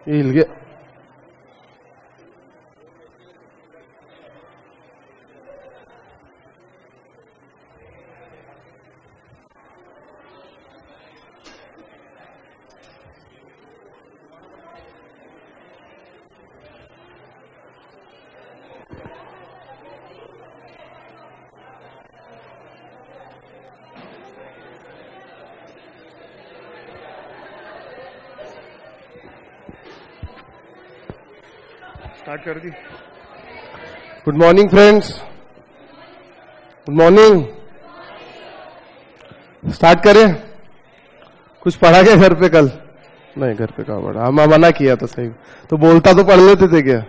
ये हिल गया। स्टार्ट कर दी। Good morning friends, good morning. Start करें। कुछ पढ़ा क्या घर पे कल? नहीं, घर पे कहाँ पढ़ा, हम मना किया था। सही तो बोलता तो पढ़ लेते थे क्या?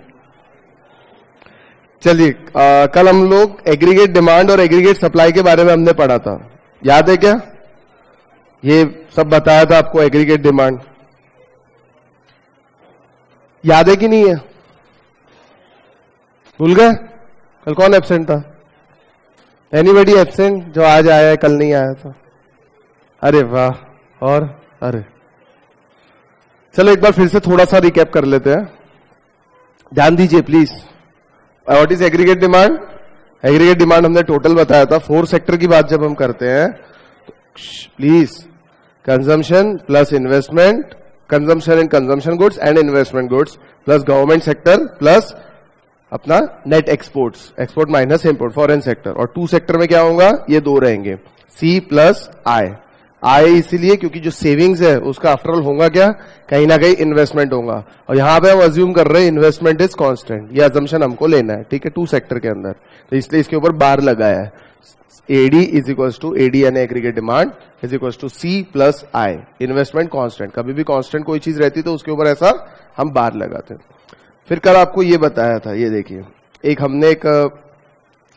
चलिए, कल हम लोग एग्रीगेट डिमांड और एग्रीगेट सप्लाई के बारे में हमने पढ़ा था, याद है क्या? ये सब बताया था आपको। एग्रीगेट डिमांड याद है कि नहीं है? भूल गए? कल कौन एब्सेंट था? एनीबडी एब्सेंट जो आज आया है कल नहीं आया था? अरे वाह। और अरे चलो एक बार फिर से थोड़ा सा रिकैप कर लेते हैं, ध्यान दीजिए please. What is aggregate demand? Aggregate demand हमने टोटल बताया था। 4 सेक्टर की बात जब हम करते हैं तो please, consumption plus investment, consumption and consumption goods and investment goods plus government sector plus अपना net exports, export minus import, foreign sector. और 2 सेक्टर में क्या होगा? ये 2 रहेंगे, सी प्लस आई। आई इसीलिए क्योंकि जो सेविंग्स है उसका आफ्टर ऑल होगा क्या? कहीं ना कहीं इन्वेस्टमेंट होगा। और यहां पे हम अज्यूम कर रहे हैं इन्वेस्टमेंट इज कांस्टेंट, ये अजम्पशन हमको लेना है, ठीक है, 2 सेक्टर के अंदर। तो इसलिए इसके ऊपर बार लगाया है। AD is equal to AD यानी aggregate demand is equal to C plus I, investment constant. कभी भी कांस्टेंट कोई चीज रहती तो उसके ऊपर ऐसा हम बार लगाते हैं। फिर कल आपको ये बताया था, ये देखिए, एक हमने एक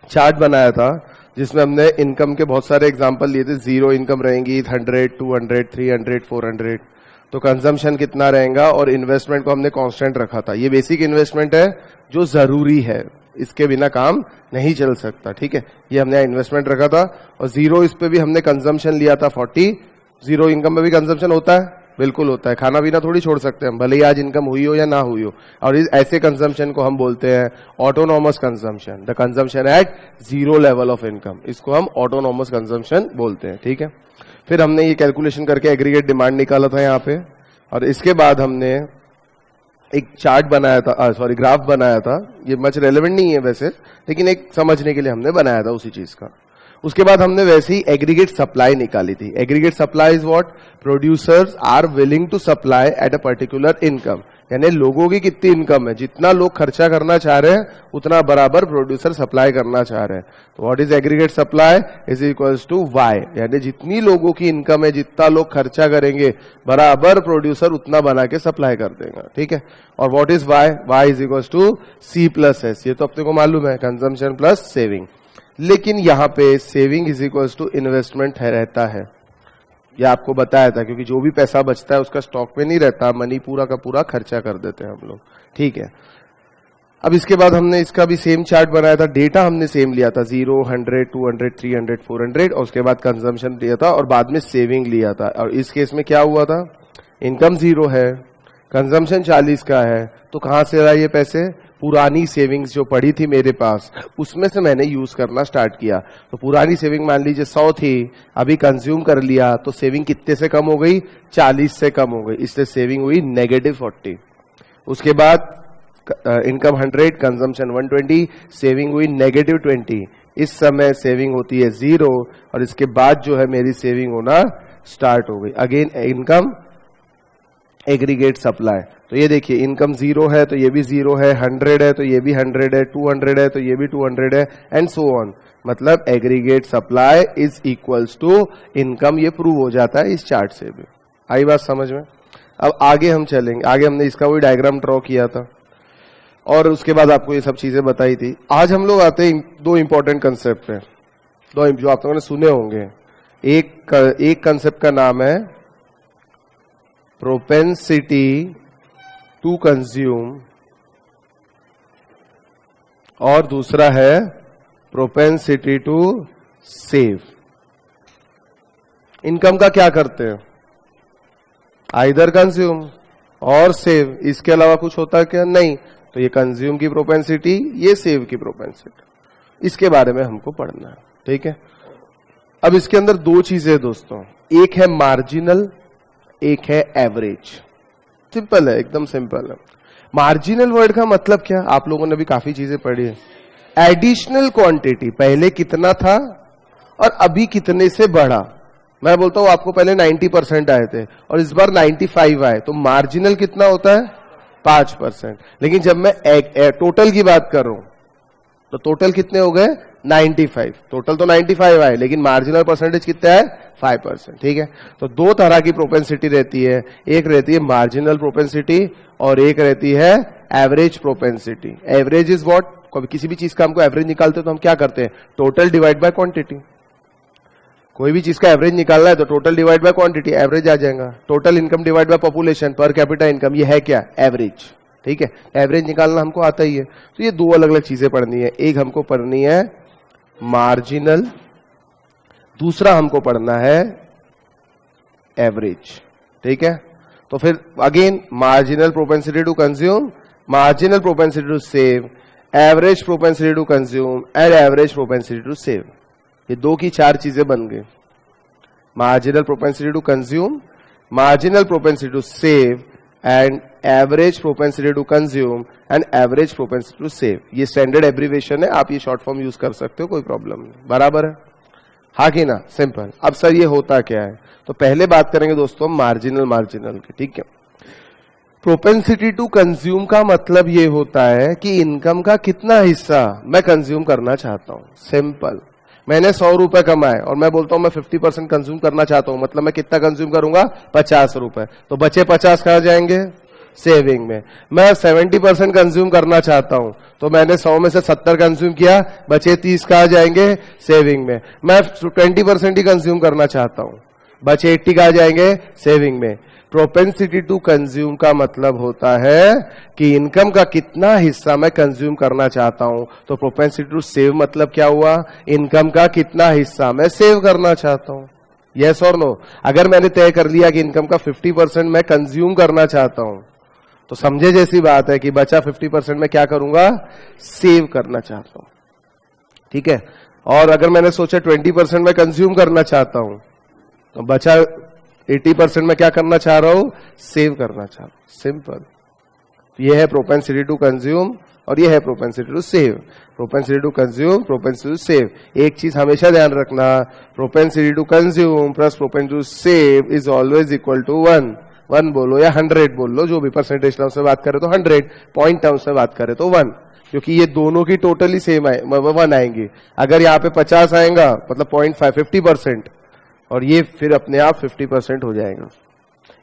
चार्ट बनाया था जिसमें हमने इनकम के बहुत सारे एग्जांपल लिए थे। 0 इनकम रहेंगी, 100, 200, 300, 400, तो कंजम्पशन कितना रहेगा, और इन्वेस्टमेंट को हमने कांस्टेंट रखा था। ये बेसिक इन्वेस्टमेंट है जो जरूरी है, इसके बिना काम नहीं चल सकता, ठीक है। ये हमने इन्वेस्टमेंट रखा था। और 0 इस पे भी हमने कंजम्पशन लिया था 40। 0 इनकम में भी कंजम्पशन होता है, बिल्कुल होता है। खाना पीना थोड़ी छोड़ सकते हैं हम, भले ही आज इनकम हुई हो या ना हुई हो। और इस ऐसे कंजम्पशन को हम बोलते हैं autonomous consumption, the consumption at 0 level of income, इसको हम ऑटोनॉमस कंजम्पशन बोलते हैं, ठीक है। फिर हमने ये कैलकुलेशन करके एग्रीगेट डिमांड निकाला था यहाँ पे। और इसके बाद हमने एक चार्ट बनाया था, सॉरी ग्राफ बनाया था। ये मच रेलेवेंट नहीं है वैसे, लेकिन एक समझने के लिए हमने बनाया था उसी चीज का। उसके बाद हमने वैसे ही एग्रीगेट सप्लाई निकाली थी। Aggregate supply is what? Producers are willing to supply at a particular income, यानी लोगों की कितनी इनकम है, जितना लोग खर्चा करना चाह रहे हैं उतना बराबर प्रोड्यूसर सप्लाई करना चाह रहे हैं। तो what is aggregate supply is equals to Y, यानी जितनी लोगों की इनकम है, जितना लोग खर्चा करेंगे बराबर प्रोड्यूसर उतना बना के सप्लाई कर देगा, ठीक है। और what is Y? Y is equals to C plus S, ये तो अपने को मालूम है, कंजम्पशन प्लस सेविंग। लेकिन यहां पे saving is equals to investment है, रहता है, ये आपको बताया था, क्योंकि जो भी पैसा बचता है उसका स्टॉक में नहीं रहता, मनी पूरा का पूरा खर्चा कर देते हैं हम लोग, ठीक है। अब इसके बाद हमने इसका भी सेम चार्ट बनाया था, डेटा हमने सेम लिया था, 0, 100, 200, 300, 400, और उसके बाद कंजम्पशन लिया था और बाद में सेविंग लिया था। और इस केस में क्या हुआ था? इनकम 0 है, कंजम्पशन 40 का है, तो कहां से आए ये पैसे? पुरानी सेविंग्स जो पड़ी थी मेरे पास, उसमें से मैंने यूज करना स्टार्ट किया। तो पुरानी सेविंग मान लीजिए 100 थी, अभी कंज्यूम कर लिया, तो सेविंग कितने से कम हो गई? 40 से कम हो गई, इससे सेविंग हुई -40। उसके बाद इनकम 100, कंजम्पशन 120, सेविंग हुई -20। इस समय सेविंग होती है 0, और इसके बाद जो है मेरी सेविंग होना स्टार्ट हो गई। Again income, aggregate supply. तो ये देखिए, इनकम 0 है तो ये भी 0 है, 100 है तो ये भी 100 है, 200 है तो ये भी 200 है, एंड सो ऑन। मतलब aggregate supply is equals to income, ये प्रूव हो जाता है इस चार्ट से भी। आई बात समझ में? अब आगे हम चलेंगे, आगे हमने इसका वही डायग्राम ड्रॉ किया था और उसके बाद आपको ये सब चीजें बताई थी। आज हम लोग आते हैं 2 इंपॉर्टेंट कंसेप्ट पे, 2 जो आप लोगों ने सुने होंगे। एक कंसेप्ट का नाम है प्रोपेंसिटी टू कंज्यूम और दूसरा है प्रोपेंसिटी टू सेव। इनकम का क्या करते हैं? आइदर कंज्यूम और सेव, इसके अलावा कुछ होता है क्या? नहीं। तो ये कंज्यूम की प्रोपेंसिटी, ये सेव की प्रोपेंसिटी, इसके बारे में हमको पढ़ना है। ठीक है, अब इसके अंदर दो चीजें दोस्तों, एक है मार्जिनल, एक है एवरेज। सिंपल है, एकदम सिंपल है। मार्जिनल वर्ड का मतलब क्या? आप लोगों ने भी काफी चीजें पढ़ी है। एडिशनल क्वांटिटी, पहले कितना था और अभी कितने से बढ़ा। मैं बोलता हूं आपको पहले 90% आए थे और इस बार 95 आए, तो मार्जिनल कितना होता है? 5%। लेकिन जब मैं टोटल की बात कर रहा हूं तो टोटल कितने हो गए? 95। टोटल तो 95 आए, लेकिन मार्जिनल परसेंटेज कितना है? 5%। ठीक है, तो दो तरह की प्रोपेंसिटी रहती है, एक रहती है मार्जिनल प्रोपेंसिटी और एक रहती है average propensity. Average is what? कभी किसी भी चीज का हमको एवरेज निकालते हैं तो हम क्या करते हैं? Total divide by quantity. कोई भी चीज का एवरेज निकालना है तो total divide by quantity, average आ जाएगा। Total income divide by population, per capita income, ये है क्या? एवरेज। ठीक है, एवरेज निकालना हमको आता ही है। तो ये दो अलग अलग चीजें पढ़नी है, एक हमको पढ़नी है मार्जिनल, दूसरा हमको पढ़ना है एवरेज। ठीक है, तो फिर again marginal propensity to consume, marginal propensity to save, average propensity to consume and average propensity to save. ये दो की चार चीजें बन गई। Marginal propensity to consume, marginal propensity to save and average propensity to consume and average propensity to save. ये standard abbreviation है, आप ये शॉर्ट फॉर्म यूज कर सकते हो, कोई प्रॉब्लम नहीं। बराबर है, हाँ कि ना? सिंपल। अब सर ये होता क्या है? तो पहले बात करेंगे दोस्तों मार्जिनल की। ठीक है, प्रोपेंसिटी टू कंज्यूम का मतलब ये होता है कि इनकम का कितना हिस्सा मैं कंज्यूम करना चाहता हूं। सिंपल, मैंने 100 रुपए कमाए और मैं बोलता हूं मैं 50% कंज्यूम करना चाहता हूं, मतलब मैं कितना कंज्यूम करूंगा? 50 रुपए। तो बचे 50 कहां जाएंगे? सेविंग में। मैं 70% कंज्यूम करना चाहता हूं, तो मैंने 100 में से 70 कंज्यूम किया, बचे 30 कहां जाएंगे? सेविंग में। मैं 20% ही कंज्यूम करना चाहता हूं, बचे 80 कहां जाएंगे? सेविंग में। प्रोपेंसिटी टू कंज्यूम का मतलब होता है कि इनकम का कितना हिस्सा मैं कंज्यूम करना चाहता हूं। तो प्रोपेंसिटी टू सेव मतलब क्या हुआ? इनकम का कितना हिस्सा मैं सेव करना चाहता हूं। यस और नो? अगर मैंने तय कर लिया कि इनकम का 50% मैं कंज्यूम करना चाहता हूं, तो समझे जैसी बात है कि बचा 50% में क्या करूंगा? सेव करना चाहता हूं। ठीक है, और अगर मैंने सोचा 20% में कंज्यूम करना चाहता हूं, तो बचा 80% में क्या करना चाह रहा हूं? सेव करना चाह रहा हूं। सिंपल। ये है प्रोपेंसिटी टू कंज्यूम और ये है propensity to save. Propensity to consume, propensity to save. एक चीज हमेशा ध्यान रखना, propensity to consume plus propensity to save is always equal to 1। 1 बोलो या 100 बोल लो, जो भी परसेंटेज टर्म्स में बात करें तो 100, पॉइंट टर्म्स में बात करें तो 1, क्योंकि ये दोनों की टोटली सेम आए 1 आएंगी। अगर यहाँ पे 50 आएगा मतलब 0.5 50%, और ये फिर अपने आप 50% हो जाएगा।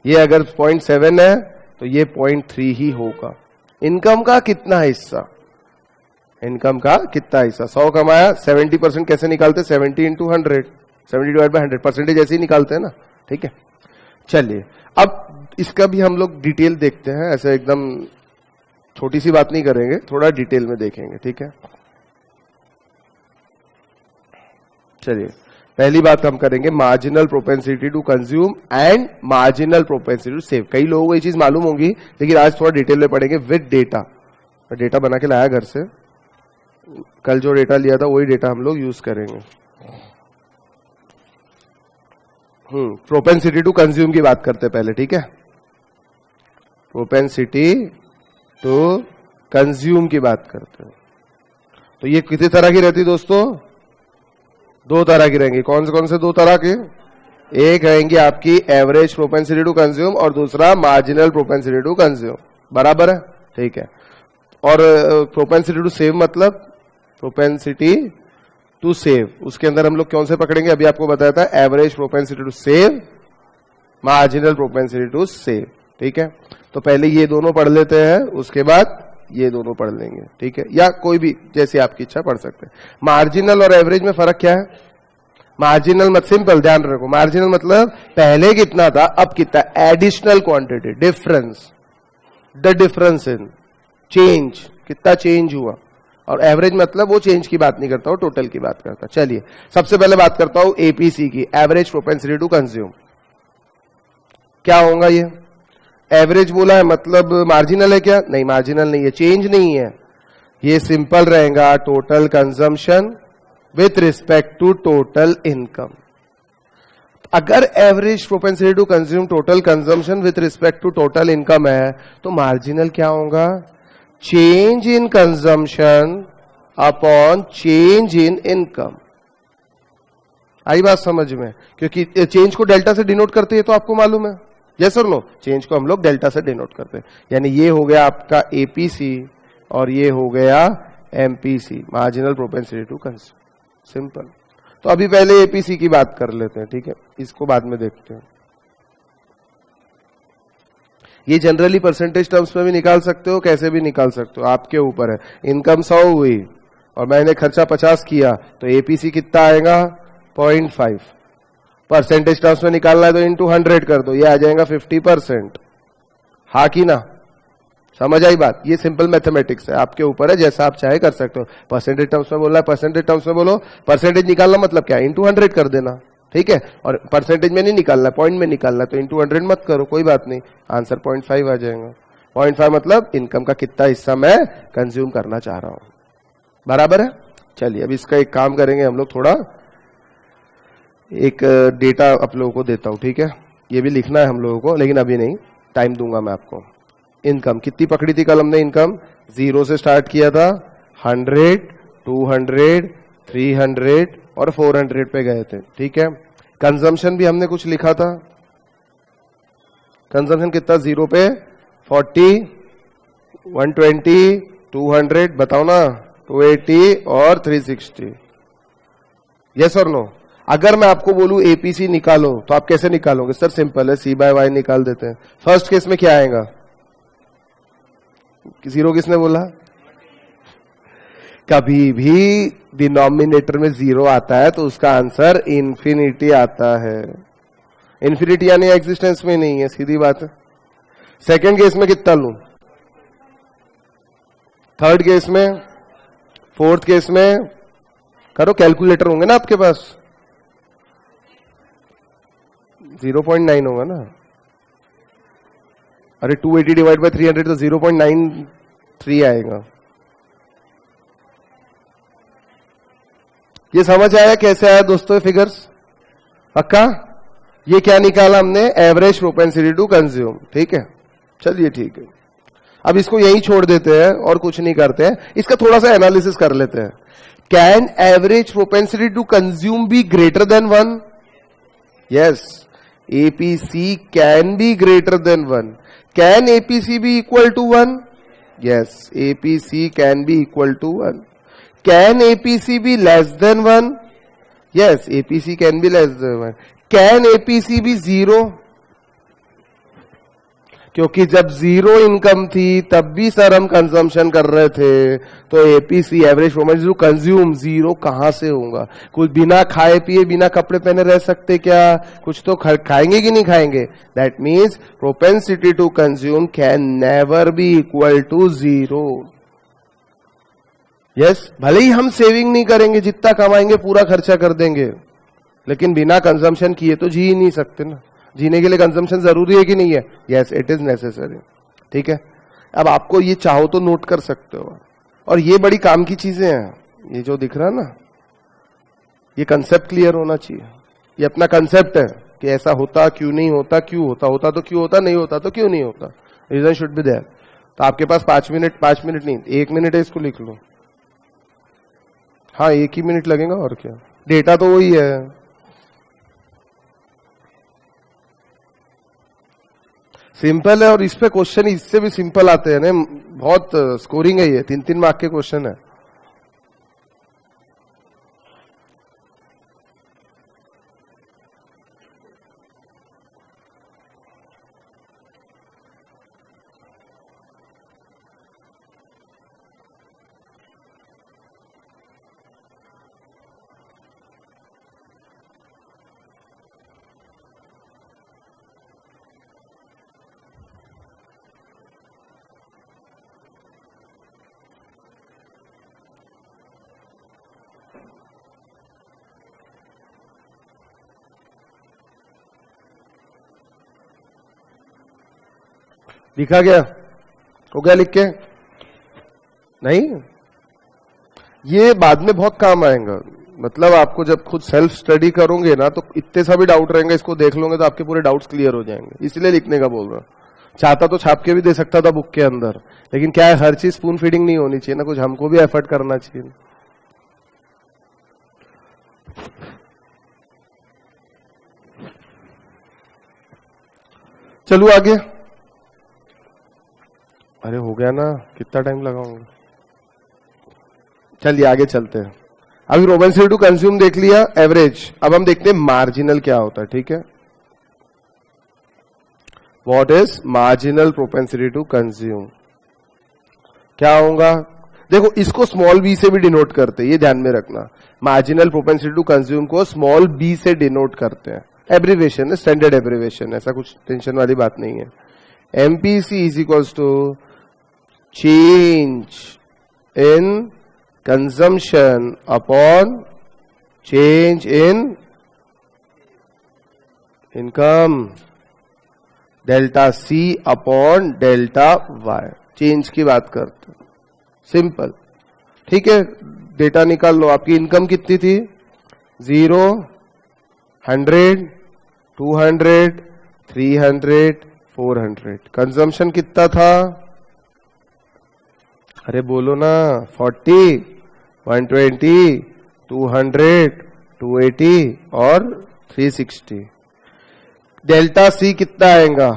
ये अगर 0.7 है तो ये 0.3 ही होगा। इनकम का कितना हिस्सा? इनकम का कितना हिस्सा? 100 कमाया, 70% कैसे निकालते? 70 इंटू 100, 70 डिवाइड बाय 100, परसेंटेज ऐसे ही निकालते हैं ना। ठीक है, चलिए अब इसका भी हम लोग डिटेल देखते हैं, ऐसे एकदम छोटी सी बात नहीं करेंगे, थोड़ा डिटेल में देखेंगे। ठीक है, चलिए पहली बात हम करेंगे marginal propensity to consume and marginal propensity to save. कई लोगों को ये चीज मालूम होगी, लेकिन आज थोड़ा डिटेल में पढ़ेंगे विद डेटा। मैं डेटा बना के लाया घर से, कल जो डेटा लिया था वही डेटा हम लोग यूज करेंगे। प्रोपेंसिटी टू कंज्यूम की बात करते हैं पहले। ठीक है, प्रोपेंसिटी टू कंज्यूम की बात करते हैं। तो ये कितनी तरह की रहती है दोस्तों? 2 तरह की रहेंगी। कौन से 2 तरह की? एक रहेंगी आपकी एवरेज प्रोपेंसिटी टू कंज्यूम और दूसरा मार्जिनल प्रोपेंसिटी टू कंज्यूम। बराबर है? ठीक है। और प्रोपेंसिटी टू सेव मतलब प्रोपेंसिटी टू सेव, उसके अंदर हम लोग कौन से पकड़ेंगे? अभी आपको बताया था average propensity to save, marginal propensity to save. ठीक है, तो पहले ये दोनों पढ़ लेते हैं, उसके बाद ये दोनों पढ़ लेंगे। ठीक है, या कोई भी जैसी आपकी इच्छा पढ़ सकते हैं। मार्जिनल और एवरेज में फर्क क्या है? मार्जिनल मत सिंपल ध्यान रखो, मार्जिनल मतलब पहले कितना था अब कितना, additional quantity, difference, the difference in change, कितना चेंज हुआ। और एवरेज मतलब वो चेंज की बात नहीं करता, वो टोटल की बात करता। चलिए सबसे पहले बात करता हूं एपीसी की, एवरेज प्रोपेंसिटी टू कंज्यूम। क्या होगा ये? एवरेज बोला है मतलब मार्जिनल है क्या? नहीं, मार्जिनल नहीं है, चेंज नहीं है, ये सिंपल रहेगा total consumption with respect to total income. अगर average propensity to consume total consumption with respect to total income है तो मार्जिनल क्या होगा? Change in consumption upon change in income. आई बात समझ में? क्योंकि चेंज को डेल्टा से डिनोट करते हैं तो आपको मालूम है, यस और नो? चेंज को हम लोग डेल्टा से डिनोट करते हैं, यानी ये हो गया आपका एपीसी और ये हो गया MPC, marginal propensity to consume. Simple. तो अभी पहले एपीसी की बात कर लेते हैं, ठीक है, इसको बाद में देखते हैं। ये जनरली परसेंटेज टर्म्स में भी निकाल सकते हो, कैसे भी निकाल सकते हो, आपके ऊपर है। इनकम 100 हुई और मैंने खर्चा 50 किया तो एपीसी कितना आएगा? 0.5। परसेंटेज टर्म्स में निकालना है तो इंटू 100 कर दो, ये आ जाएगा 50%। हाँ की ना? समझ आई बात? ये सिंपल मैथमेटिक्स है, आपके ऊपर है, जैसा आप चाहे कर सकते हो। परसेंटेज टर्म्स में बोलना है, परसेंटेज टर्म्स में बोलो। परसेंटेज निकालना मतलब क्या? इंटू 100 कर देना, ठीक है। और परसेंटेज में नहीं निकालना, पॉइंट में निकालना, तो इंटू 100 मत करो, कोई बात नहीं, आंसर 0.5 आ जाएगा। 0.5 मतलब इनकम का कितना हिस्सा मैं कंज्यूम करना चाह रहा हूं। बराबर है? चलिए अब इसका एक काम करेंगे हम लोग, थोड़ा एक डेटा आप लोगों को देता हूं, ठीक है। ये भी लिखना है हम लोगों को, लेकिन अभी नहीं, टाइम दूंगा मैं आपको। इनकम कितनी पकड़ी थी कल हमने? इनकम 0 से स्टार्ट किया था, 100, 200, 300 और 400 पे गए थे, ठीक है। कंजम्पशन भी हमने कुछ लिखा था, कंजम्पशन कितना 0 पे? 40, 120, 200, बताओ ना, 280 और 360, यस और नो? अगर मैं आपको बोलूं एपीसी निकालो तो आप कैसे निकालोगे? सर सिंपल है, सी बाय वाई निकाल देते हैं। फर्स्ट केस में क्या आएगा? 0 किसने बोला? कभी भी डिनोमिनेटर में 0 आता है तो उसका आंसर इंफिनिटी आता है। इंफिनिटी यानी एग्जिस्टेंस में नहीं है, सीधी बात है। सेकंड केस में कितना लूं? थर्ड केस में, फोर्थ केस में, करो, कैलकुलेटर होंगे ना आपके पास। 0.9 होगा ना? अरे 280 डिवाइड बाय 300 तो 0.93 आएगा। ये समझ आया कैसे आया दोस्तों फिगर्स? पक्का? ये क्या निकाला हमने? एवरेज प्रोपेंसिटी टू कंज्यूम, ठीक है। चलिए ठीक है, अब इसको यही छोड़ देते हैं और कुछ नहीं करते हैं, इसका थोड़ा सा एनालिसिस कर लेते हैं। Can average propensity to consume be greater than 1? Yes, APC can be greater than 1। Can APC be equal to 1? Yes, APC can be equal to 1। Can APC be less than 1? Yes, APC can be less than 1। Can APC be 0? क्योंकि जब 0 income थी तब भी sir हम consumption कर रहे थे, तो APC average propensity to consume 0 कहां से होगा? कुछ बिना खाए पिए बिना कपड़े पहने रह सकते क्या? कुछ तो खाएंगे कि नहीं खाएंगे? That means propensity to consume can never be equal to 0। Yes, भले ही हम सेविंग नहीं करेंगे, जितना कमाएंगे पूरा खर्चा कर देंगे, लेकिन बिना कंजम्पशन किए तो जी ही नहीं सकते ना। जीने के लिए कंजम्पशन जरूरी है कि नहीं है? यस, इट इज नेसेसरी, ठीक है। अब आपको ये चाहो तो नोट कर सकते हो, और ये बड़ी काम की चीजें हैं, ये जो दिख रहा है ना, ये कंसेप्ट क्लियर होना चाहिए। ये अपना कंसेप्ट है कि ऐसा होता क्यों नहीं होता, क्यों होता, होता तो क्यों होता, नहीं होता तो क्यों नहीं होता, रीजन शुड बी देयर। तो आपके पास 5 मिनट नहीं, 1 मिनट है, इसको लिख लो। हाँ, 1 ही मिनट लगेगा, और क्या, डेटा तो वही है। सिंपल है, और इस पे क्वेश्चन इससे भी सिंपल आते हैं ना, बहुत स्कोरिंग है ये, 3-3 मार्क के क्वेश्चन है। लिखा गया? हो गया लिख के? नहीं, ये बाद में बहुत काम आएगा। मतलब आपको जब खुद सेल्फ स्टडी करोगे ना तो इतने सा भी डाउट रहेंगे, इसको देख लोगे तो आपके पूरे डाउट्स क्लियर हो जाएंगे। इसलिए लिखने का बोल रहा। चाहता तो छाप के भी दे सकता था बुक के अंदर, लेकिन क्या है, हर चीज स्पून फीडिंग नहीं होनी चाहिए ना, कुछ हमको भी एफर्ट करना चाहिए। चलो आगे। अरे हो गया ना, कितना टाइम लगाऊंगा? चलिए आगे चलते हैं। अभी प्रोपेंसिटी टू कंज्यूम देख लिया, एवरेज। अब हम देखते हैं मार्जिनल क्या होता है। ठीक है, what is marginal propensity to consume? क्या होगा? देखो, इसको स्मॉल बी से भी डिनोट करते हैं, ये ध्यान में रखना। मार्जिनल प्रोपेंसिटी टू कंज्यूम को स्मॉल बी से डिनोट करते हैं। एब्रीवेशन है, स्टैंडर्ड एब्रीवेशन, ऐसा कुछ टेंशन वाली बात नहीं है। MPC is equals to change in consumption upon change in income, delta C upon delta Y. Change की बात करते, सिंपल। ठीक है, डेटा निकाल लो। आपकी इनकम कितनी थी? 0, 100, 200, 300, 400। कंजम्पशन कितना था? अरे बोलो ना, 40, 120, 200, 280 और 360। डेल्टा सी कितना आएगा?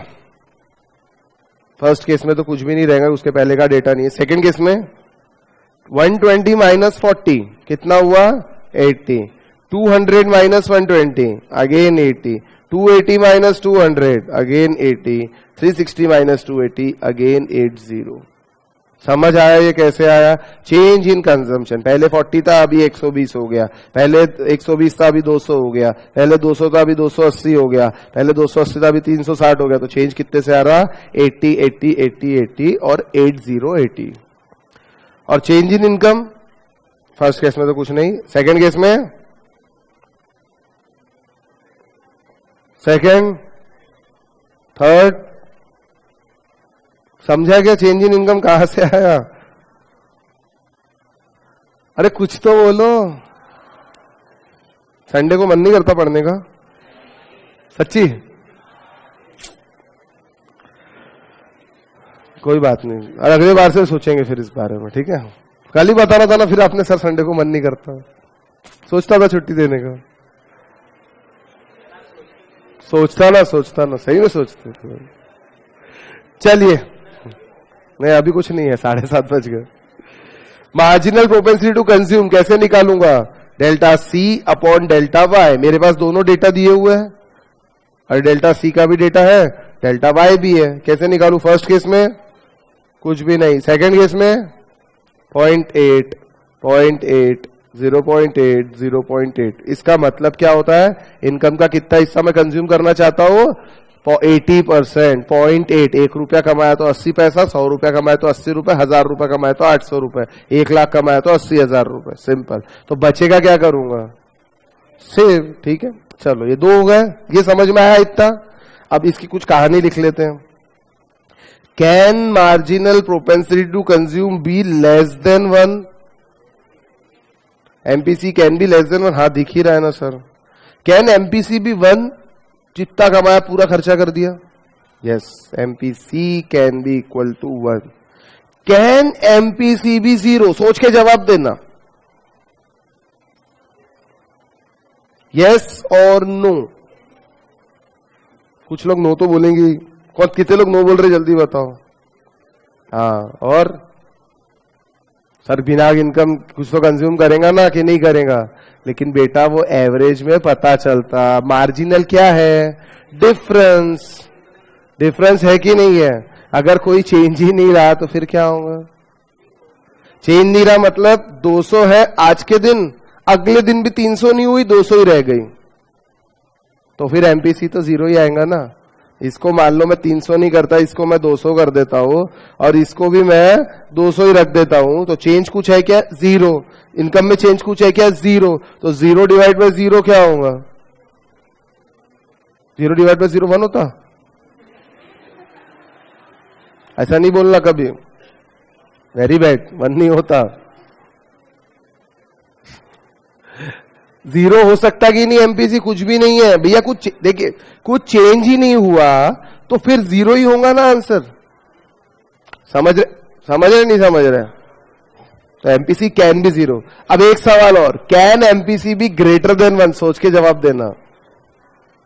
फर्स्ट केस में तो कुछ भी नहीं रहेगा, उसके पहले का डेटा नहीं है। सेकंड केस में 120 माइनस 40 कितना हुआ? 80। 200 minus 120 again 80। 280 minus 200 again 80। 360 minus 280 again 80। समझ आया ये कैसे आया? Change in consumption. पहले 40 था, अभी 120 हो गया। पहले 120 था, अभी 200 हो गया। पहले 200 था, अभी 280 हो गया। पहले 280 था, अभी 360 हो गया। तो चेंज कितने से आ रहा? 80, 80, 80, 80 और 80, 80। और change in income, first case में तो कुछ नहीं, सेकंड केस में, सेकंड, थर्ड। समझा क्या? चेंज इन इनकम कहां से आया? अरे कुछ तो बोलो। संडे को मन नहीं करता पढ़ने का? सच्ची? कोई बात नहीं, और अगले बार से सोचेंगे फिर इस बारे में। ठीक है, कल ही बताना था ना, फिर आपने सर संडे को मन नहीं करता। सोचता था छुट्टी देने का, सोचता ना, सही में सोचते थे। चलिए, नहीं अभी कुछ नहीं है, 7:30 बज गए। मार्जिनल प्रोपेंसिटी टू कंज्यूम कैसे निकालूंगा? Delta C upon delta Y. मेरे पास दोनों डेटा दिए हुए हैं, और डेल्टा सी का भी डेटा है, डेल्टा वाई भी है। कैसे निकालू? फर्स्ट केस में कुछ भी नहीं, सेकंड केस में 0.8, 0.8, 0.8, 0.8। इसका मतलब क्या होता है? इनकम का कितना हिस्सा मैं कंज्यूम करना चाहता हूं? 80%। 0.8। 1 रुपया कमाया तो 80 पैसा, 100 रुपया कमाया तो 80 रुपए, 1000 रुपया कमाया तो 800 रुपए, 1 लाख कमाया तो 80,000 रुपए। सिंपल। तो बचेगा क्या करूंगा? सेव। ठीक है, चलो ये 2 हो गए, ये समझ में आया इतना। अब इसकी कुछ कहानी लिख लेते हैं। Can marginal propensity to consume be less than 1? MPC can be less than 1। हाँ, दिख ही रहा है ना सर। Can MPC B 1? जितना कमाया पूरा खर्चा कर दिया। Yes, MPC can be equal to 1। Can MPC be 0? सोच के जवाब देना, यस और नो। कुछ लोग नो तो बोलेंगे, कितने लोग नो बोल रहे जल्दी बताओ। हाँ, और सर बिना इनकम कुछ तो कंज्यूम करेगा ना कि नहीं करेगा? लेकिन बेटा वो एवरेज में पता चलता। मार्जिनल क्या है? डिफरेंस। डिफरेंस है कि नहीं है? अगर कोई चेंज ही नहीं रहा तो फिर क्या होगा? चेंज नहीं रहा मतलब 200 है आज के दिन, अगले दिन भी 300 नहीं हुई, 200 ही रह गई, तो फिर एमपीसी तो 0 ही आएगा ना। इसको मान लो मैं 300 नहीं करता, इसको मैं 200 कर देता हूं, और इसको भी मैं 200 ही रख देता हूं, तो चेंज कुछ है क्या? 0। इनकम में चेंज कुछ है क्या? 0। तो 0 डिवाइड बाय 0 क्या होगा? 0 डिवाइड बाय 0 1 होता। ऐसा नहीं बोलना कभी, वेरी बैड, 1 नहीं होता। 0 हो सकता कि नहीं एमपीसी, कुछ भी नहीं है भैया। कुछ देखिए, कुछ चेंज ही नहीं हुआ तो फिर 0 ही होगा ना आंसर। समझ रहे नहीं समझ रहे? तो एमपीसी कैन बी 0। अब एक सवाल और, can MPC B greater than 1? सोच के जवाब देना।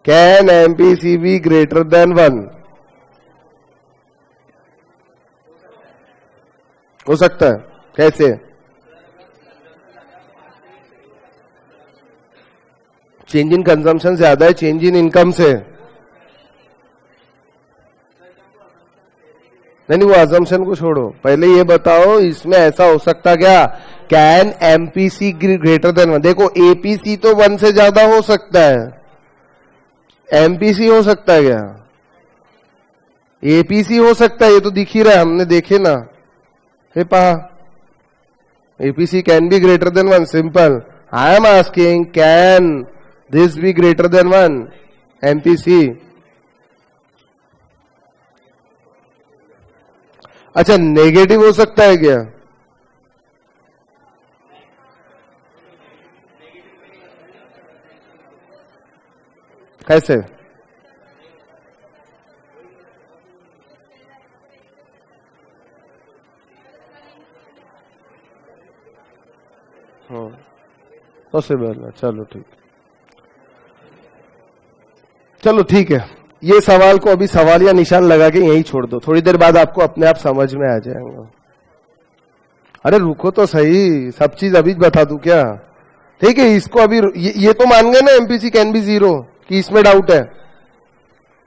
Can MPC B greater than 1? हो सकता है। कैसे? चेंज इन कंजम्पशन ज्यादा है चेंज इन इनकम से। नहीं, वो अजम्पशन को छोड़ो, पहले ये बताओ इसमें ऐसा हो सकता क्या? Can MPC greater than 1? देखो एपीसी तो 1 से ज्यादा हो सकता है, एमपीसी हो सकता है क्या? एपीसी हो सकता है, ये तो दिख ही रहा है, हमने देखे ना। हे पहा, APC can be greater than 1, simple. I am asking can this B greater than 1 MPC? अच्छा, नेगेटिव हो सकता है क्या? कैसे? हाँ, पॉसिबल है। चलो ठीक, चलो ठीक है। ये सवाल को अभी सवाल या निशान लगा के यहीं छोड़ दो, थोड़ी देर बाद आपको अपने आप समझ में आ जाएगा। अरे रुको तो सही, सब चीज अभी बता दूं क्या? ठीक है, इसको अभी ये तो मान गए ना एमपीसी कैन बी 0, कि इसमें डाउट है?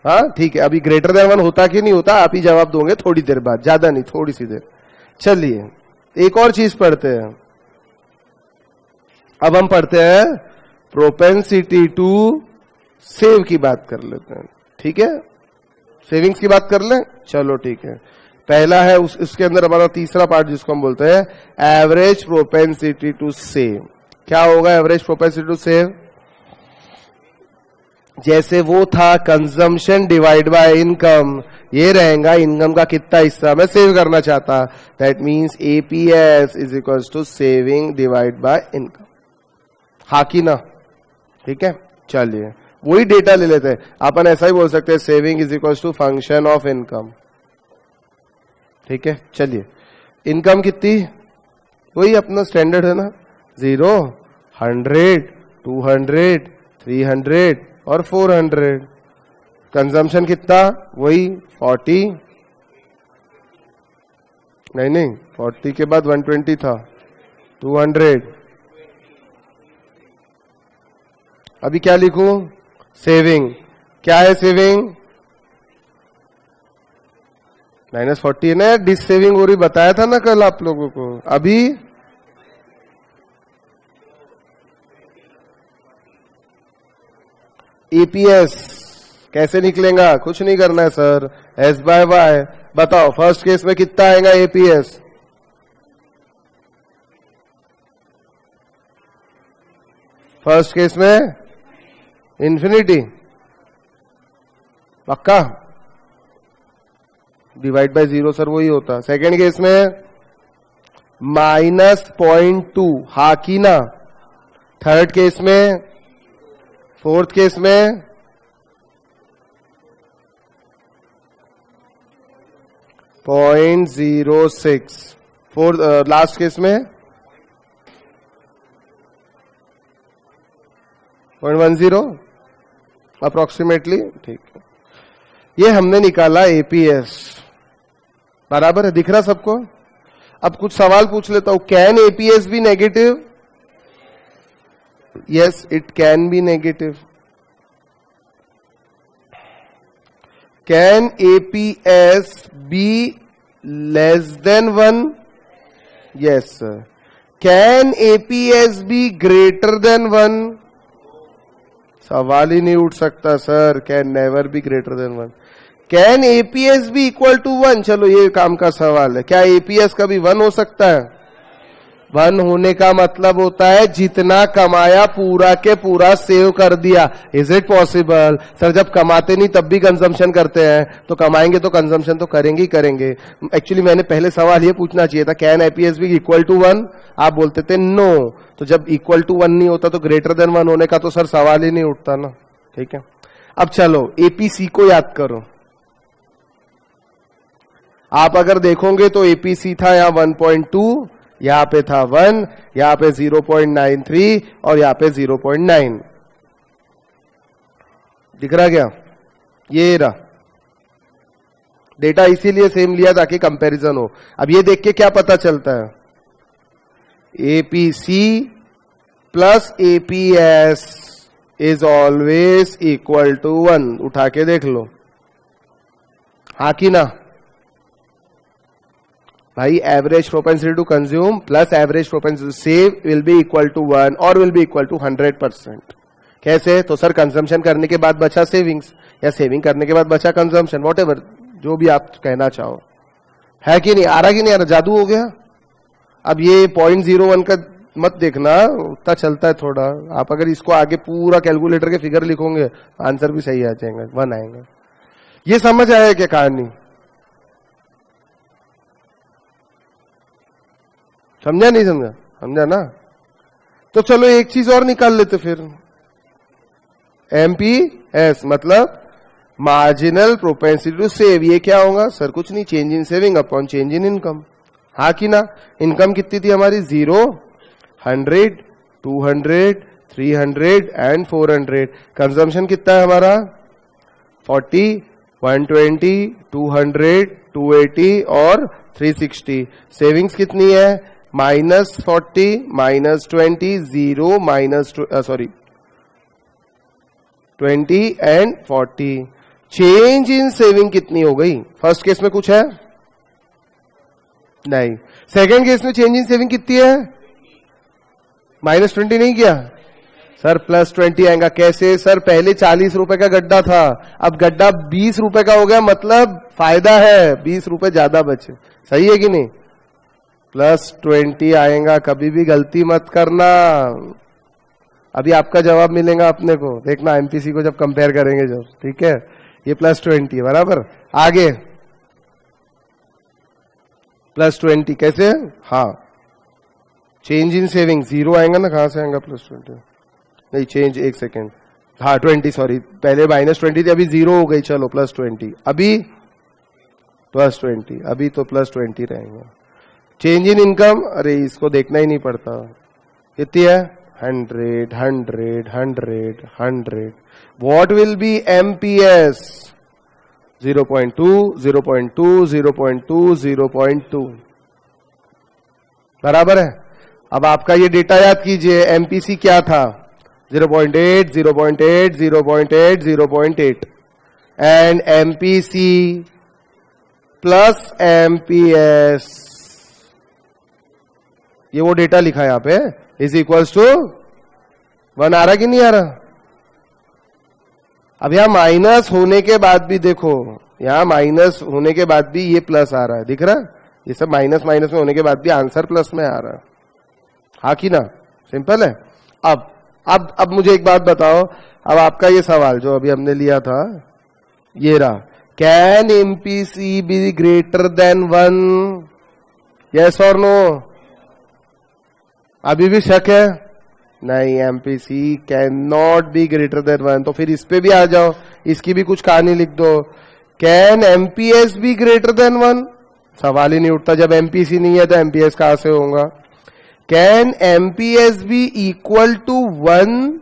हाँ ठीक है, अभी ग्रेटर देन 1 होता कि नहीं होता आप ही जवाब दोगे थोड़ी देर बाद, ज्यादा नहीं, थोड़ी सी देर। चलिए एक और चीज पढ़ते हैं। अब हम पढ़ते हैं प्रोपेंसिटी टू सेव की बात कर लेते हैं। ठीक है, सेविंग्स की बात कर लें। चलो ठीक है, पहला है उसके अंदर हमारा तीसरा पार्ट जिसको हम बोलते हैं एवरेज प्रोपेंसिटी टू सेव। क्या होगा एवरेज प्रोपेंसिटी टू सेव? जैसे वो था कंजम्पशन डिवाइड बाय इनकम, ये रहेगा इनकम का कितना हिस्सा मैं सेव करना चाहता, that means APS is equal to saving divide by income. हाँ की ना? ठीक है, चलिए वही डेटा ले लेते हैं। अपन ऐसा ही बोल सकते हैं saving is equal to function of income. ठीक है, चलिए इनकम कितनी? वही अपना स्टैंडर्ड है ना, 0, 100, 200, 300 और 400। कंजम्पशन कितना? वही 40, नहीं 40 के बाद 120 था, 200। अभी क्या लिखूं? सेविंग। क्या है सेविंग? -40 है ना, डिस सेविंग हो रही, बताया था ना कल आप लोगों को। अभी ईपीएस कैसे निकलेगा? कुछ नहीं करना है सर, एस बाय वाई। बताओ फर्स्ट केस में कितना आएगा एपीएस? फर्स्ट केस में इंफिनिटी, पक्का? डिवाइड बाय 0 सर वही होता। सेकेंड केस में -0.2, हा की ना? थर्ड केस में, फोर्थ केस में .06, फोर्थ लास्ट केस में 0.10 अप्रोक्सीमेटली। ठीक है, ये हमने निकाला एपीएस, बराबर है, दिख रहा सबको? अब कुछ सवाल पूछ लेता हूं, can APS be negative? Yes it can be negative. Can APS be less than 1? Yes sir. Can APS be greater than 1? सवाल ही नहीं उठ सकता sir, can never be greater than 1। Can APS be equal to 1? चलो ये काम का सवाल है, क्या एपीएस का भी 1 हो सकता है? वन होने का मतलब होता है जितना कमाया पूरा के पूरा सेव कर दिया। Is it possible? सर जब कमाते नहीं तब भी कंजम्पशन करते हैं, तो कमाएंगे तो कंजम्पशन तो करेंगे ही करेंगे। एक्चुअली मैंने पहले सवाल ये पूछना चाहिए था, can APS be equal to 1? आप बोलते थे नो। तो जब इक्वल टू 1 नहीं होता तो ग्रेटर देन 1 होने का तो सर सवाल ही नहीं उठता ना। ठीक है, अब चलो एपीसी को याद करो। आप अगर देखोगे तो एपीसी था यहां 1.2, यहां पे था 1, यहां पे 0.93 और यहां पे 0.9। दिख रहा क्या? ये रहा डेटा, इसीलिए सेम लिया ताकि कंपैरिजन हो। अब ये देख के क्या पता चलता है, APC plus APS is always equal to 1। उठा के देख लो, हाँ कि ना भाई? Average propensity to consume plus average propensity to save will be equal to 1 और विल बी इक्वल टू 100%। कैसे? तो सर कंजम्पशन करने के बाद बचा सेविंग्स, या सेविंग करने के बाद बचा कंजम्पशन, वॉटेवर जो भी आप कहना चाहो। है कि नहीं? आ रहा कि नहीं आ रहा? जादू हो गया। अब ये 0.01 का मत देखना, उतना चलता है थोड़ा। आप अगर इसको आगे पूरा कैलकुलेटर के फिगर लिखोगे आंसर भी सही आ जाएगा, 1 आएगा। ये समझ आया क्या कहानी? समझा नहीं समझा? समझा ना? तो चलो एक चीज और निकाल लेते फिर। एमपीएस मतलब मार्जिनल प्रोपेंसिटी टू सेव। ये क्या होगा सर? कुछ नहीं, change in saving upon change in income. हाँ कि ना? इनकम कितनी थी हमारी? 0, 100, 200, 300 एंड 400। कंजम्पशन कितना है हमारा? 40, 120, 200, 280 और 360। सेविंग्स कितनी है? -40, -20, 0, -20 एंड 40। चेंज इन सेविंग कितनी हो गई? फर्स्ट केस में कुछ है नहीं। सेकंड केस में चेंज इन सेविंग कितनी है? -20 नहीं किया सर, +20 आएगा। कैसे सर? पहले 40 रुपए का गड्ढा था, अब गड्ढा 20 रुपए का हो गया, मतलब फायदा है, 20 रुपए ज्यादा बचे। सही है कि नहीं? +20 आएगा, कभी भी गलती मत करना। अभी आपका जवाब मिलेगा अपने को, देखना एमपीसी को जब कंपेयर करेंगे जब। ठीक है, ये +20 बराबर। आगे +20 कैसे? हाँ, चेंज इन सेविंग 0 आएगा ना, कहां से आएगा +20? नहीं चेंज, एक सेकेंड, हाँ 20 सॉरी, पहले -20 थी, अभी 0 हो गई। चलो +20, अभी +20, अभी तो +20 रहेंगे। चेंज इन इनकम, अरे इसको देखना ही नहीं पड़ता, कितनी है? 100, 100, 100, 100। What will be MPS? 0.2, 0.2, 0.2, 0.2 बराबर है। अब आपका ये डेटा याद कीजिए, एमपीसी क्या था? 0.8, 0.8, 0.8, 0.8 एंड एमपीसी प्लस एमपीएस, ये वो डेटा लिखा है यहां पे, इज इक्वल्स टू 1। आ रहा कि नहीं आ रहा? अब यहां माइनस होने के बाद भी देखो, यहां माइनस होने के बाद भी ये प्लस आ रहा है, दिख रहा है? ये सब माइनस माइनस में होने के बाद भी आंसर प्लस में आ रहा है। हाँ कि ना? सिंपल है। अब मुझे एक बात बताओ, अब आपका ये सवाल जो अभी हमने लिया था, ये रहा, can MPC B greater than 1? Yes और नो? अभी भी शक है? नहीं, MPC can not be greater than 1। तो फिर इस पे भी आ जाओ, इसकी भी कुछ कहानी लिख दो। Can MPS B greater than 1? सवाल ही नहीं उठता, जब एमपीसी नहीं है तो एमपीएस कहां से होगा? Can MPS be equal to 1?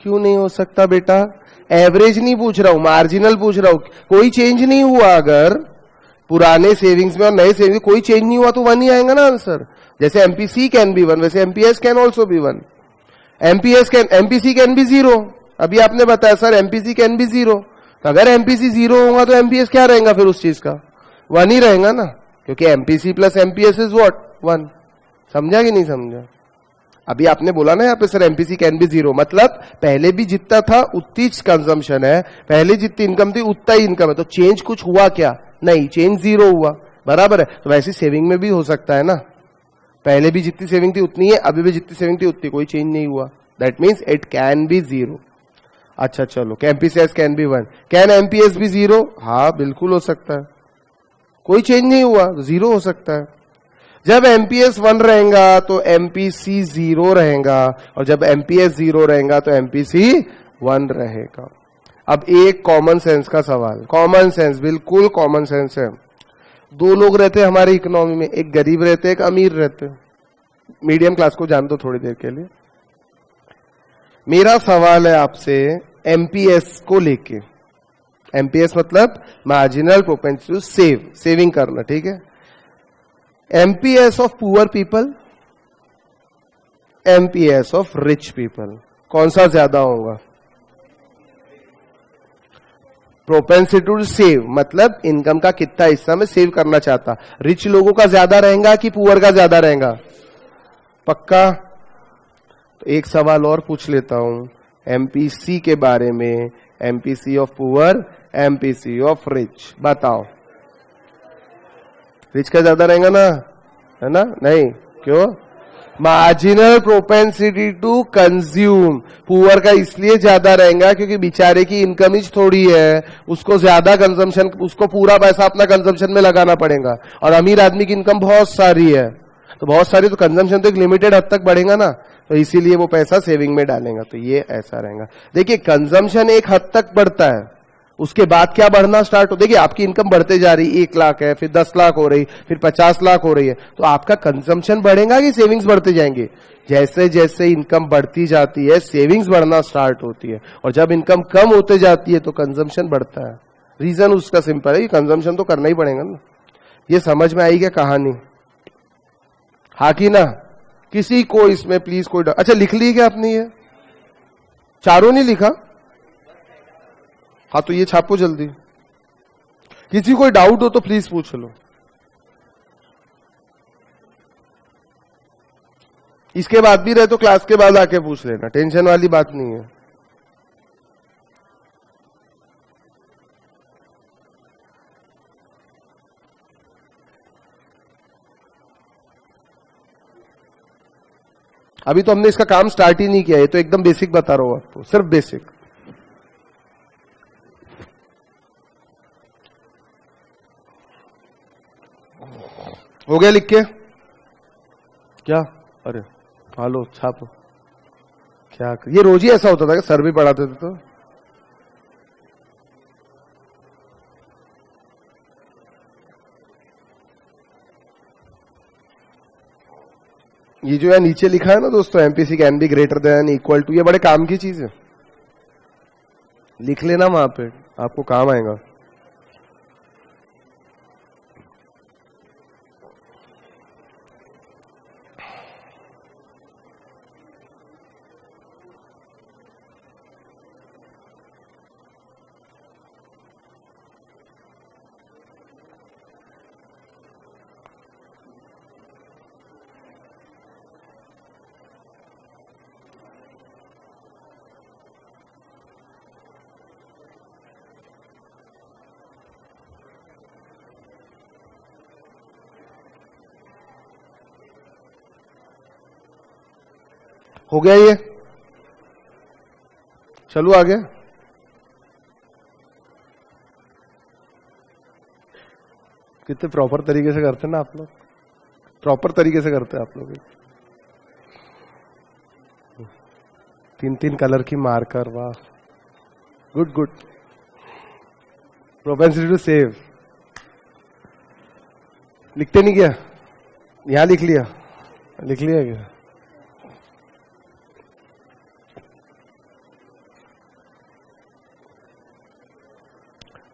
क्यों नहीं हो सकता बेटा? एवरेज नहीं पूछ रहा हूं, मार्जिनल पूछ रहा हूं। कोई चेंज नहीं हुआ, अगर पुराने सेविंग्स में और नए सेविंग्स कोई चेंज नहीं हुआ तो 1 ही आएगा ना आंसर। जैसे एमपीसी कैन बी 1, वैसे MPS can also be 1। MPC can B 0। अभी आपने बताया सर एमपीसी कैन बी 0, तो अगर एमपीसी 0 होगा तो एमपीएस क्या रहेगा फिर उस चीज का? 1 ही रहेगा ना, क्योंकि MPC plus MPS is what? 1। समझा कि नहीं समझा? अभी आपने बोला ना यहाँ पे सर एमपीसी कैन बी 0, मतलब पहले भी जितना था उतनी कंजम्पशन है, पहले जितनी इनकम थी उतना ही इनकम है। तो चेंज कुछ हुआ क्या? नहीं, चेंज 0 हुआ, बराबर है। तो वैसे सेविंग में भी हो सकता है ना, पहले भी जितनी सेविंग थी उतनी है, अभी भी जितनी सेविंग थी उतनी, कोई चेंज नहीं हुआ। That means it can B 0। अच्छा चलो, एमपीसीएस कैन बी 1, कैन एमपीएस भी 0? हाँ बिल्कुल हो सकता है, कोई चेंज नहीं हुआ तो 0 हो सकता है। जब एमपीएस 1 रहेगा तो एमपीसी 0 रहेगा, और जब एमपीएस 0 रहेगा तो एमपीसी 1 रहेगा। अब एक कॉमन सेंस का सवाल, कॉमन सेंस, बिल्कुल कॉमन सेंस है। दो लोग रहते हैं हमारी इकोनॉमी में, एक गरीब रहते हैं, एक अमीर रहते हैं। मीडियम क्लास को जान दो थोड़ी देर के लिए। मेरा सवाल है आपसे एमपीएस को लेके, एमपीएस मतलब marginal propensity to save, saving करना, ठीक है। MPS of poor people, MPS of rich people, कौन सा ज्यादा होगा? प्रोपेंसिटी टू सेव मतलब इनकम का कितना हिस्सा मैं सेव करना चाहता, रिच लोगों का ज्यादा रहेगा कि पुअर का ज्यादा रहेगा? पक्का? तो एक सवाल और पूछ लेता हूं एमपीसी के बारे में, MPC of poor, MPC of rich, बताओ। रिच का ज्यादा रहेगा ना, है ना? नहीं, क्यों? Marginal propensity to consume, poor का इसलिए ज्यादा रहेगा क्योंकि बेचारे की इनकम ही थोड़ी है, उसको ज्यादा कंजम्पशन, उसको पूरा पैसा अपना कंजम्पशन में लगाना पड़ेगा। और अमीर आदमी की इनकम बहुत सारी है, तो बहुत सारी, तो कंजम्पशन तो एक लिमिटेड हद तक बढ़ेगा ना, तो इसीलिए वो पैसा सेविंग में डालेगा। तो ये ऐसा रहेगा। देखिए कंजम्पशन एक हद तक बढ़ता है, उसके बाद क्या बढ़ना स्टार्ट हो, देखिए आपकी इनकम बढ़ते जा रही, 1 लाख है, फिर 10 लाख हो रही, फिर 50 लाख हो रही है, तो आपका कंजम्पशन बढ़ेगा कि सेविंग्स बढ़ते जाएंगे? जैसे जैसे इनकम बढ़ती जाती है सेविंग्स बढ़ना स्टार्ट होती है, और जब इनकम कम होते जाती है तो कंजम्पशन बढ़ता है। रीजन उसका सिंपल है, कंजम्पशन तो करना ही पड़ेगा ना। ये समझ में आई क्या कहानी? हाँ कि ना? किसी को इसमें प्लीज कोई अच्छा लिख ली क्या आपने? ये चारों नहीं लिखा? हाँ तो ये छापो जल्दी। किसी कोई डाउट हो तो प्लीज पूछ लो। इसके बाद भी रहे तो क्लास के बाद आके पूछ लेना, टेंशन वाली बात नहीं है। अभी तो हमने इसका काम स्टार्ट ही नहीं किया है, तो एकदम बेसिक बता रहा हूं आपको, सिर्फ बेसिक। हो गया लिख के? क्या? अरे हालो छापो। क्या ये रोज ही ऐसा होता था कि सर भी पढ़ाते थे? तो ये जो है नीचे लिखा है ना दोस्तों, MPC can be greater than equal to, ये बड़े काम की चीज है, लिख लेना वहां पे, आपको काम आएगा। हो गया ये? चलो आ गया। कितने प्रॉपर तरीके से करते हैं ना आप लोग, प्रॉपर तरीके से करते हैं आप लोग। 3 कलर की मार्कर, वाह good good. Propensity to save लिखते नहीं क्या? यहां लिख लिया, लिख लिया क्या?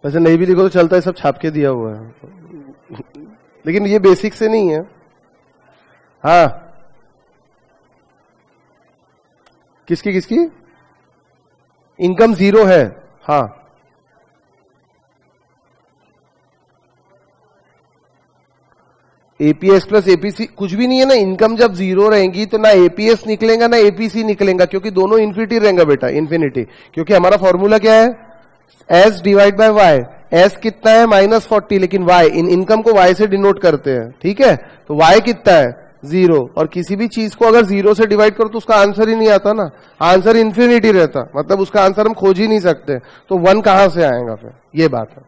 वैसे नहीं भी लिखो तो चलता है, सब छाप के दिया हुआ है, लेकिन ये बेसिक से नहीं है। हाँ किसकी किसकी इनकम 0 है? हाँ एपीएस प्लस एपीसी कुछ भी नहीं है ना। इनकम जब 0 रहेंगी तो ना एपीएस निकलेगा ना एपीसी निकलेगा, क्योंकि दोनों इन्फिनिटी रहेंगे बेटा, इन्फिनिटी। क्योंकि हमारा फॉर्मूला क्या है? S divide by Y, S कितना है -40, लेकिन वाई, इन इनकम को वाई से डिनोट करते हैं, ठीक है, तो वाई कितना है 0, और किसी भी चीज को अगर 0 से डिवाइड करो तो उसका आंसर ही नहीं आता ना, आंसर इन्फिनिटी रहता, मतलब उसका आंसर हम खोज ही नहीं सकते, तो 1 कहां से आएगा फिर, ये बात है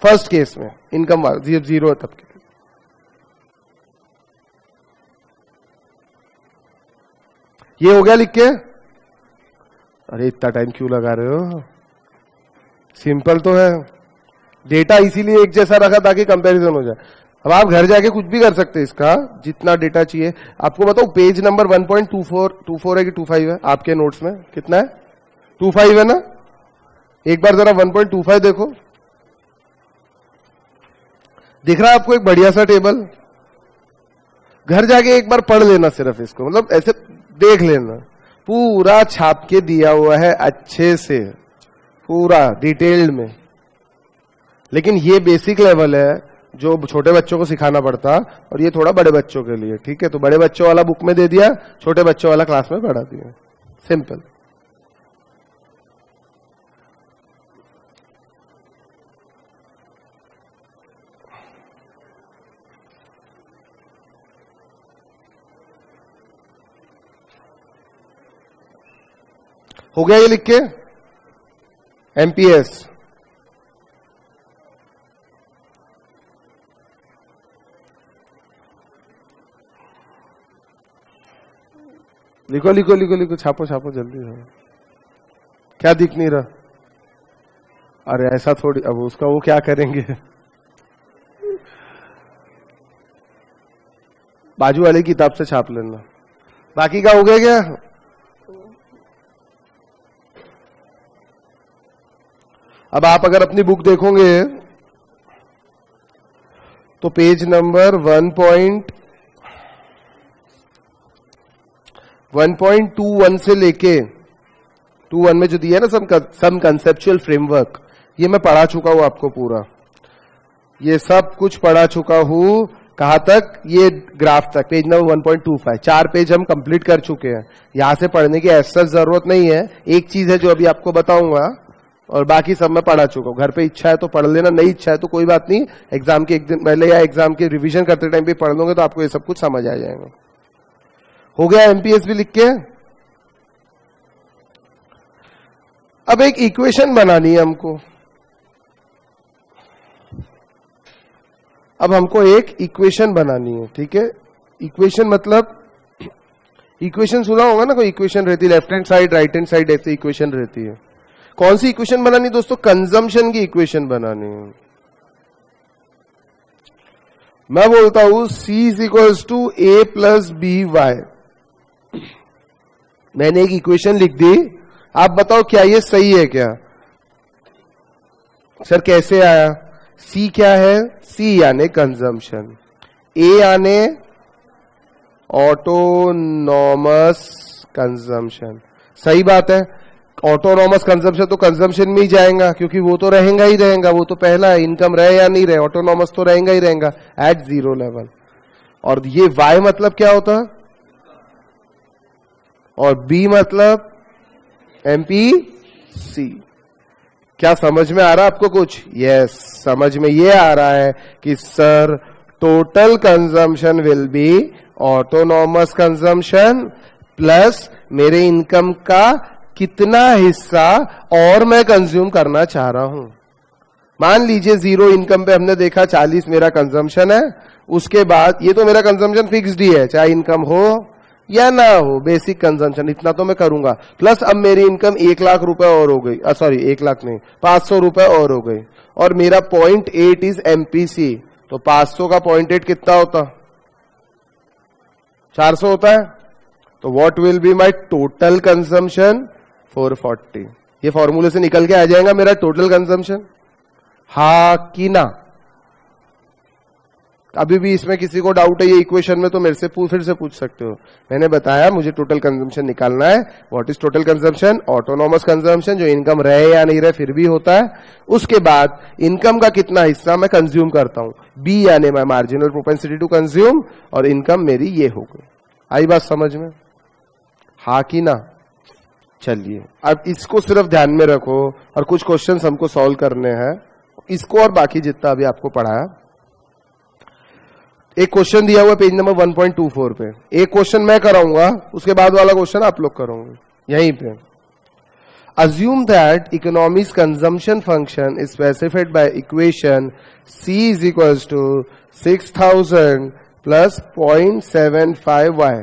फर्स्ट केस में, इनकम 0 है तब की। ये हो गया लिख के, अरे इतना टाइम क्यों लगा रहे हो, सिंपल तो है, डेटा इसीलिए एक जैसा रखा ताकि कंपैरिजन हो जाए। अब आप घर जाके कुछ भी कर सकते हैं, इसका जितना डेटा चाहिए आपको बताओ। पेज नंबर 1.24 है कि 25 है आपके नोट्स में, कितना है 25 है ना, एक बार जरा 1.25 देखो, दिख रहा है आपको एक बढ़िया सा टेबल, घर जाके एक बार पढ़ लेना सिर्फ इसको, मतलब ऐसे देख लेना, पूरा छाप के दिया हुआ है अच्छे से, पूरा डिटेल्ड में। लेकिन ये बेसिक लेवल है जो छोटे बच्चों को सिखाना पड़ता, और ये थोड़ा बड़े बच्चों के लिए, ठीक है, तो बड़े बच्चों वाला बुक में दे दिया, छोटे बच्चों वाला क्लास में पढ़ा दिया, सिंपल। हो गया ये लिख के, एमपीएस लिखो लिखो लिखो लिखो, छापो छापो जल्दी से, क्या दिख नहीं रहा, अरे ऐसा थोड़ी, अब उसका वो क्या करेंगे, बाजू वाली किताब से छाप लेना। बाकी का हो गया क्या, अब आप अगर अपनी बुक देखोगे तो पेज नंबर 1.21 से लेके 21 में जो दिया है ना सम कंसेप्चुअल फ्रेमवर्क, ये मैं पढ़ा चुका हूं आपको पूरा, ये सब कुछ पढ़ा चुका हूं, कहां तक, ये ग्राफ तक, पेज नंबर 1.25, 4 पेज हम कंप्लीट कर चुके हैं, यहां से पढ़ने की ऐसा जरूरत नहीं है। एक चीज है जो अभी आपको बताऊंगा, और बाकी सब मैं पढ़ा चुका हूं, घर पे इच्छा है तो पढ़ लेना, नहीं इच्छा है तो कोई बात नहीं, एग्जाम के एक दिन पहले या एग्जाम के रिवीजन करते टाइम भी पढ़ लोगे तो आपको ये सब कुछ समझ आ जाएगा। हो गया एमपीएस भी लिख के। अब एक इक्वेशन बनानी है हमको, अब हमको एक इक्वेशन बनानी है, ठीक है, इक्वेशन मतलब, इक्वेशन सुना होगा ना, कोई इक्वेशन रहती है left hand side right hand side, ऐसी इक्वेशन रहती है। कौन सी इक्वेशन बनानी दोस्तों, कंजम्पशन की इक्वेशन बनानी है। मैं बोलता हूं C = A + BY, मैंने एक इक्वेशन लिख दी, आप बताओ क्या ये सही है क्या, सर कैसे आया, C क्या है, C यानी कंजम्पशन, A यानी ऑटोनॉमस कंजम्पशन, सही बात है, ऑटोनॉमस कंजम्पशन तो कंजम्पशन में ही जाएगा, क्योंकि वो तो रहेगा ही रहेगा, वो तो पहला है, इनकम रहे या नहीं रहे, ऑटोनॉमस तो रहेगा ही रहेगा एट 0 लेवल। और ये Y मतलब क्या होता, और B मतलब MPC। क्या समझ में आ रहा है आपको कुछ, यस, समझ में ये आ रहा है कि sir total consumption will be autonomous consumption plus मेरे इनकम का कितना हिस्सा और मैं कंज्यूम करना चाह रहा हूं। मान लीजिए 0 इनकम पे हमने देखा 40 मेरा कंजम्पशन है, उसके बाद ये तो मेरा कंजम्पशन फिक्स्ड ही है, चाहे इनकम हो या ना हो, बेसिक कंजम्पशन इतना तो मैं करूंगा, प्लस अब मेरी इनकम 1 लाख रुपए और हो गई, सॉरी 1 लाख नहीं 500 रुपए और हो गई, और मेरा 0.8 इज एमपीसी, तो 500 का 0.8 कितना होता, 400 होता है, तो what will be my total consumption, 440। ये फॉर्मूले से निकल के आ जाएगा मेरा टोटल कंजम्पशन, हा कि ना। अभी भी इसमें किसी को डाउट है ये इक्वेशन में, तो मेरे से फिर से पूछ सकते हो, मैंने बताया मुझे टोटल कंजम्पशन निकालना है। What is total consumption, autonomous consumption, जो इनकम रहे या नहीं रहे फिर भी होता है, उसके बाद इनकम का कितना हिस्सा मैं कंज्यूम करता हूं, बी यानी my marginal propensity to consume, और इनकम मेरी ये हो गई। आई बात समझ में, हा कि ना। चलिए अब इसको सिर्फ ध्यान में रखो और कुछ क्वेश्चंस हमको सॉल्व करने हैं, इसको और बाकी जितना अभी आपको पढ़ाया। एक क्वेश्चन दिया हुआ पेज नंबर 1.24 पे, एक क्वेश्चन मैं कराऊंगा, उसके बाद वाला क्वेश्चन आप लोग करोगे यहीं पे। Assume that economy's consumption function is specified by equation C is equals to 6000 plus 0.75y।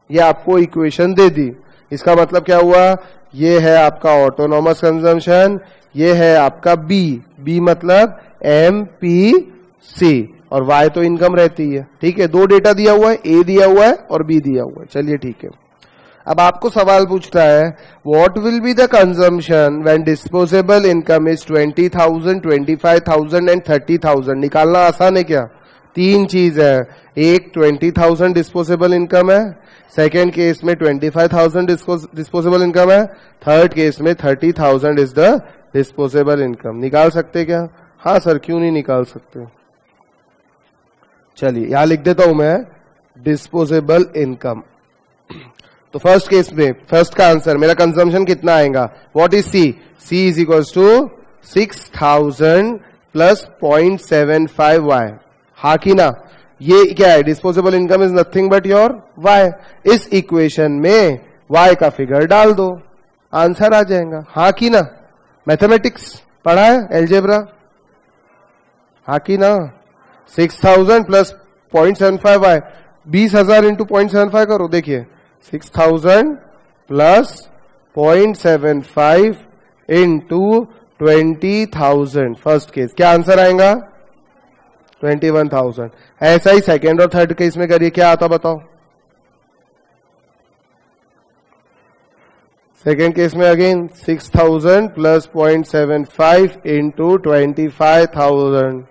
ये आपको इक्वेशन दे दी, इसका मतलब क्या हुआ, ये है आपका ऑटोनॉमस कंजम्पशन, ये है आपका बी मतलब MPC और Y तो इनकम रहती है। ठीक है, दो डेटा दिया हुआ है, A दिया हुआ है और B दिया हुआ है। चलिए ठीक है, अब आपको सवाल पूछता है what will be the consumption when disposable income is 20,000, 25,000 and 30,000। निकालना आसान है क्या? तीन चीज है, एक 20,000 डिस्पोजेबल इनकम है, सेकेंड केस में 25,000 डिस्पोजेबल इनकम है, थर्ड केस में 30,000 इज द डिस्पोजेबल इनकम। निकाल सकते क्या? हाँ सर, क्यों नहीं निकाल सकते। चलिए यहां लिख देता हूं मैं डिस्पोजेबल इनकम। तो फर्स्ट केस में फर्स्ट का आंसर मेरा कंजम्पशन कितना आएगा, what is C, C is equals to 6000 plus 0.75y। हा कि ना, ये क्या है, disposable income is nothing but your y। इस इक्वेशन में y का फिगर डाल दो, आंसर आ जाएगा। हा कि ना, मैथमेटिक्स पढ़ा है, एलजेब्रा। हा कि ना, 6000 प्लस 0.75y, 20,000 इंटू 0.75 करो, देखिए 6000 प्लस 0.75 इंटू 20,000। फर्स्ट केस क्या आंसर आएगा, 21,000। ऐसा ही सेकेंड और थर्ड केस में करिए, क्या आता बताओ। सेकेंड केस में अगेन 6000 प्लस 0.75 इंटू 25,000,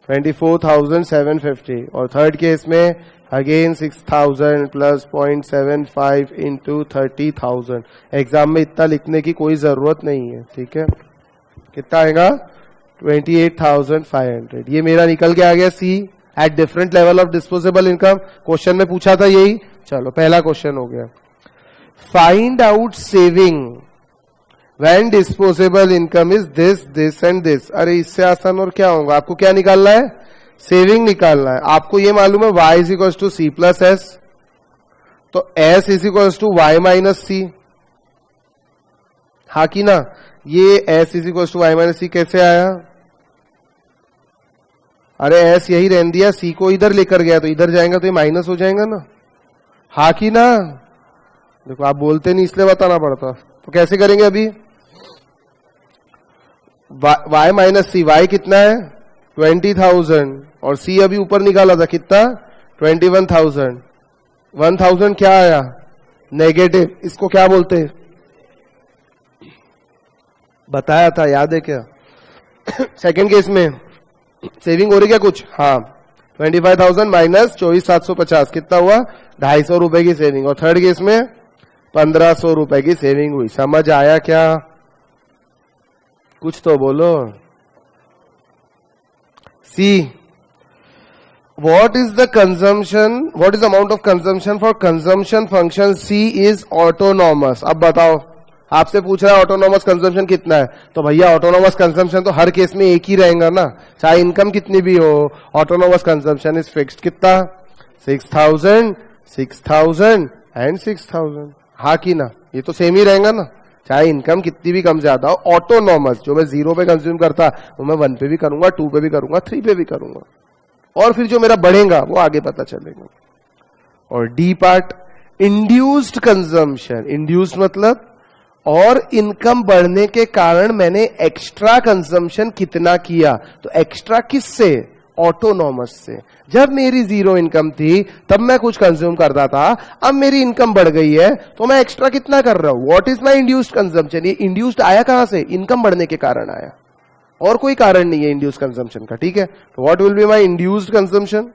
24,750। और थर्ड केस में अगेन 6000 प्लस 0.75 इंटू 30,000। एग्जाम में इतना लिखने की कोई जरूरत नहीं है, ठीक है। कितना आएगा, 28,500। ये मेरा निकल के आ गया C at different level of disposable income. Question में पूछा था यही। चलो पहला क्वेश्चन हो गया, find out saving when disposable income is this this and this. अरे इससे आसान और क्या होगा, आपको क्या निकालना है, सेविंग निकालना है। आपको ये मालूम है y is equal to C plus S, तो s is equal to Y minus C. हा कि ना, ये s is equal to Y minus C कैसे आया, अरे s यही रहने दिया, c को इधर लेकर गया तो इधर जाएगा तो ये माइनस हो जाएगा ना। हा कि ना, देखो आप बोलते नहीं इसलिए बताना पड़ता। तो कैसे करेंगे अभी, y माइनस सी, y कितना है 20,000 और c अभी ऊपर निकाला था कितना 21,000। 1,000 क्या आया, नेगेटिव। इसको क्या बोलते हैं, बताया था, याद है क्या। सेकेंड केस में सेविंग हो रही क्या कुछ, हाँ 25,000 माइनस 24,750 कितना हुआ, 250 रुपए की सेविंग। और थर्ड केस में 1,500 रुपए की सेविंग हुई। समझ आया क्या, कुछ तो बोलो। C, what is the consumption, what is the amount of consumption for consumption function C is autonomous। अब बताओ, आपसे पूछ रहा है ऑटोनॉमस कंजम्पशन कितना है, तो भैया ऑटोनॉमस कंजम्पशन तो हर केस में एक ही रहेगा ना, चाहे इनकम कितनी भी हो। ऑटोनॉमस कंजम्पशन इज फिक्स्ड, कितना 6,000, 6,000 एंड 6,000। हाँ कि ना, ये तो सेम ही रहेगा ना, चाहे इनकम कितनी भी कम ज्यादा हो। ऑटोनॉमस जो मैं 0 पे कंज्यूम करता वो मैं 1 पे भी करूंगा, 2 पे भी करूंगा, 3 पे भी करूंगा, और फिर जो मेरा बढ़ेगा वो आगे पता चलेगा। और D part, induced consumption. Induced मतलब और इनकम बढ़ने के कारण मैंने एक्स्ट्रा कंजम्पशन कितना किया, तो एक्स्ट्रा किससे, ऑटोनॉमस से। जब मेरी 0 इनकम थी तब मैं कुछ कंज्यूम करता था, अब मेरी इनकम बढ़ गई है तो मैं एक्स्ट्रा कितना कर रहा हूं, what is my induced consumption. ये इंड्यूस्ड आया कहां से, इनकम बढ़ने के कारण आया, और कोई कारण नहीं है इंड्यूस्ड कंजम्पशन का, ठीक है। तो what will be my induced consumption.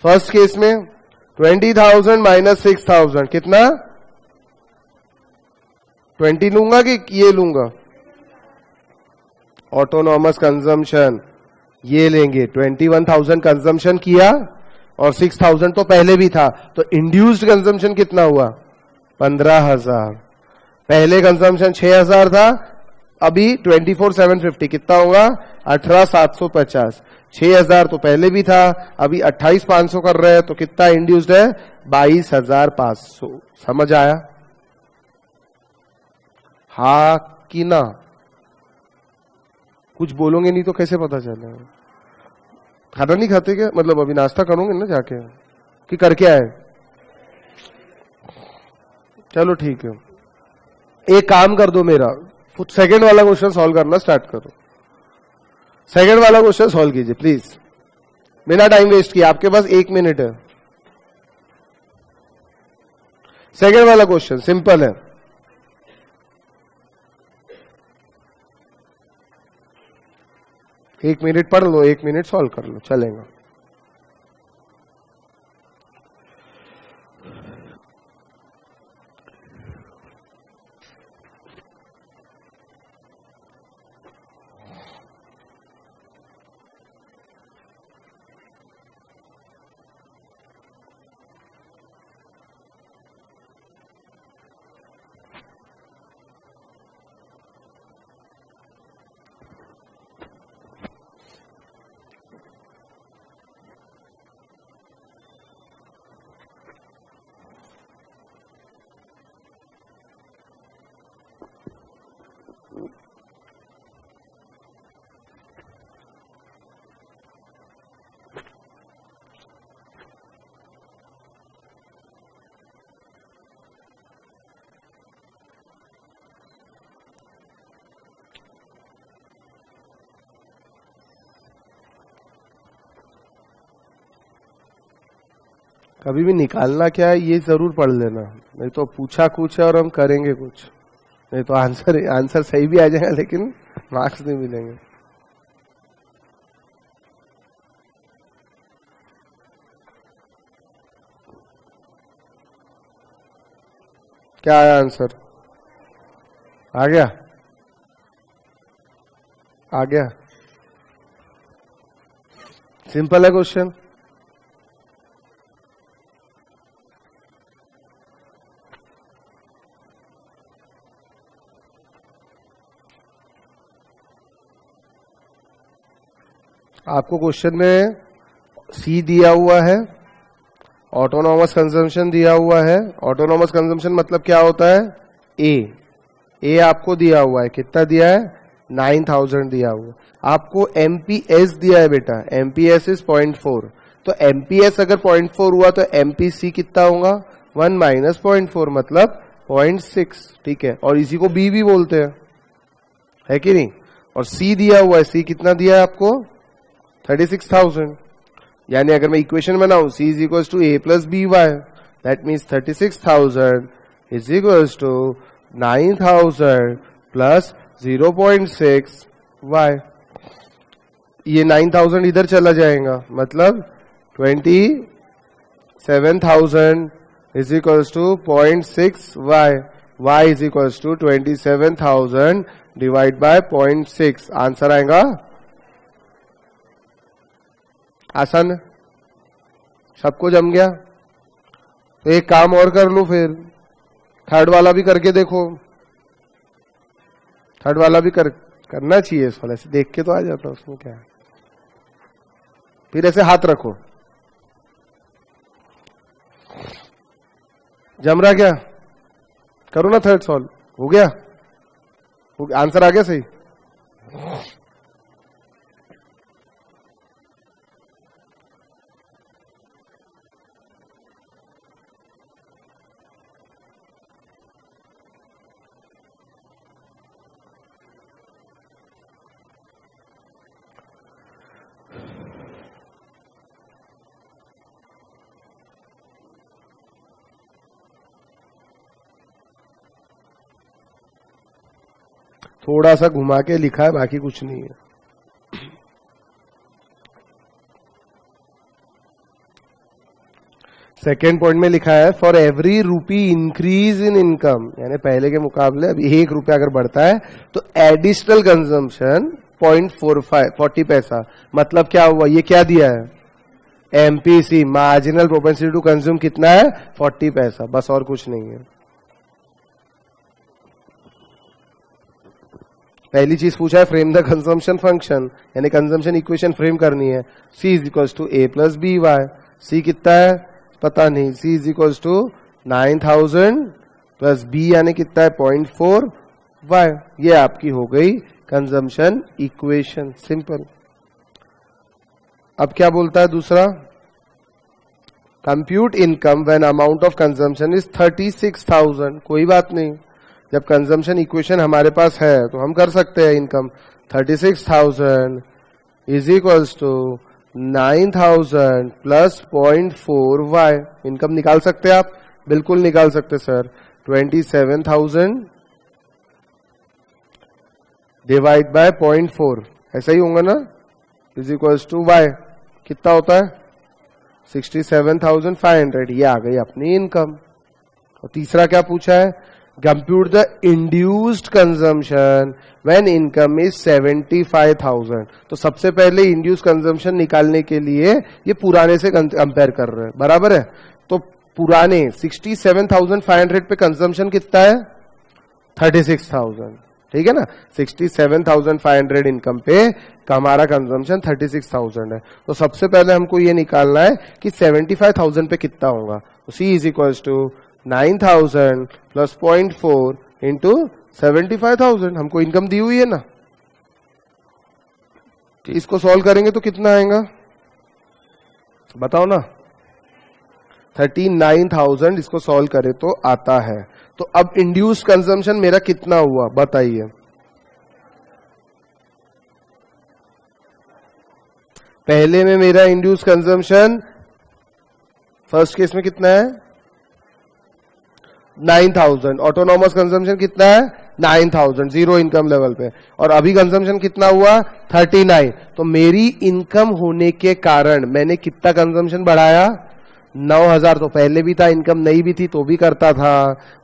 First case में 20,000 माइनस 6,000 कितना, 20 लूंगा कि ये लूंगा, ऑटोनॉमस कंजम्पशन ये लेंगे। 21,000 कंजम्पशन किया और 6,000 तो पहले भी था, तो इंड्यूस्ड कंजम्पशन कितना हुआ 15,000। पहले कंजम्पशन 6,000 था, अभी 24,750 कितना होगा? 18,750। 6,000 तो पहले भी था, अभी 28,500 कर रहे हैं, तो कितना इंड्यूस्ड है? 22,500। समझ आया? हा कि ना? कुछ बोलोगे नहीं तो कैसे पता चलेगा? खाना नहीं खाते क्या? मतलब अभी नाश्ता करोगे ना जाके, कि करके आए? चलो ठीक है, एक काम कर दो मेरा, सेकंड वाला क्वेश्चन सॉल्व करना स्टार्ट करो। सेकंड वाला क्वेश्चन सॉल्व कीजिए प्लीज, बिना टाइम वेस्ट किए। आपके पास 1 मिनट है। सेकंड वाला क्वेश्चन सिंपल है। एक मिनट पढ़ लो, 1 मिनट सॉल्व कर लो, चलेगा। कभी भी निकालना क्या है ये जरूर पढ़ लेना, नहीं तो पूछा कुछ है और हम करेंगे कुछ, नहीं तो आंसर सही भी आ जाएगा लेकिन मार्क्स नहीं मिलेंगे। क्या आया आंसर? आ गया? आ गया? सिंपल है क्वेश्चन। आपको क्वेश्चन में सी दिया हुआ है, ऑटोनॉमस कंजम्पशन दिया हुआ है। ऑटोनॉमस कंजम्पशन मतलब क्या होता है? ए आपको दिया हुआ है, कितना दिया है? 9,000 दिया हुआ। आपको एमपीएस दिया है बेटा, एमपीएस इज 0.4, तो एमपीएस अगर 0.4 हुआ तो एमपीसी कितना होगा? 1 माइनस 0.4 मतलब 0.6, ठीक है। और इसी को बी भी बोलते हैं, है कि नहीं? और सी दिया हुआ है, सी कितना दिया है आपको? 36,000। यानी अगर मैं इक्वेशन बनाऊं, C is equal to A plus B Y, that means 36,000 is equal to 9,000 plus 0.6 Y. ये 9,000 इधर चला जाएगा, मतलब 27,000 is equal to 0.6 Y. Y is equal to 27,000 divide by 0.6। Answer आएगा। आसान है, सबको जम गया। तो एक काम और कर लो फिर, थर्ड वाला भी करके देखो। थर्ड वाला भी करना चाहिए इस वाला, ऐसे देख के तो आ जाता, उसमें क्या है। फिर ऐसे हाथ रखो। जम रहा क्या? करो ना थर्ड सॉल्व। हो गया? आंसर आ गया सही? थोड़ा सा घुमा के लिखा है, बाकी कुछ नहीं है। सेकेंड पॉइंट में लिखा है फॉर एवरी रूपी इंक्रीज इन इनकम, यानी पहले के मुकाबले अभी 1 रुपया अगर बढ़ता है तो एडिशनल कंजम्पशन 0.40 पैसा। मतलब क्या हुआ? ये क्या दिया है? MPC, marginal propensity to consume कितना है? 40 पैसा, बस और कुछ नहीं है। पहली चीज पूछा है फ्रेम द कंजम्पशन फंक्शन, यानी कंजम्पशन इक्वेशन फ्रेम करनी है। C is equal to A plus B Y, C कितना है पता नहीं, C is equal to 9000 plus B यानी कितना है 0.4 वाई। ये आपकी हो गई कंजम्पशन इक्वेशन, सिंपल। अब क्या बोलता है दूसरा, compute income when amount of consumption is 36,000। कोई बात नहीं, जब कंजम्पशन इक्वेशन हमारे पास है तो हम कर सकते हैं income. 36,000 is equals to 9,000 plus 0.4 Y. Income निकाल सकते हैं आप, बिल्कुल निकाल सकते सर। 27,000 डिवाइड बाय 0.4, ऐसा ही होगा ना, इज इक्वल्स टू वाई। कितना होता है 67,500। ये आ गई अपनी इनकम। और तीसरा क्या पूछा है, compute the induced consumption when income is 75,000। तो सबसे पहले इंड्यूस कंजम्पशन निकालने के लिए ये पुराने से कंपेयर कर रहे हैं, बराबर है। तो पुराने 67,500 पे कंजम्पशन कितना है 36,000, ठीक है ना। 67,500 इनकम पे हमारा कंजम्पशन 36,000 है। तो सबसे पहले हमको ये निकालना है कि 75,000 पे कितना होगा। तो C is equal to 9,000 plus 0.4 into 75,000। हमको इनकम दी हुई है ना, तो इसको सॉल्व करेंगे तो कितना आएगा बताओ ना। 39,000 इसको सॉल्व करे तो आता है। तो अब इंड्यूस कंजम्पशन मेरा कितना हुआ बताइए। पहले में मेरा इंड्यूस कंजम्पशन फर्स्ट केस में कितना है 9,000, ऑटोनॉमस कंजम्पशन कितना है 9,000 जीरो इनकम लेवल पे, और अभी कंजम्पशन कितना हुआ 39। तो मेरी इनकम होने के कारण मैंने कितना कंजम्पशन बढ़ाया 9,000। तो पहले भी था, इनकम नहीं भी थी तो भी करता था,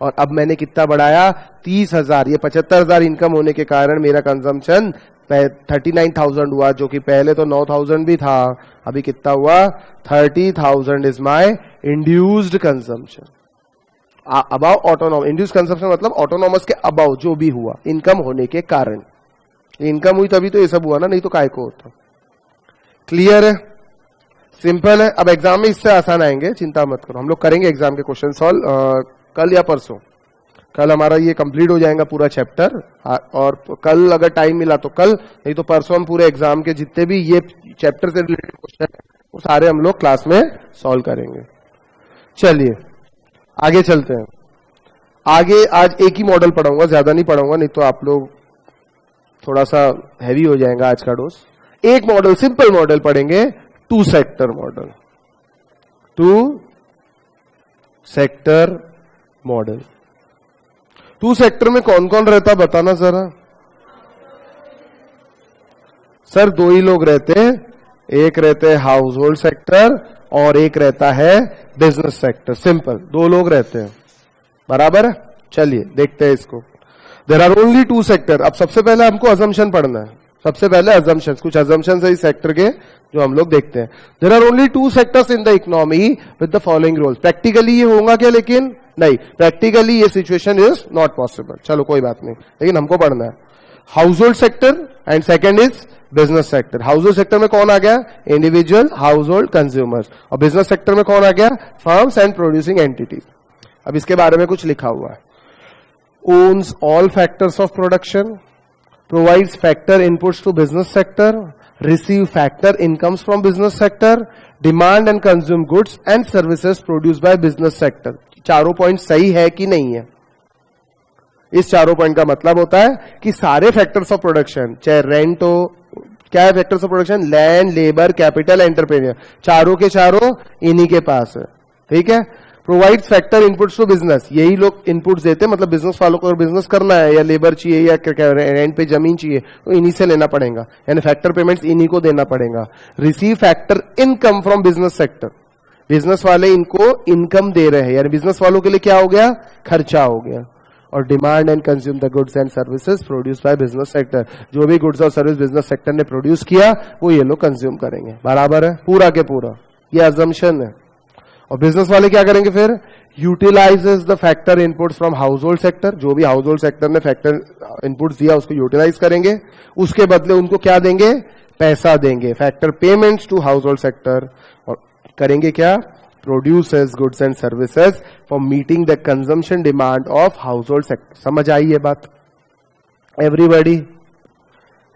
और अब मैंने कितना बढ़ाया 30,000। ये 75,000 इनकम होने के कारण मेरा कंजम्पशन 39,000 हुआ, जो कि पहले तो 9,000 भी था, अभी कितना हुआ 30,000 is my induced consumption above autonomous. Induced consumption मतलब ऑटोनॉमस के अबाउ जो भी हुआ इनकम होने के कारण। इनकम हुई तभी तो ये सब हुआ ना, नहीं तो काय को होता। क्लियर है, सिंपल है। अब एग्जाम में इससे आसान आएंगे, चिंता मत करो, हम लोग करेंगे एग्जाम के क्वेश्चन सॉल्व कल या परसों। कल हमारा ये कंप्लीट हो जाएगा पूरा चैप्टर, और कल अगर टाइम मिला तो कल, नहीं तो परसों हम पूरे एग्जाम के जितने भी ये चैप्टर से रिलेटेड क्वेश्चन है वो सारे हम लोग क्लास में सॉल्व करेंगे। चलिए आगे चलते हैं। आगे आज एक ही मॉडल पढ़ाऊंगा, ज्यादा नहीं पढ़ाऊंगा, नहीं तो आप लोग थोड़ा सा हैवी हो जाएगा आज का डोज। एक मॉडल, सिंपल मॉडल पढ़ेंगे, 2 sector model. 2 sector model. 2 sector में कौन कौन रहता बताना जरा। सर 2 ही लोग रहते हैं, एक रहते हैं हाउस होल्ड सेक्टर और एक रहता है बिजनेस सेक्टर। सिंपल, 2 लोग रहते हैं, बराबर है। चलिए देखते हैं इसको। There are only 2 sector. अब सबसे पहले हमको अजम्पशन पढ़ना है। सबसे पहले अजम्पशन, कुछ अजम्पशन है इस सेक्टर के जो हम लोग देखते हैं। There are only 2 sectors in the economy with the following rules. Practically ये होगा क्या, लेकिन नहीं, प्रैक्टिकली ये सिचुएशन इज नॉट पॉसिबल। चलो कोई बात नहीं, लेकिन हमको पढ़ना है। Household sector and second is business sector. House hold sector में कौन आ गया, इंडिविजुअल हाउस होल्ड कंज्यूमर्स, और बिजनेस सेक्टर में कौन आ गया, फर्म्स एंड प्रोड्यूसिंग एंटिटीज। अब इसके बारे में कुछ लिखा हुआ है। Owns all factors of production, provides factor inputs to business sector, receive factor incomes from business sector, demand and consume goods and services produced by business sector। चारों point सही है कि नहीं है। इस चारों पॉइंट का मतलब होता है कि सारे फैक्टर्स ऑफ प्रोडक्शन, चाहे रेंट हो, क्या है factors of production, land, labour, capital, entrepreneur, चारों के चारों इन्हीं के पास है, ठीक है। Provides factor inputs to business, यही लोग इनपुट्स देते हैं, मतलब बिजनेस वालों को अगर बिजनेस करना है या लेबर चाहिए या रेंट पे जमीन चाहिए तो इन्हीं से लेना पड़ेगा, यानी फैक्टर पेमेंट्स इन्हीं को देना पड़ेगा। Receive factor income from business sector, business वाले इनको इनकम दे रहे हैं, यानी बिजनेस वालों के लिए क्या हो गया, खर्चा हो गया। और demand and consume the goods and services produce by business sector, जो भी गुड्स और सर्विस बिजनेस सेक्टर ने प्रोड्यूस किया वो ये लोग कंज्यूम करेंगे, बराबर है, पूरा के पूरा, ये अजम्पशन है। और बिजनेस वाले क्या करेंगे फिर, utilises the factor inputs from house hold sector, जो भी हाउस होल्ड सेक्टर ने फैक्टर इनपुट्स दिया उसको यूटिलाइज करेंगे, उसके बदले उनको क्या देंगे, पैसा देंगे, factor payments to household sector, और करेंगे क्या, produces goods and services for meeting the consumption demand of household sector. समझ आई ये बात एवरीबॉडी?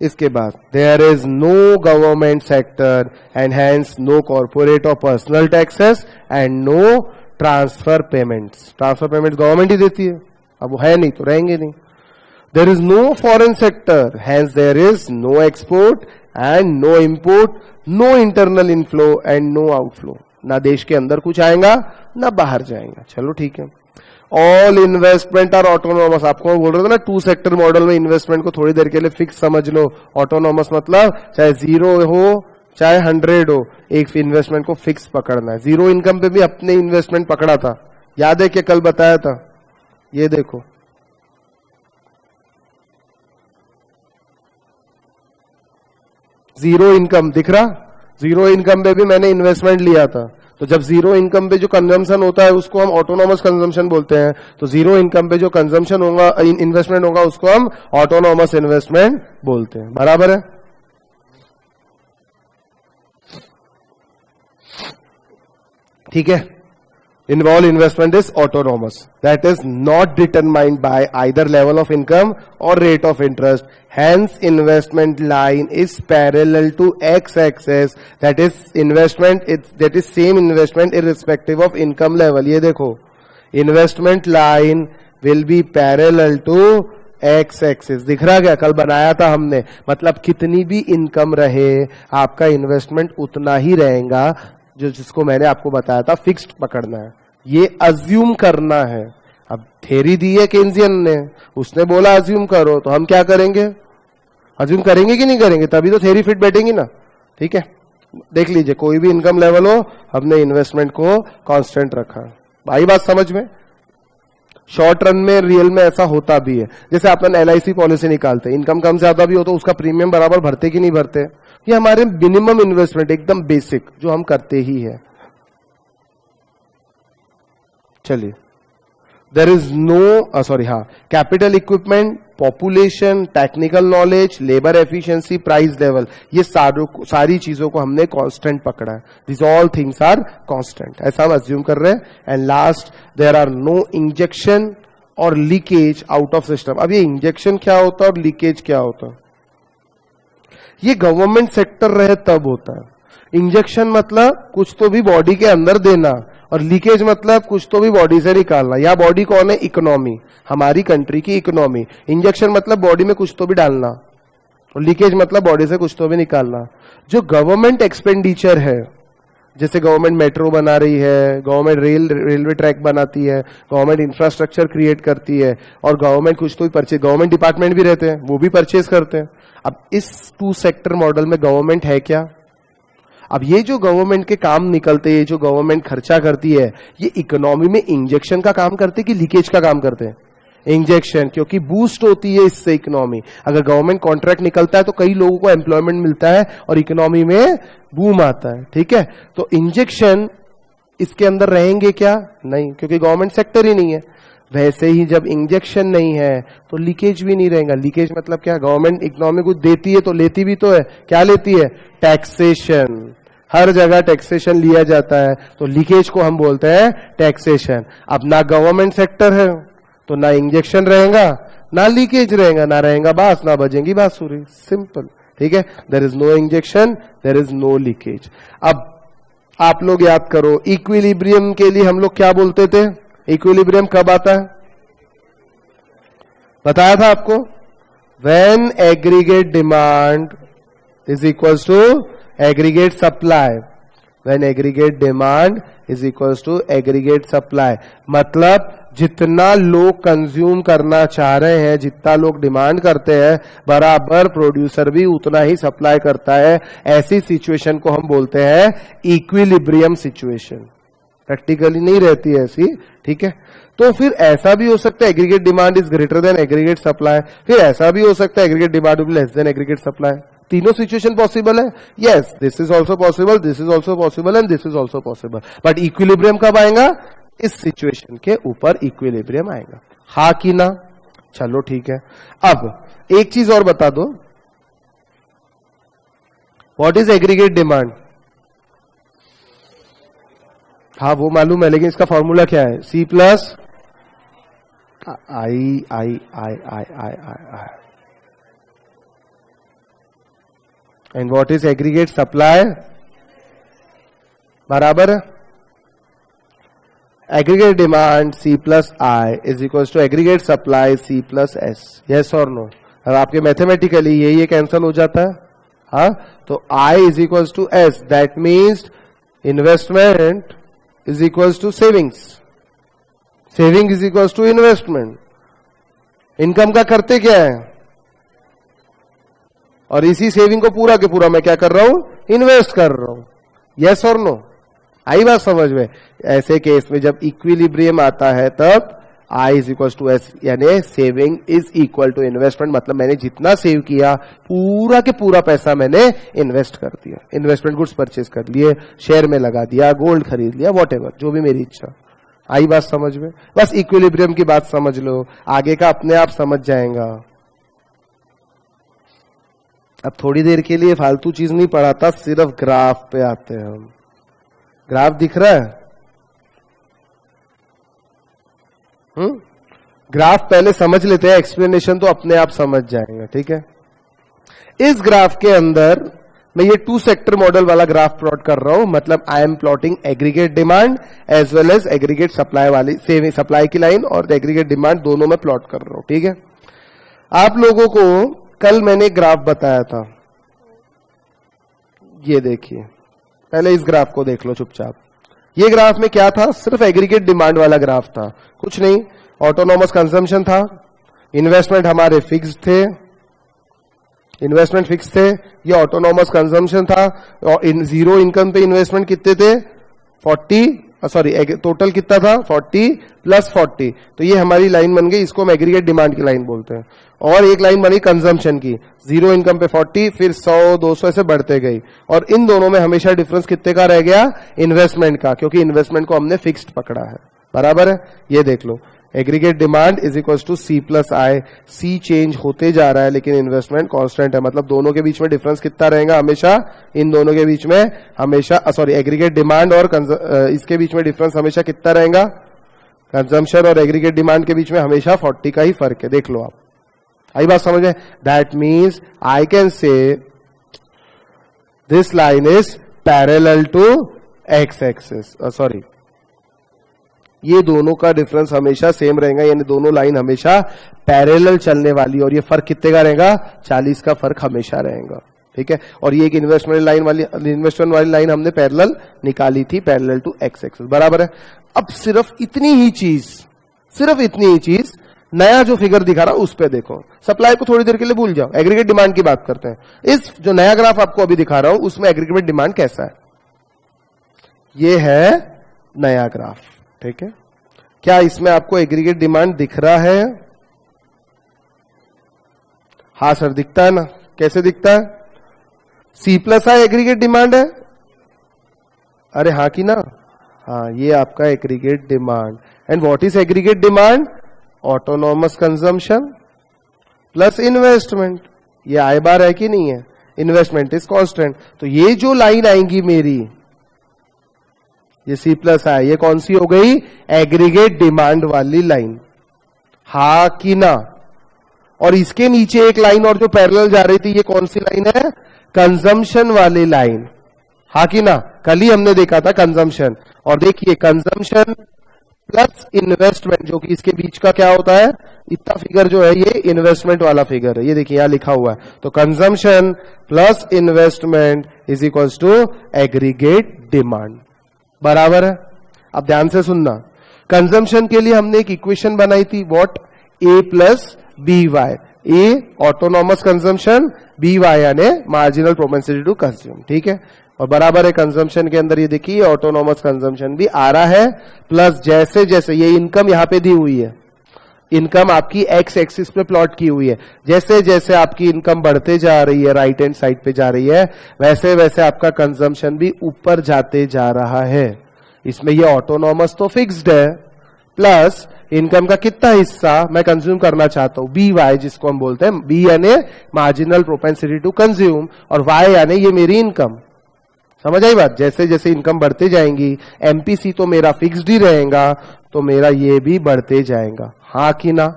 इसके बाद there is no government sector and hence no corporate और personal taxes and no transfer payments. Transfer payments government ही देती है, अब वो है नहीं तो रहेंगे नहीं। There is no foreign sector, hence there is no export and no import, no internal inflow and no outflow. ना देश के अंदर कुछ आएगा ना बाहर जाएगा। चलो ठीक है। All investment are autonomous. आपको बोल रहे थे ना 2 सेक्टर मॉडल में इन्वेस्टमेंट को थोड़ी देर के लिए फिक्स समझ लो। ऑटोनोमस मतलब चाहे 0 हो चाहे 100 हो, एक इन्वेस्टमेंट को फिक्स पकड़ना है। जीरो इनकम पे भी अपने इन्वेस्टमेंट पकड़ा था, याद है कि कल बताया था? ये देखो, जीरो इनकम दिख रहा, जीरो इनकम पे भी मैंने इन्वेस्टमेंट लिया था। तो जब जीरो इनकम पे जो कंजम्पशन होता है उसको हम ऑटोनोमस कंजम्पशन बोलते हैं। तो जीरो इनकम पे जो कंजम्पशन होगा, इन्वेस्टमेंट होगा, उसको हम ऑटोनोमस इन्वेस्टमेंट बोलते हैं। बराबर है? ठीक है। Involved investment is autonomous. That is not determined by either level of income or rate of interest. Hence, investment line is parallel to x-axis. That is investment. That is same investment irrespective of income level. ये देखो, investment line will be parallel to x-axis. दिख रहा क्या? कल बनाया था हमने। मतलब कितनी भी इनकम रहे, आपका इन्वेस्टमेंट उतना ही रहेगा जो जिसको मैंने आपको बताया था फिक्स्ड पकड़ना है। ये अज्यूम करना है। अब थ्योरी दी है केन्जियन ने, उसने बोला अज्यूम करो, तो हम क्या करेंगे? अज्यूम करेंगे कि नहीं करेंगे? तभी तो थ्योरी फिट बैठेंगी ना। ठीक है, देख लीजिए, कोई भी इनकम लेवल हो, हमने इन्वेस्टमेंट को कांस्टेंट रखा। आई बात समझ में? शॉर्ट रन में रियल में ऐसा होता भी है। जैसे अपन LIC पॉलिसी निकालते हैं, इनकम कम ज्यादा भी हो तो उसका प्रीमियम बराबर भरते कि नहीं भरते? ये हमारे मिनिमम इन्वेस्टमेंट एकदम बेसिक जो हम करते ही है। चलिए, there is no capital equipment, population, technical knowledge, labour efficiency, price level, ये सारी चीजों को हमने कांस्टेंट पकड़ा है। This all things are constant, ऐसा हम अज्यूम कर रहे हैं। And last, there are no injection और लीकेज आउट ऑफ सिस्टम। अब ये इंजेक्शन क्या होता है और लीकेज क्या होता है? ये गवर्नमेंट सेक्टर रहे तब होता है। इंजेक्शन मतलब कुछ तो भी बॉडी के अंदर देना, और लीकेज मतलब कुछ तो भी बॉडी से निकालना। या बॉडी कौन है? इकोनॉमी, हमारी कंट्री की इकोनॉमी। इंजेक्शन मतलब बॉडी में कुछ तो भी डालना, और लीकेज मतलब बॉडी से कुछ तो भी निकालना। जो गवर्नमेंट एक्सपेंडिचर है, जैसे गवर्नमेंट मेट्रो बना रही है, गवर्नमेंट रेलवे ट्रैक बनाती है, गवर्नमेंट इंफ्रास्ट्रक्चर क्रिएट करती है, और गवर्नमेंट कुछ तो भी परचेज, गवर्नमेंट डिपार्टमेंट भी रहते हैं, वो भी परचेज करते हैं। अब इस 2 सेक्टर मॉडल में गवर्नमेंट है क्या? अब ये जो गवर्नमेंट के काम निकलते हैं, जो गवर्नमेंट खर्चा करती है, ये इकोनॉमी में इंजेक्शन का काम करते हैं कि लीकेज का काम करते हैं? इंजेक्शन, क्योंकि बूस्ट होती है इससे इकोनॉमी। अगर गवर्नमेंट कॉन्ट्रैक्ट निकलता है तो कई लोगों को एम्प्लॉयमेंट मिलता है और इकोनॉमी में बूम आता है। ठीक है, तो इंजेक्शन इसके अंदर रहेंगे क्या? नहीं, क्योंकि गवर्नमेंट सेक्टर ही नहीं है। वैसे ही जब इंजेक्शन नहीं है तो लीकेज भी नहीं रहेगा। लीकेज मतलब क्या? गवर्नमेंट इकोनॉमी को देती है तो लेती भी तो है। क्या लेती है? टैक्सेशन। हर जगह टैक्सेशन लिया जाता है, तो लीकेज को हम बोलते हैं टैक्सेशन। अब ना गवर्नमेंट सेक्टर है तो ना इंजेक्शन रहेगा, ना लीकेज रहेगा, ना रहेगा बांस, ना बजेंगी बांसुरी। सिंपल। ठीक है, there is no injection, there is no leakage. अब आप लोग याद करो, इक्विलिब्रियम के लिए हम लोग क्या बोलते थे? इक्विलिब्रियम कब आता है? बताया था आपको, when aggregate demand is equals to aggregate supply. When aggregate demand is equals to aggregate supply, मतलब जितना लोग कंज्यूम करना चाह रहे हैं, जितना लोग डिमांड करते हैं, बराबर प्रोड्यूसर भी उतना ही सप्लाई करता है। ऐसी सिचुएशन को हम बोलते हैं इक्विलिब्रियम सिचुएशन। प्रैक्टिकली नहीं रहती है ऐसी। ठीक है, तो फिर ऐसा भी हो सकता है aggregate demand is greater than aggregate supply, फिर ऐसा भी हो सकता है aggregate demand is less than aggregate supply. तीनों सिचुएशन पॉसिबल है। Yes, this is also possible, this is also possible and this is also possible. But equilibrium कब आएगा? इस सिचुएशन के ऊपर इक्विलिब्रियम आएगा। हाँ कि ना? चलो ठीक है। अब एक चीज और बता दो, व्हाट इज एग्रीगेट डिमांड? हाँ वो मालूम है, लेकिन इसका फॉर्मूला क्या है? C plus I and what is aggregate supply? बराबर है, aggregate demand C plus I is equal to aggregate supply C plus S। Yes और नो? अब आपके मैथमेटिकली ये कैंसल हो जाता है। हाँ, तो I is equal to S, that means investment is equal to savings, saving is equal to investment. Income का करते क्या है? और इसी सेविंग को पूरा के पूरा मैं क्या कर रहा हूं? इन्वेस्ट कर रहा हूं। यस और नो? आई बात समझ में? ऐसे केस में जब इक्विलिब्रियम आता है तब I is equal to S, यानी saving is equal to investment. मतलब मैंने जितना सेव किया पूरा के पूरा पैसा मैंने इन्वेस्ट कर दिया। इन्वेस्टमेंट गुड्स परचेज कर लिए, शेयर में लगा दिया, गोल्ड खरीद लिया, वॉटेवर, जो भी मेरी इच्छा। आई बात समझ में? बस इक्विलिब्रियम की बात समझ लो, आगे का अपने आप समझ जाएगा। अब थोड़ी देर के लिए फालतू चीज नहीं पढ़ाता, सिर्फ ग्राफ पे आते हैं हम। ग्राफ दिख रहा है? ग्राफ पहले समझ लेते हैं, एक्सप्लेनेशन तो अपने आप समझ जाएंगे। ठीक है, इस ग्राफ के अंदर मैं ये 2 सेक्टर मॉडल वाला ग्राफ प्लॉट कर रहा हूं। मतलब I am plotting aggregate demand as well as aggregate supply वाली, सेविंग सप्लाई की लाइन और एग्रीगेट डिमांड दोनों में प्लॉट कर रहा हूं। ठीक है, आप लोगों को कल मैंने ग्राफ बताया था, ये देखिए, पहले इस ग्राफ को देख लो चुपचाप। ये ग्राफ में क्या था? सिर्फ एग्रीगेट डिमांड वाला ग्राफ था, कुछ नहीं। ऑटोनॉमस कंजम्पशन था, इन्वेस्टमेंट हमारे फिक्स थे, इन्वेस्टमेंट फिक्स थे, ये ऑटोनॉमस कंजम्पशन था। और जीरो इनकम पे इन्वेस्टमेंट कितने थे? 40, सॉरी टोटल कितना था? 40 प्लस 40। तो ये हमारी लाइन बन गई, इसको हम एग्रीगेट डिमांड की लाइन बोलते हैं। और एक लाइन बनी कंजम्पशन की, जीरो इनकम पे 40, फिर 100 200 ऐसे बढ़ते गई। और इन दोनों में हमेशा डिफरेंस कितने का रह गया? इन्वेस्टमेंट का, क्योंकि इन्वेस्टमेंट को हमने फिक्स्ड पकड़ा है। बराबर है? ये देख लो, aggregate demand is equal to C plus I। C change होते जा रहा है लेकिन इन्वेस्टमेंट कांस्टेंट है। मतलब दोनों के बीच में डिफरेंस कितना रहेगा? हमेशा इन दोनों के बीच में हमेशा, सॉरी एग्रीगेट डिमांड और इसके बीच में डिफरेंस हमेशा कितना रहेगा? कंजम्पशन और एग्रीगेट डिमांड के बीच में हमेशा 40 का ही फर्क है। देख लो आप, आई बात समझ में? That means I can say this line is parallel to X axis, sorry ये दोनों का डिफरेंस हमेशा सेम रहेगा, यानी दोनों लाइन हमेशा पैरेलल चलने वाली। और ये फर्क कितने का रहेगा? 40 का फर्क हमेशा रहेगा। ठीक है, और ये एक इन्वेस्टमेंट वाली लाइन हमने पैरेलल निकाली थी, पैरेलल टू एक्स एक्सिस। बराबर है? अब सिर्फ इतनी ही चीज नया जो फिगर दिखा रहा उस पे देखो। सप्लाई को थोड़ी देर के लिए भूल जाओ, एग्रीगेट डिमांड की बात करते हैं। इस जो नया ग्राफ आपको अभी दिखा रहा हूं उसमें एग्रीगेट डिमांड कैसा है? ये है नया ग्राफ। ठीक है, क्या इसमें आपको एग्रीगेट डिमांड दिख रहा है? हाँ सर दिखता है ना। कैसे दिखता है? C plus I aggregate demand है। अरे हाँ कि ना? हाँ, ये आपका aggregate demand. And what is aggregate demand? Autonomous consumption plus investment. ये I बार है कि नहीं है? Investment is constant. तो ये जो लाइन आएंगी मेरी, ये C प्लस I, ये कौन सी हो गई? एग्रीगेट डिमांड वाली लाइन। हा कि ना? और इसके नीचे एक लाइन और जो पैरेलल जा रही थी, ये कौन सी लाइन है? कंजम्पशन वाली लाइन। हा कि ना? कल ही हमने देखा था कंजम्पशन। और देखिए कंजम्पशन प्लस इन्वेस्टमेंट, जो कि इसके बीच का क्या होता है? इतना फिगर जो है ये इन्वेस्टमेंट वाला फिगर है। ये देखिए यहां लिखा हुआ है। तो consumption plus investment is equal to aggregate demand. बराबर है? अब ध्यान से सुनना, कंजम्पशन के लिए हमने एक इक्वेशन बनाई थी, what? A plus BY। A autonomous consumption, BY यानी मार्जिनल प्रोपेंसिटी टू कंज्यूम। ठीक है, और बराबर है कंजम्पशन के अंदर ये देखिए ऑटोनॉमस कंजम्पशन भी आ रहा है, प्लस जैसे जैसे ये इनकम यहां पे दी हुई है, इनकम आपकी एक्स एक्सिस पे प्लॉट की हुई है, जैसे जैसे आपकी इनकम बढ़ते जा रही है, राइट हैंड साइड पे जा रही है, वैसे वैसे आपका कंजम्पशन भी ऊपर जाते जा रहा है। इसमें ये ऑटोनॉमस तो फिक्स्ड है, प्लस इनकम का कितना हिस्सा मैं कंज्यूम करना चाहता हूं, बी वाई जिसको हम बोलते हैं, बी यानी मार्जिनल प्रोपेंसिटी टू कंज्यूम और वाई यानी ये मेरी इनकम। समझ आई बात? जैसे जैसे इनकम बढ़ते जाएंगी, एमपीसी तो मेरा फिक्स्ड ही रहेगा, तो मेरा ये भी बढ़ते जाएगा। हाँ कि ना?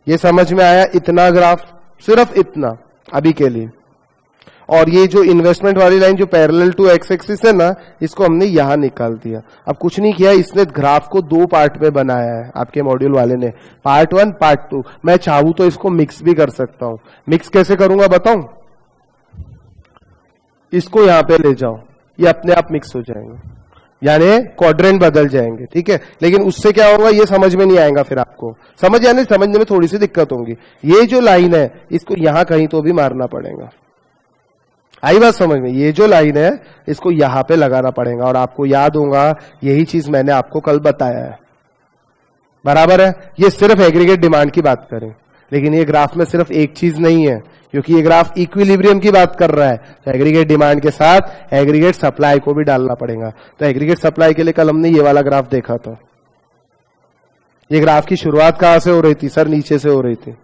ये समझ में आया? इतना ग्राफ, सिर्फ इतना अभी के लिए। और ये जो इन्वेस्टमेंट वाली लाइन जो पैरेलल टू एक्स एक्सिस है ना, इसको हमने यहां निकाल दिया। अब कुछ नहीं किया, इसने ग्राफ को दो पार्ट में बनाया है आपके मॉड्यूल वाले ने, पार्ट 1 पार्ट 2। मैं चाहूं तो इसको मिक्स भी कर सकता हूं। मिक्स कैसे करूंगा बताऊं? इसको यहां पे ले जाओ, ये अपने आप मिक्स हो जाएंगे, यानी क्वाड्रेंट बदल जाएंगे, ठीक है। लेकिन उससे क्या होगा ये समझ में नहीं आएगा, फिर आपको समझने में थोड़ी सी दिक्कत होगी। ये जो लाइन है इसको यहां कहीं तो भी मारना पड़ेगा। आई बात समझ में? ये जो लाइन है इसको यहां पे लगाना पड़ेगा, और आपको याद होगा यही चीज मैंने आपको कल बताया है, बराबर है। ये सिर्फ एग्रीगेट डिमांड की बात करें, लेकिन ये ग्राफ में सिर्फ एक चीज नहीं है, क्योंकि ये ग्राफ इक्विलिब्रियम की बात कर रहा है, तो एग्रीगेट डिमांड के साथ एग्रीगेट सप्लाई को भी डालना पड़ेगा। तो एग्रीगेट सप्लाई के लिए कल हमने ये वाला ग्राफ देखा था। ये ग्राफ की शुरुआत कहां से हो रही थी सर? नीचे से हो रही थी,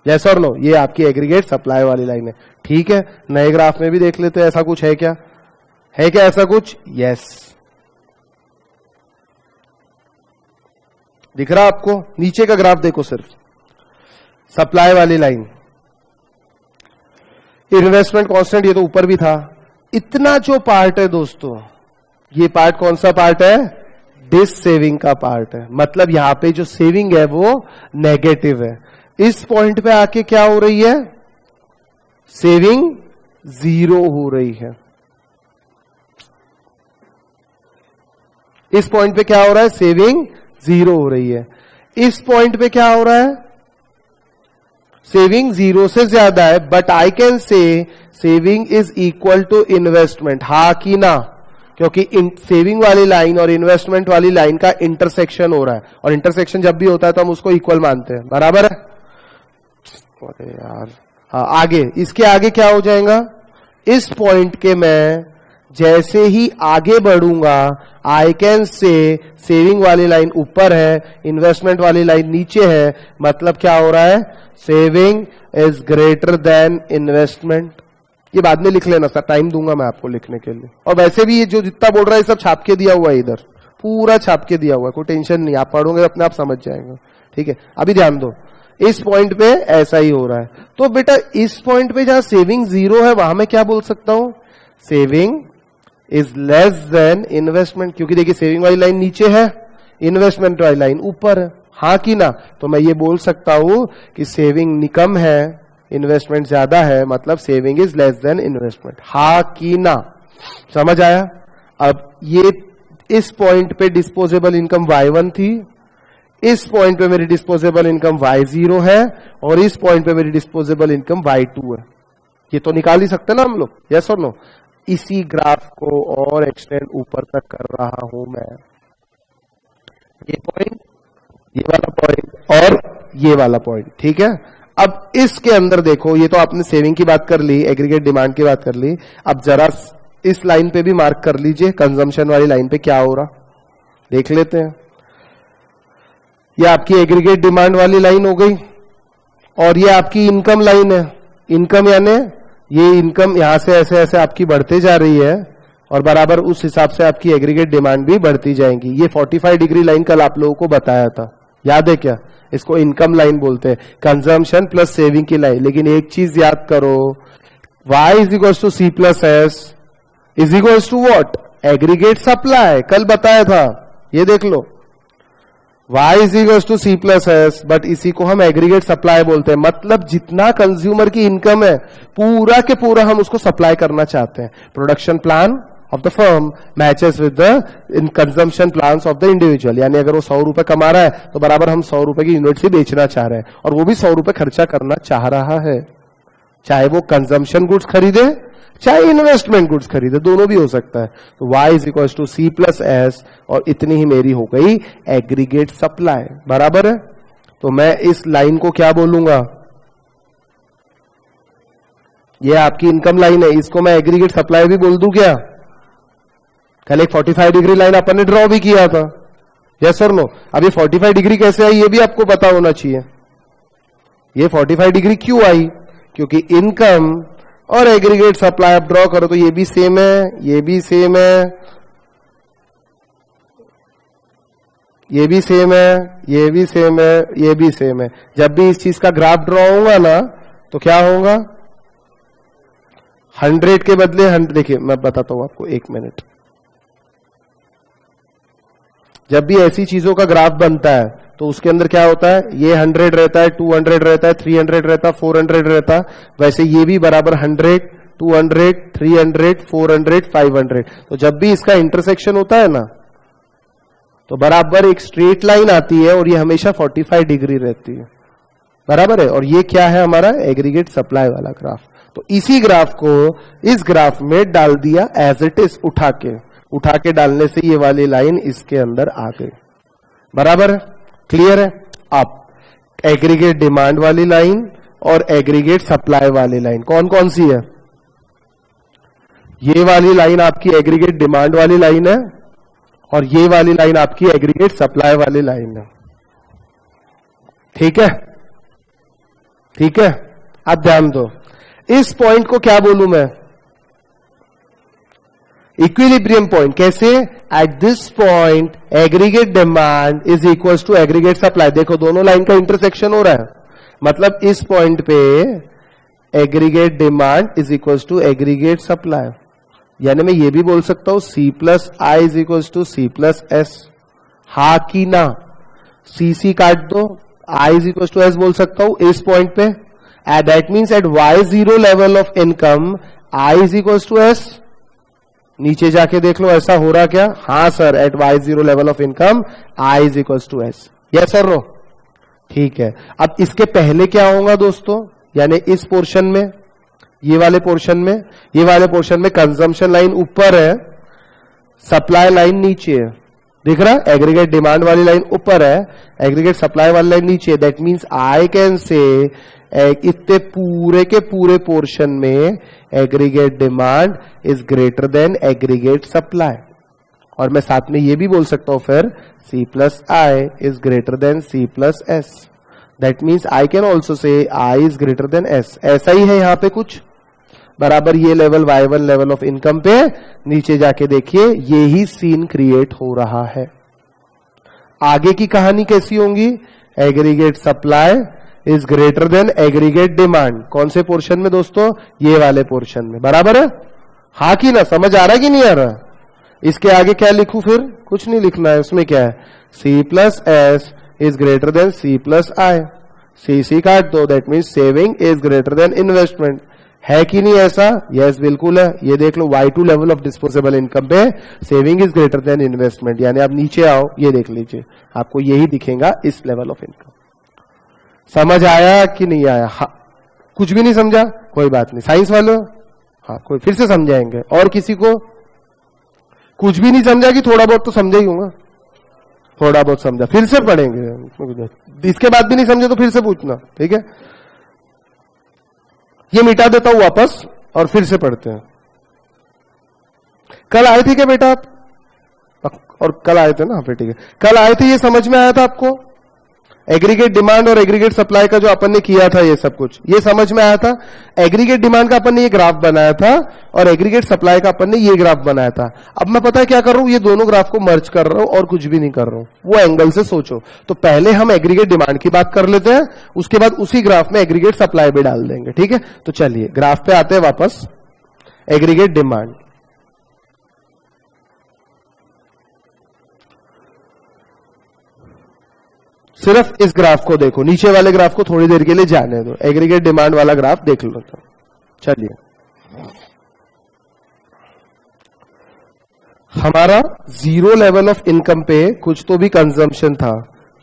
यस और नो? ये आपकी एग्रीगेट सप्लाई वाली लाइन है, ठीक है। नए ग्राफ में भी देख लेते हैं, ऐसा कुछ है क्या? है क्या ऐसा कुछ? यस, दिख रहा आपको? नीचे का ग्राफ देखो, सिर्फ सप्लाई वाली लाइन, इन्वेस्टमेंट कांस्टेंट, ये तो ऊपर भी था। इतना जो पार्ट है दोस्तों, ये पार्ट कौन सा पार्ट है? डिस सेविंग का पार्ट है। मतलब यहां पे जो सेविंग है वो नेगेटिव है। इस पॉइंट पे आके क्या हो रही है? सेविंग जीरो हो रही है। इस पॉइंट पे क्या हो रहा है? सेविंग जीरो हो रही है। इस पॉइंट पे क्या हो रहा है? सेविंग जीरो से ज्यादा है, but I can say saving is equal to investment. हा कि ना? क्योंकि सेविंग वाली लाइन और इन्वेस्टमेंट वाली लाइन का इंटरसेक्शन हो रहा है, और इंटरसेक्शन जब भी होता है तो हम उसको इक्वल मानते हैं, बराबर है? अरे यार, हाँ आगे, इसके आगे क्या हो जाएगा? इस पॉइंट के मैं जैसे ही आगे बढ़ूंगा, आई कैन से सेविंग वाली लाइन ऊपर है, इन्वेस्टमेंट वाली लाइन नीचे है। मतलब क्या हो रहा है? Saving is greater than investment. ये बाद में लिख लेना सर, टाइम दूंगा मैं आपको लिखने के लिए। और वैसे भी ये जो जितना बोल रहा है सब छाप के दिया हुआ है, इधर पूरा छाप के दिया हुआ है, कोई टेंशन नहीं, आप पढ़ोगे अपने आप समझ जाएंगे, ठीक है। अभी ध्यान दो, इस पॉइंट पे ऐसा ही हो रहा है, तो बेटा इस पॉइंट पे जहां सेविंग जीरो है वहां मैं क्या बोल सकता हूं? Saving is less than investment, क्योंकि देखिए सेविंग वाली लाइन नीचे है, इन्वेस्टमेंट वाली लाइन ऊपर है। हाँ कि ना? तो मैं ये बोल सकता हूं कि सेविंग कम है, इन्वेस्टमेंट ज्यादा है, मतलब saving is less than investment. हाँ कि ना? समझ आया? अब ये इस पॉइंट पे डिस्पोजेबल इनकम Y1 थी, इस पॉइंट पे मेरी डिस्पोजेबल इनकम Y0 है, और इस पॉइंट पे मेरी डिस्पोजेबल इनकम Y2 है। ये तो निकाल ही सकते ना हम लोग, यस और नो? इसी ग्राफ को और एक्सटेंड ऊपर तक कर रहा हूं मैं। ये पॉइंट, ये वाला पॉइंट और ये वाला पॉइंट, ठीक है। अब इसके अंदर देखो, ये तो आपने सेविंग की बात कर ली, एग्रीगेट डिमांड की बात कर ली। अब जरा इस लाइन पे भी मार्क कर लीजिए, कंजम्पशन वाली लाइन पे क्या हो रहा देख लेते हैं। ये आपकी एग्रीगेट डिमांड वाली लाइन हो गई, और ये आपकी इनकम लाइन है। इनकम यानी ये इनकम यहां से ऐसे ऐसे आपकी बढ़ते जा रही है, और बराबर उस हिसाब से आपकी एग्रीगेट डिमांड भी बढ़ती जाएंगी। ये 45 डिग्री लाइन कल आप लोगों को बताया था, याद है क्या? इसको इनकम लाइन बोलते हैं, कंजम्पशन प्लस सेविंग की लाइन। लेकिन एक चीज याद करो, y is equal to C plus S is equal to what? Aggregate supply, कल बताया था, ये देख लो। y is equal to C plus S, but इसी को हम एग्रीगेट सप्लाई बोलते हैं। मतलब जितना कंज्यूमर की इनकम है पूरा के पूरा हम उसको सप्लाई करना चाहते हैं। Production plan of the firm matches with the in consumption plans of the individual। यानी अगर वो 100 रुपए कमा रहा है तो बराबर हम 100 रुपए की यूनिट से बेचना चाह रहे हैं, और वो भी 100 रुपए खर्चा करना चाह रहा है, चाहे वो कंजम्पशन गुड्स खरीदे चाहे इन्वेस्टमेंट गुड्स खरीदे, दोनों भी हो सकता है। तो y is equal to C plus S, और इतनी ही मेरी हो गई एग्रीगेट सप्लाई, बराबर है। तो मैं इस लाइन को क्या बोलूंगा? ये आपकी इनकम लाइन है, इसको मैं एग्रीगेट सप्लाई भी बोल दूं क्या? कल एक 45 डिग्री लाइन अपन ने ड्रॉ भी किया था, यस और नो। अब ये 45 डिग्री कैसे आई ये भी आपको पता होना चाहिए। ये 45 डिग्री क्यों आई? क्योंकि इनकम और एग्रीगेट सप्लाई आप ड्रॉ करो तो ये भी सेम है, ये भी सेम है, ये भी सेम है, ये भी सेम है, ये भी सेम है। जब भी इस चीज का ग्राफ ड्रॉ होगा ना तो क्या होगा? 100 के बदले 100। देखिए मैं बताता हूं आपको, 1 मिनट। जब भी ऐसी चीजों का ग्राफ बनता है तो उसके अंदर क्या होता है? ये 100 रहता है, 200 रहता है, 300 रहता है, 400 रहता है। वैसे ये भी बराबर 100, 200, 300, 400, 500। तो जब भी इसका इंटरसेक्शन होता है ना तो बराबर एक स्ट्रेट लाइन आती है और ये हमेशा 45 डिग्री रहती है, बराबर है। और ये क्या है? हमारा एग्रीगेट सप्लाई वाला ग्राफ। तो इसी ग्राफ को इस ग्राफ में डाल दिया एज इट इज, उठा के डालने से ये वाली लाइन इसके अंदर आ गई, बराबर है, क्लियर है। अब एग्रीगेट डिमांड वाली लाइन और एग्रीगेट सप्लाई वाली लाइन कौन कौन सी है? ये वाली लाइन आपकी एग्रीगेट डिमांड वाली लाइन है और ये वाली लाइन आपकी एग्रीगेट सप्लाई वाली लाइन है, ठीक है, ठीक है। अब ध्यान दो, इस पॉइंट को क्या बोलूं मैं? Equilibrium point. कैसे? At this point aggregate demand is equal to aggregate supply. देखो दोनों लाइन का इंटरसेक्शन हो रहा है, मतलब इस पॉइंट पे aggregate demand is equal to aggregate supply. यानी मैं ये भी बोल सकता हूं C plus I is equal to C plus S. हा की ना? सी सी काट दो, I is equal to S बोल सकता हूं इस पॉइंट पे। That means at y0 level of income I is equal to S. नीचे जाके देख लो ऐसा हो रहा क्या? हाँ sir, at y0 level of income I is equal to S. Yes और नो? ठीक है। अब इसके पहले क्या होगा दोस्तों? यानी इस पोर्शन में, ये वाले पोर्शन में, ये वाले पोर्शन में कंजम्पशन लाइन ऊपर है, सप्लाई लाइन नीचे है। दिख रहा है? एग्रीगेट डिमांड वाली लाइन ऊपर है, एग्रीगेट सप्लाई वाली लाइन नीचे है। दैट मीन्स आई कैन से इतने पूरे के पूरे पोर्शन में aggregate demand is greater than aggregate supply. और मैं साथ में ये भी बोल सकता हूं फिर C plus I is greater than C plus S. That means I can also say I is greater than S. ऐसा ही है यहां पे कुछ, बराबर ये level y1 level of income पे नीचे जाके देखिए ये ही सीन क्रिएट हो रहा है। आगे की कहानी कैसी होंगी? Aggregate supply is greater than aggregate demand. कौन से पोर्शन में दोस्तों? ये वाले पोर्शन में, बराबर है। हाँ की ना? समझ आ रहा है कि नहीं आ रहा? इसके आगे क्या लिखूं फिर? कुछ नहीं लिखना है, उसमें क्या है? C plus S is greater than C plus I. C C काट दो, that means saving is greater than investment. है कि नहीं ऐसा? यस बिल्कुल है। ये देख लो y2 level of disposable income पे saving is greater than investment. यानी आप नीचे आओ, ये देख लीजिए, आपको यही दिखेगा इस लेवल ऑफ इनकम। समझ आया कि नहीं आया? हाँ, कुछ भी नहीं समझा? कोई बात नहीं। साइंस वालों? हाँ, कोई फिर से समझाएंगे। और किसी को कुछ भी नहीं समझा कि थोड़ा बहुत तो समझा ही होगा? थोड़ा बहुत समझा, फिर से पढ़ेंगे। इसके बाद भी नहीं समझे तो फिर से पूछना, ठीक है? ये मिटा देता हूं वापस और फिर से पढ़ते हैं। कल आए थे क्या बेटा आप? और कल आए थे ना? फिर ठीक है, कल आए थे। ये समझ में आया था आपको? एग्रीगेट डिमांड और एग्रीगेट सप्लाई का जो अपन ने किया था, ये सब कुछ ये समझ में आया था। एग्रीगेट डिमांड का अपन ने ये ग्राफ बनाया था और एग्रीगेट सप्लाई का अपन ने ये ग्राफ बनाया था। अब मैं पता है क्या कर रहा हूं? ये दोनों ग्राफ को मर्ज कर रहा हूं और कुछ भी नहीं कर रहा हूं, वो एंगल से सोचो। तो पहले हम एग्रीगेट डिमांड की बात कर लेते हैं, उसके बाद उसी ग्राफ में एग्रीगेट सप्लाई भी डाल देंगे, ठीक है? तो चलिए ग्राफ पे आते हैं वापस। एग्रीगेट डिमांड, सिर्फ इस ग्राफ को देखो, नीचे वाले ग्राफ को थोड़ी देर के लिए जाने दो। एग्रीगेट डिमांड वाला ग्राफ देख लो। तो चलिए, हमारा 0 लेवल ऑफ इनकम पे कुछ तो भी कंजम्पशन था।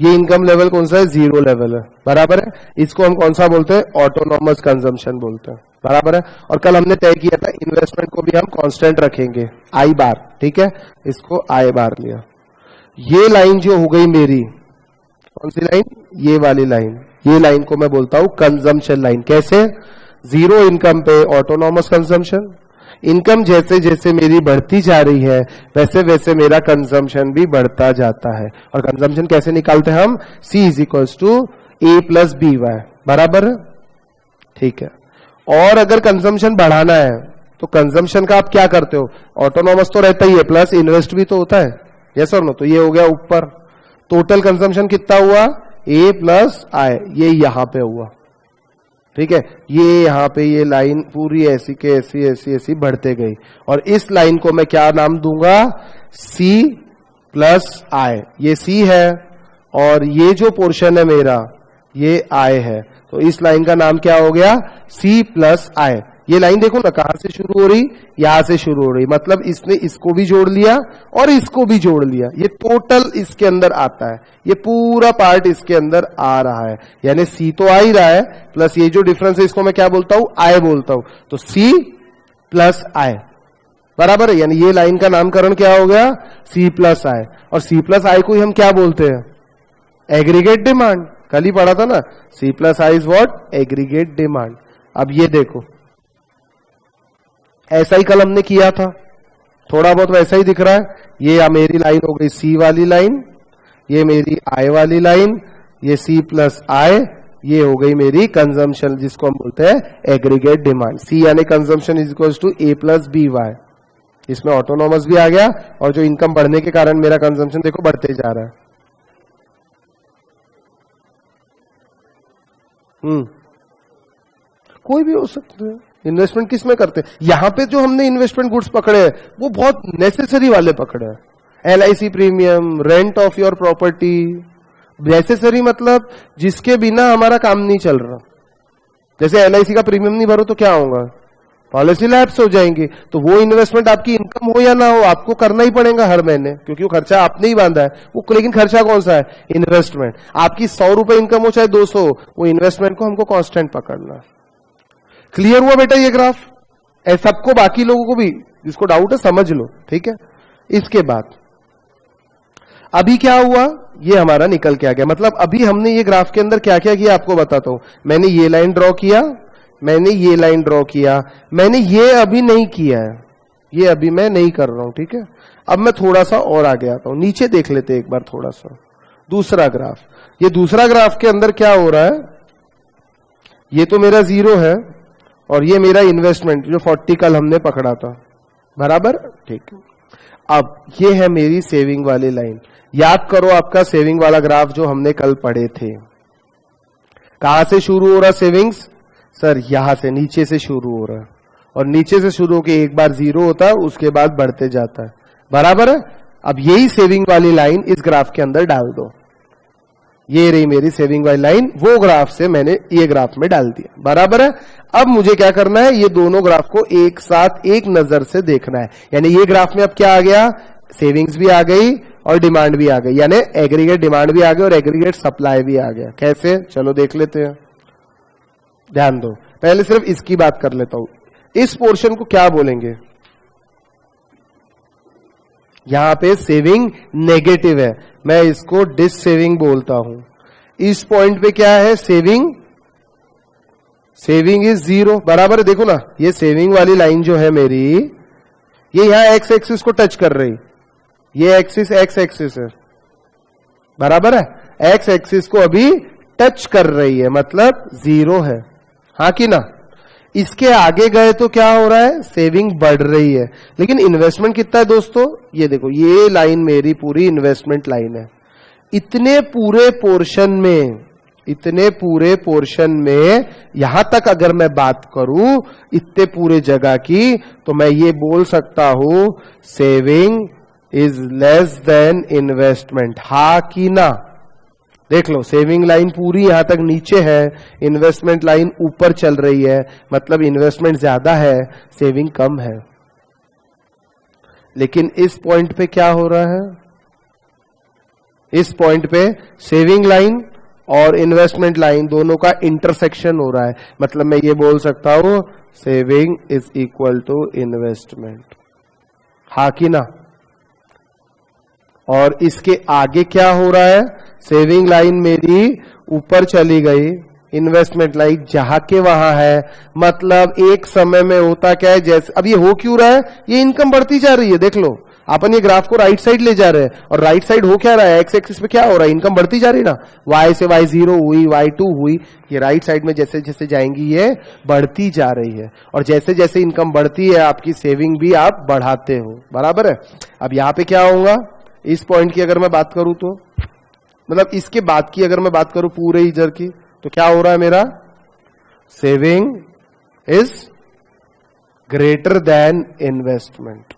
ये इनकम लेवल कौन सा है? 0 लेवल है, बराबर है। इसको हम कौन सा बोलते हैं? ऑटोनॉमस कंजम्पशन बोलते हैं, बराबर है। और कल हमने तय किया था इन्वेस्टमेंट को भी हम कांस्टेंट रखेंगे, आई बार, ठीक है? इसको आई बार लिया। ये लाइन जो हो गई मेरी, कौन सी लाइन? ये वाली लाइन। ये लाइन को मैं बोलता हूं कंजम्पशन लाइन। कैसे? 0 इनकम पे ऑटोनॉमस कंजम्पशन, इनकम जैसे जैसे मेरी बढ़ती जा रही है वैसे वैसे मेरा कंजम्पशन भी बढ़ता जाता है। और कंजम्पशन कैसे निकालते हैं हम? C is equals to A plus B Y, बराबर, ठीक है। और अगर कंजम्पशन बढ़ाना है तो कंजम्पशन का आप क्या करते हो? ऑटोनॉमस तो रहता ही है, प्लस इन्वेस्ट भी तो होता है, यस और नो? तो ये हो गया ऊपर, टोटल कंजम्पशन कितना हुआ? A प्लस I, ये यहां पे हुआ, ठीक है। ये यहां पे ये लाइन पूरी ऐसी के ऐसी ऐसी ऐसी बढ़ते गई, और इस लाइन को मैं क्या नाम दूंगा? C plus I। ये C है और ये जो पोर्शन है मेरा ये I है, तो इस लाइन का नाम क्या हो गया? C plus I। ये लाइन देखो ना कहां से शुरू हो रही? यहां से शुरू हो रही, मतलब इसने इसको भी जोड़ लिया और इसको भी जोड़ लिया, ये टोटल इसके अंदर आता है, ये पूरा पार्ट इसके अंदर आ रहा है, यानी C तो आ ही रहा है, प्लस ये जो डिफरेंस है इसको मैं क्या बोलता हूं? I बोलता हूं, तो C प्लस I, बराबर है। यानी ये लाइन का नामकरण क्या हो गया? C plus I। और C प्लस I को ही हम क्या बोलते हैं? Aggregate demand. कल ही पढ़ा था ना, C plus I is what? Aggregate demand. अब ये देखो, ऐसा ही कल हमने किया था, थोड़ा बहुत वैसा ही दिख रहा है। ये मेरी लाइन हो गई C वाली लाइन, ये मेरी I वाली लाइन, ये C प्लस I, ये हो गई मेरी कंजम्पशन, जिसको हम बोलते हैं एग्रीगेट डिमांड। C यानी consumption is equal to A plus B Y. इसमें ऑटोनॉमस भी आ गया, और जो इनकम बढ़ने के कारण मेरा कंजम्पशन देखो बढ़ते जा रहा है। कोई भी हो सकता है। इन्वेस्टमेंट किस में करते हैं? यहां पे जो हमने इन्वेस्टमेंट गुड्स पकड़े हैं वो बहुत नेसेसरी वाले पकड़े हैं। LIC premium, rent of your property, necessary मतलब जिसके बिना हमारा काम नहीं चल रहा। जैसे LIC का प्रीमियम नहीं भरो तो क्या होगा? पॉलिसी लैप्स हो जाएंगी। तो वो इन्वेस्टमेंट आपकी इनकम हो या ना हो आपको करना ही पड़ेगा हर महीने, क्योंकि वो खर्चा आपने ही बांधा है वो। लेकिन खर्चा कौन सा है? इन्वेस्टमेंट। आपकी 100 रुपए इनकम हो चाहे 200, वो इन्वेस्टमेंट को हमको कांस्टेंट पकड़ना है। क्लियर हुआ बेटा ये ग्राफ? सबको, बाकी लोगों को भी जिसको डाउट है समझ लो, ठीक है। इसके बाद अभी क्या हुआ? ये हमारा निकल के आ गया। मतलब अभी हमने ये ग्राफ के अंदर क्या क्या किया आपको बताता हूं। मैंने ये लाइन ड्रॉ किया, मैंने ये लाइन ड्रॉ किया, मैंने ये अभी नहीं किया है, ये अभी मैं नहीं कर रहा हूं, ठीक है। अब मैं थोड़ा सा और आगे आता हूं, नीचे देख लेते एक बार थोड़ा सा दूसरा ग्राफ। ये दूसरा ग्राफ के अंदर क्या हो रहा है? ये तो मेरा 0 है और ये मेरा इन्वेस्टमेंट जो 40 कल हमने पकड़ा था, बराबर, ठीक है। अब ये है मेरी सेविंग वाली लाइन। याद करो आपका सेविंग वाला ग्राफ जो हमने कल पढ़े थे। कहां से शुरू हो रहा सेविंग्स? सर यहां से, नीचे से शुरू हो रहा है, और नीचे से शुरू होकर एक बार 0 होता है, उसके बाद बढ़ते जाता है, बराबर है। अब यही सेविंग वाली लाइन इस ग्राफ के अंदर डाल दो। ये रही मेरी सेविंग वाली लाइन, वो ग्राफ से मैंने ये ग्राफ में डाल दिया, बराबर है। अब मुझे क्या करना है? ये दोनों ग्राफ को एक साथ एक नजर से देखना है। यानी ये ग्राफ में अब क्या आ गया? सेविंग्स भी आ गई और डिमांड भी आ गई, यानी एग्रीगेट डिमांड भी आ गई और एग्रीगेट सप्लाई भी आ गया। कैसे? चलो देख लेते हैं, ध्यान दो। पहले सिर्फ इसकी बात कर लेता हूं। इस पोर्शन को क्या बोलेंगे? यहां पे सेविंग नेगेटिव है, मैं इसको डिस सेविंग बोलता हूं। इस पॉइंट पे क्या है? सेविंग, सेविंग इज 0, बराबर है। देखो ना, ये सेविंग वाली लाइन जो है मेरी, ये यहां एक्स एक्सिस को टच कर रही, ये एक्सिस एक्स एक्सिस है, बराबर है। एक्स एक्सिस को अभी टच कर रही है, मतलब 0 है, हाँ कि ना। इसके आगे गए तो क्या हो रहा है? सेविंग बढ़ रही है। लेकिन इन्वेस्टमेंट कितना है दोस्तों? ये देखो, ये लाइन मेरी पूरी इन्वेस्टमेंट लाइन है। इतने पूरे पोर्शन में, इतने पूरे पोर्शन में यहां तक अगर मैं बात करूं इतने पूरे जगह की, तो मैं ये बोल सकता हूं saving is less than investment, हा कि ना। देख लो, सेविंग लाइन पूरी यहां तक नीचे है, इन्वेस्टमेंट लाइन ऊपर चल रही है, मतलब इन्वेस्टमेंट ज्यादा है, सेविंग कम है। लेकिन इस पॉइंट पे क्या हो रहा है? इस पॉइंट पे सेविंग लाइन और इन्वेस्टमेंट लाइन दोनों का इंटरसेक्शन हो रहा है, मतलब मैं ये बोल सकता हूं saving is equal to investment, हा कि ना। और इसके आगे क्या हो रहा है? सेविंग लाइन मेरी ऊपर चली गई, इन्वेस्टमेंट लाइन जहां के वहां है। मतलब एक समय में होता क्या है, जैसे अब ये हो क्यों रहा है, ये इनकम बढ़ती जा रही है। देख लो अपन ये ग्राफ को राइट साइड ले जा रहे हैं और राइट साइड हो क्या रहा है, एक्स एक्सिस पे क्या हो रहा है, इनकम बढ़ती जा रही है ना। y से y0 हुई, y2 हुई, ये राइट साइड में जैसे जैसे जाएंगी ये बढ़ती जा रही है। और जैसे जैसे इनकम बढ़ती है आपकी सेविंग भी आप बढ़ाते हो, बराबर है। अब यहां पे क्या होगा, इस पॉइंट की अगर मैं बात करूं तो, मतलब इसके बाद की अगर मैं बात करूं पूरे इधर की, तो क्या हो रहा है मेरा, saving is greater than investment,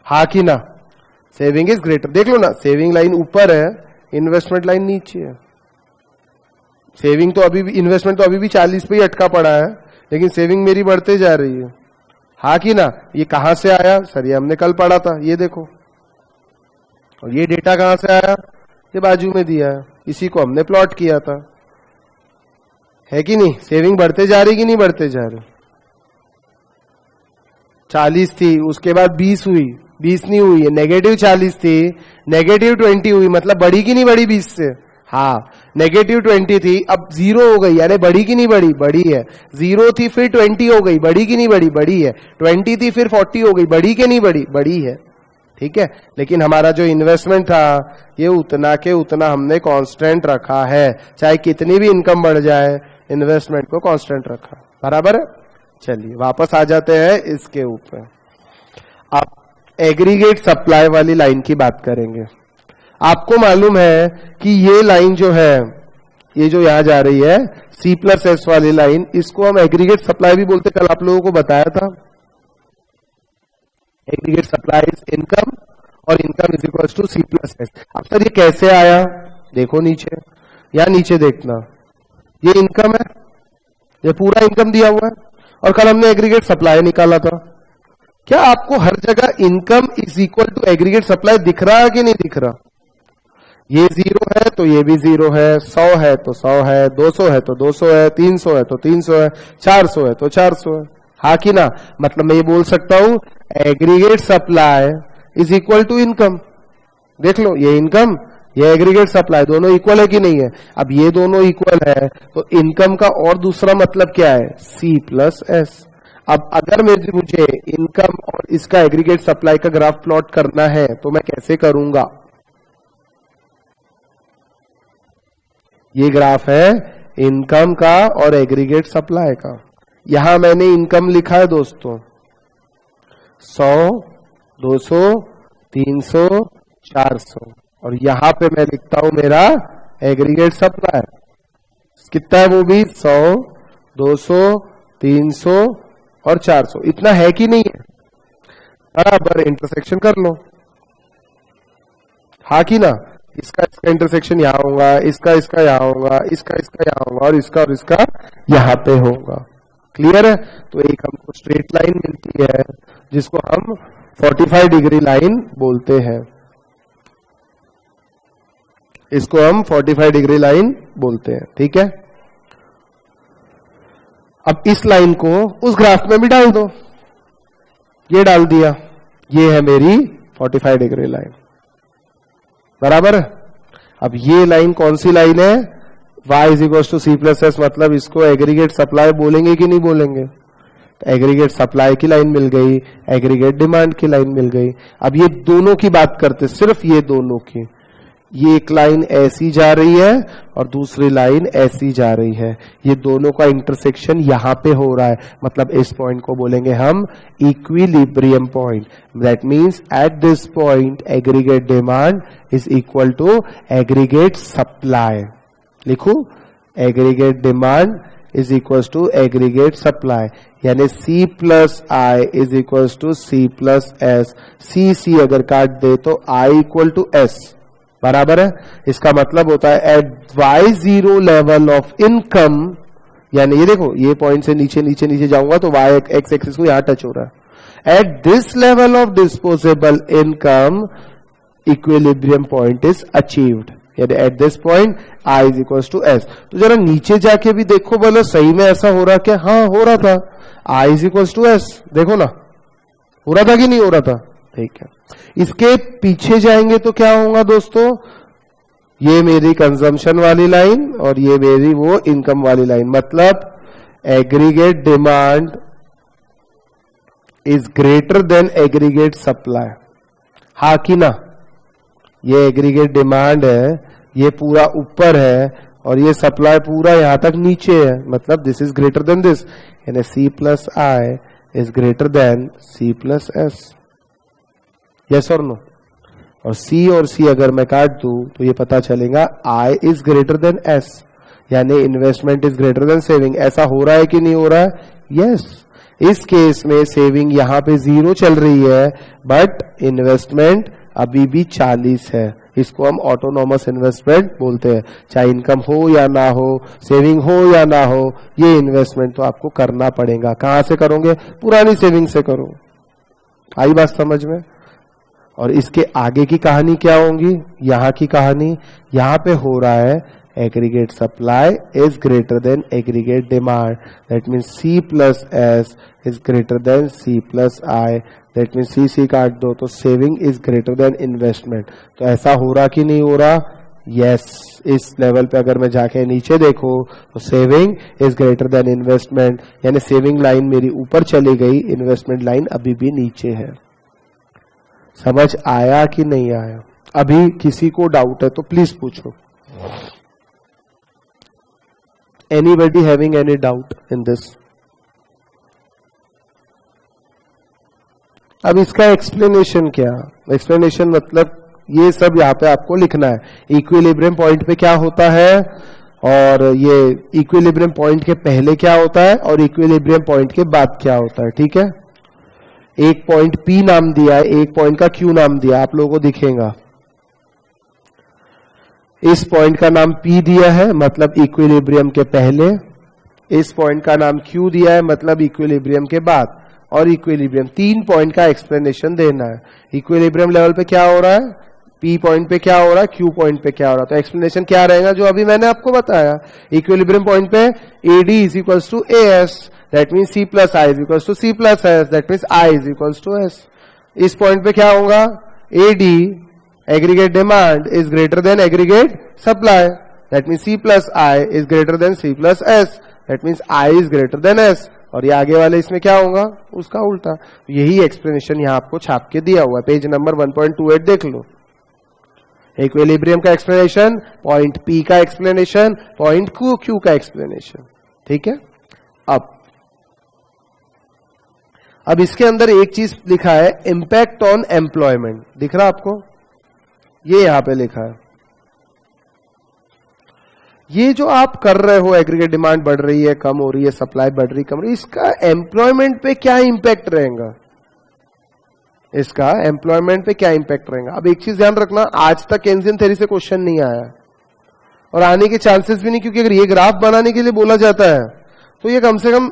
हा कि ना। सेविंग इज ग्रेटर, देख लो ना, सेविंग लाइन ऊपर है, इन्वेस्टमेंट लाइन नीचे है। सेविंग तो अभी भी, इन्वेस्टमेंट तो अभी भी 40 पे ही अटका पड़ा है, लेकिन सेविंग मेरी बढ़ते जा रही है, हा कि ना। ये कहां से आया सर, ये हमने कल पढ़ा था, ये देखो। और ये डेटा कहां से आया, ये बाजू में दिया है, इसी को हमने प्लॉट किया था, है कि नहीं। सेविंग बढ़ते जा रही कि नहीं बढ़ते जा रही, 40 थी, उसके बाद 20 हुई, 20 नहीं हुई है, नेगेटिव 40 थी, नेगेटिव 20 हुई, मतलब बढ़ी कि नहीं बढ़ी 20 से, हाँ। नेगेटिव 20 थी, अब 0 हो गई, यानी बढ़ी कि नहीं बढ़ी, बढ़ी है। 0 थी फिर 20 हो गई, बढ़ी कि नहीं बढ़ी, बढ़ी है। 20 थी फिर 40 हो गई, बढ़ी कि नहीं बढ़ी, बढ़ी है, ठीक है। लेकिन हमारा जो इन्वेस्टमेंट था ये उतना के उतना हमने कांस्टेंट रखा है, चाहे कितनी भी इनकम बढ़ जाए, इन्वेस्टमेंट को कांस्टेंट रखा, बराबर है। चलिए वापस आ जाते हैं इसके ऊपर। आप एग्रीगेट सप्लाई वाली लाइन की बात करेंगे। आपको मालूम है कि ये लाइन जो है, ये जो यहां जा रही है C+S वाली लाइन, इसको हम एग्रीगेट सप्लाई भी बोलते, कल आप लोगों को बताया था। एग्रीगेट सप्लाई इज इनकम और income is equal to C+S। अब सर ये कैसे आया, देखो नीचे, या नीचे देखना, ये इनकम है, ये पूरा इनकम दिया हुआ है, और कल हमने एग्रीगेट सप्लाई निकाला था। क्या आपको हर जगह income is equal to aggregate supply दिख रहा है कि नहीं दिख रहा। ये 0 है तो ये भी 0 है, 100 है तो 100 है, 200 है तो 200 है, 300 है तो 300 है, 400 है तो 400 है, हाँ कि ना। मतलब मैं ये बोल सकता हूं aggregate supply is equal to income. देख लो ये इनकम, ये एग्रीगेट सप्लाई, दोनों इक्वल है कि नहीं है। अब ये दोनों इक्वल है तो इनकम का और दूसरा मतलब क्या है, C+S। अब अगर मुझे इनकम और इसका एग्रीगेट सप्लाई का ग्राफ प्लॉट करना है तो मैं कैसे करूंगा। ये ग्राफ है इनकम का और एग्रीगेट सप्लाई का। यहां मैंने इनकम लिखा है दोस्तों 100, 200, 300, 400, और यहां पे मैं लिखता हूं मेरा एग्रीगेट सप्लाई कितना है, वो भी 100, 200, 300 और 400। इतना है कि नहीं है, बराबर इंटरसेक्शन कर लो, हाँ कि ना। इसका इसका इंटरसेक्शन यहां होगा, इसका इसका यहां होगा, इसका इसका यहां होगा, और इसका यहां पे होगा। क्लियर है। तो एक हमको स्ट्रेट लाइन मिलती है जिसको हम 45 डिग्री लाइन बोलते हैं, इसको हम 45 डिग्री लाइन बोलते हैं, ठीक है। अब इस लाइन को उस ग्राफ में भी डाल दो, ये डाल दिया, ये है मेरी 45 डिग्री लाइन, बराबर है। अब ये लाइन कौन सी लाइन है, y is equal to C+S, मतलब इसको एग्रीगेट सप्लाई बोलेंगे कि नहीं बोलेंगे। एग्रीगेट सप्लाई की लाइन मिल गई, एग्रीगेट डिमांड की लाइन मिल गई। अब ये दोनों की बात करते, सिर्फ ये दोनों की, ये एक लाइन ऐसी जा रही है और दूसरी लाइन ऐसी जा रही है, ये दोनों का इंटरसेक्शन यहां पे हो रहा है, मतलब इस पॉइंट को बोलेंगे हम equilibrium point. That means at this point aggregate demand is equal to aggregate supply. लिखू, aggregate demand is equal to aggregate supply, यानी C+I is equal to C+S। C अगर काट दे तो I इक्वल टू S, बराबर है। इसका मतलब होता है eight y0 level of income, यानी ये देखो, ये पॉइंट से नीचे नीचे नीचे जाऊंगा तो y एक्स एक्सिस को यहां टच हो रहा है। At this level of disposable income equilibrium point is achieved, यानी at this point I is equal to S। तो जरा नीचे जाके भी देखो, बोलो सही में ऐसा हो रहा क्या, हाँ हो रहा था, I is equal to S, देखो ना, हो रहा था कि नहीं हो रहा था, ठीक है। इसके पीछे जाएंगे तो क्या होगा दोस्तों, ये मेरी कंजम्पशन वाली लाइन और ये मेरी वो इनकम वाली लाइन, मतलब aggregate demand is greater than aggregate supply. हा कि ना? ये एग्रीगेट डिमांड है, ये पूरा ऊपर है और ये सप्लाई पूरा यहां तक नीचे है, मतलब this is greater than this, यानी C plus I is greater than C plus S. Yes और नो? और सी अगर मैं काट दूं तो ये पता चलेगा आई इज ग्रेटर देन एस, यानी investment is greater then saving. ऐसा हो रहा है कि नहीं हो रहा है? यस। इस केस में सेविंग यहां पे 0 चल रही है, बट इन्वेस्टमेंट अभी भी 40 है। इसको हम ऑटोनॉमस इन्वेस्टमेंट बोलते हैं। चाहे इनकम हो या ना हो, सेविंग हो या ना हो, ये इन्वेस्टमेंट तो आपको करना पड़ेगा। कहां से करोगे? पुरानी सेविंग से करो। आई बात समझ में? और इसके आगे की कहानी क्या होगी? यहां की कहानी, यहां पे हो रहा है aggregate supply is greater than aggregate demand, that means C plus S is greater than C plus I, that means C काट दो तो saving is greater than investment. तो ऐसा हो रहा कि नहीं हो रहा? यस। इस लेवल पे अगर मैं जाके नीचे देखो तो saving is greater than investment, यानी सेविंग लाइन मेरी ऊपर चली गई, इन्वेस्टमेंट लाइन अभी भी नीचे है। समझ आया कि नहीं आया? अभी किसी को डाउट है तो प्लीज पूछो। Anybody having any doubt in this? अब इसका एक्सप्लेनेशन क्या? एक्सप्लेनेशन मतलब ये सब यहाँ पे आपको लिखना है। इक्विलिब्रियम पॉइंट पे क्या होता है और ये इक्विलिब्रियम पॉइंट के पहले क्या होता है और इक्विलिब्रियम पॉइंट के बाद क्या होता है, ठीक है? एक पॉइंट P नाम दिया है, एक पॉइंट का Q नाम दिया, आप लोगों को दिखेगा। इस पॉइंट का नाम P दिया है, मतलब इक्विलिब्रियम के पहले। इस पॉइंट का नाम Q दिया है, मतलब इक्विलिब्रियम के बाद। और इक्विलिब्रियम 3 पॉइंट का एक्सप्लेनेशन देना है। इक्विलिब्रियम लेवल पे क्या हो रहा है, P पॉइंट पे क्या हो रहा है, Q पॉइंट पे क्या हो रहा है। तो एक्सप्लेनेशन क्या रहेगा जो अभी मैंने आपको बताया। इक्विलिब्रियम पॉइंट पे AD is equals to AS, that means C plus I is equals to C plus S, that means I is equals to S। इस पॉइंट पे क्या होगा? AD aggregate demand is greater than aggregate supply, that means C plus I is greater than C plus S, that means I is greater than S। और ये आगे वाले इसमें क्या होगा? उसका उल्टा। यही एक्सप्लेनेशन यहाँ आपको छाप के दिया हुआ है, पेज नंबर 1.28 देख लो। इक्विलिब्रियम का एक्सप्लेनेशन, पॉइंट P का एक्सप्लेनेशन, पॉइंट Q का एक्सप्लेनेशन, ठीक है? अब इसके अंदर एक चीज लिखा है, इंपैक्ट ऑन एम्प्लॉयमेंट, दिख रहा आपको? ये यहां पे लिखा है। ये जो आप कर रहे हो, एग्रीगेट डिमांड बढ़ रही है, कम हो रही है, सप्लाई बढ़ रही, कम हो रही, इसका एम्प्लॉयमेंट पे क्या इंपैक्ट रहेगा? इसका एम्प्लॉयमेंट पे क्या इंपैक्ट रहेगा? अब एक चीज ध्यान रखना, आज तक केन्जियन थ्योरी से क्वेश्चन नहीं आया और आने के चांसेस भी नहीं, क्योंकि अगर ये ग्राफ बनाने के लिए बोला जाता है तो ये कम से कम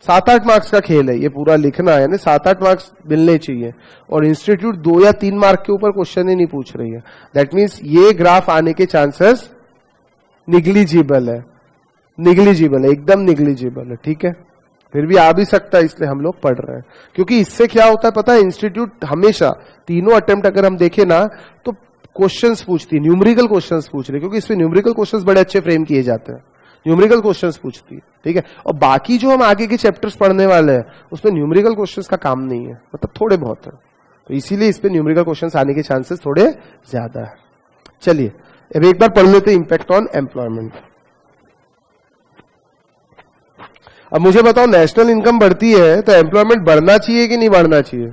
7-8 मार्क्स का खेल है। ये पूरा लिखना है, यानी 7-8 मार्क्स मिलने चाहिए, और इंस्टीट्यूट 2 या 3 मार्क के ऊपर क्वेश्चन ही नहीं पूछ रही है। दैट मीन्स ये ग्राफ आने के चांसेस निग्लिजिबल है, एकदम निग्लिजिबल है, ठीक है? फिर भी आ भी सकता है, इसलिए हम लोग पढ़ रहे हैं। क्योंकि इससे क्या होता है पता है, इंस्टीट्यूट हमेशा तीनों अटेम्प्ट अगर हम देखें ना तो क्वेश्चंस पूछती है, न्यूमेरिकल क्वेश्चंस पूछ रही है, क्योंकि इसमें न्यूमेरिकल क्वेश्चंस बड़े अच्छे फ्रेम किए जाते हैं, न्यूमेरिकल क्वेश्चंस पूछती है, ठीक है? और बाकी जो हम आगे के चैप्टर्स पढ़ने वाले हैं उसमें न्यूमेरिकल क्वेश्चंस का काम नहीं है, मतलब थोड़े बहुत है, तो इसीलिए इस पे न्यूमेरिकल क्वेश्चंस आने के चांसेस थोड़े ज्यादा है। चलिए अब एक बार पढ़ लेते हैं इंपैक्ट ऑन एम्प्लॉयमेंट। अब मुझे बताओ, नेशनल इनकम बढ़ती है तो एम्प्लॉयमेंट बढ़ना चाहिए कि नहीं बढ़ना चाहिए?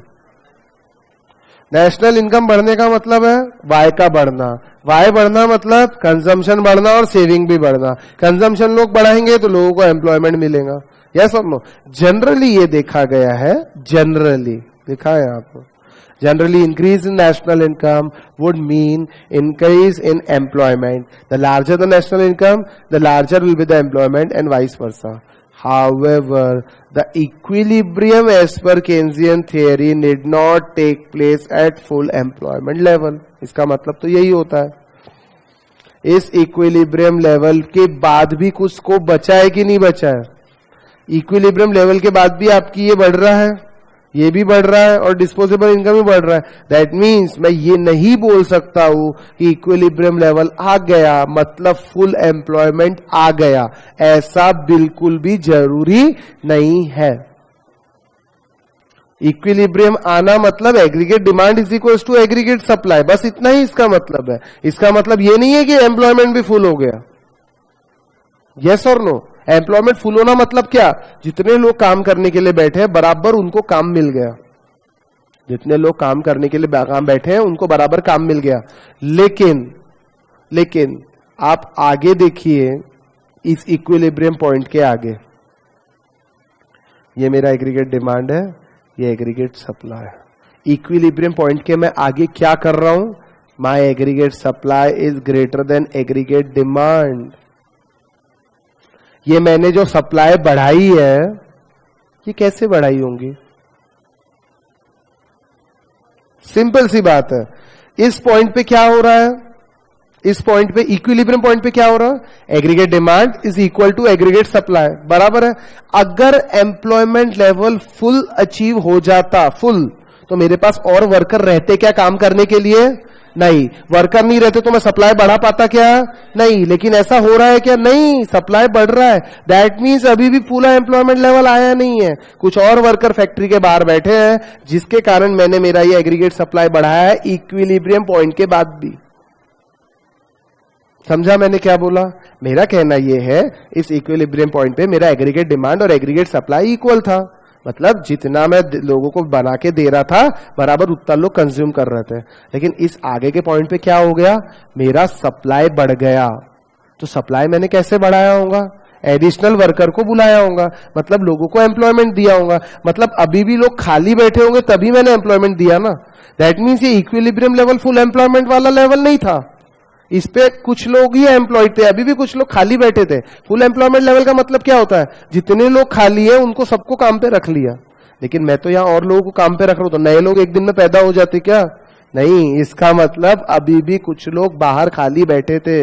नेशनल इनकम बढ़ने का मतलब है वाई का बढ़ना, वाई बढ़ना मतलब कंजम्पशन बढ़ना और सेविंग भी बढ़ना। कंजम्पशन लोग बढ़ाएंगे तो लोगों को एम्प्लॉयमेंट मिलेगा, यस और नो? जनरली ये देखा गया है, जनरली दिखा है आपको, generally increase in national income would mean increase in employment. The larger the national income, the larger will be the employment and vice versa. However, the equilibrium as per Keynesian theory need not take place at full employment level. इसका मतलब तो यही होता है, इस equilibrium level के बाद भी कुछ स्कोप बचा है कि नहीं बचा है? इक्विलिब्रियम लेवल के बाद भी आपकी ये बढ़ रहा है, ये भी बढ़ रहा है और डिस्पोजेबल इनकम भी बढ़ रहा है। दैट मीन्स मैं ये नहीं बोल सकता हूं कि इक्विलिब्रियम लेवल आ गया मतलब फुल एम्प्लॉयमेंट आ गया, ऐसा बिल्कुल भी जरूरी नहीं है। इक्विलिब्रियम आना मतलब aggregate demand is equal to aggregate supply, बस इतना ही इसका मतलब है। इसका मतलब ये नहीं है कि एम्प्लॉयमेंट भी फुल हो गया। यस और नो? एम्प्लॉयमेंट फुल होना मतलब क्या? जितने लोग काम करने के लिए बैठे हैं बराबर उनको काम मिल गया। जितने लोग काम करने के लिए काम बैठे हैं उनको बराबर काम मिल गया। लेकिन आप आगे देखिए, इस इक्विलिब्रियम पॉइंट के आगे, ये मेरा एग्रीगेट डिमांड है, ये एग्रीगेट सप्लाई है। इक्विलिब्रियम पॉइंट के मैं आगे क्या कर रहा हूं? My aggregate supply is greater than aggregate demand. ये मैंने जो सप्लाई बढ़ाई है, ये कैसे बढ़ाई होंगी? सिंपल सी बात है। इस पॉइंट पे क्या हो रहा है? इस पॉइंट पे, इक्विलिब्रियम पॉइंट पे क्या हो रहा है? Aggregate demand is equal to aggregate supply, बराबर है। अगर एम्प्लॉयमेंट लेवल फुल अचीव हो जाता, फुल, तो मेरे पास और वर्कर रहते क्या काम करने के लिए? नहीं। वर्कर नहीं रहते तो मैं सप्लाई बढ़ा पाता क्या? नहीं। लेकिन ऐसा हो रहा है क्या? नहीं, सप्लाई बढ़ रहा है। दैट मीन्स अभी भी पूरा एम्प्लॉयमेंट लेवल आया नहीं है, कुछ और वर्कर फैक्ट्री के बाहर बैठे हैं, जिसके कारण मैंने मेरा ये एग्रीगेट सप्लाई बढ़ाया है इक्विलिब्रियम पॉइंट के बाद भी। समझा मैंने क्या बोला? मेरा कहना यह है, इस इक्विलिब्रियम पॉइंट पे मेरा एग्रीगेट डिमांड और एग्रीगेट सप्लाई इक्वल था, मतलब जितना मैं लोगों को बना के दे रहा था बराबर उतना लोग कंज्यूम कर रहे थे। लेकिन इस आगे के पॉइंट पे क्या हो गया? मेरा सप्लाई बढ़ गया। तो सप्लाई मैंने कैसे बढ़ाया होगा? एडिशनल वर्कर को बुलाया होगा, मतलब लोगों को एम्प्लॉयमेंट दिया होगा। मतलब अभी भी लोग खाली बैठे होंगे तभी मैंने एम्प्लॉयमेंट दिया ना। दैट मीन्स ये इक्विलिब्रियम लेवल फुल एम्प्लॉयमेंट वाला लेवल नहीं था। इस पे कुछ लोग ही एम्प्लॉयड थे, अभी भी कुछ लोग खाली बैठे थे। फुल एम्प्लॉयमेंट लेवल का मतलब क्या होता है? जितने लोग खाली है उनको सबको काम पे रख लिया। लेकिन मैं तो यहां और लोगों को काम पे रख रहा हूं, तो नए लोग एक दिन में पैदा हो जाते क्या? नहीं। इसका मतलब अभी भी कुछ लोग बाहर खाली बैठे थे।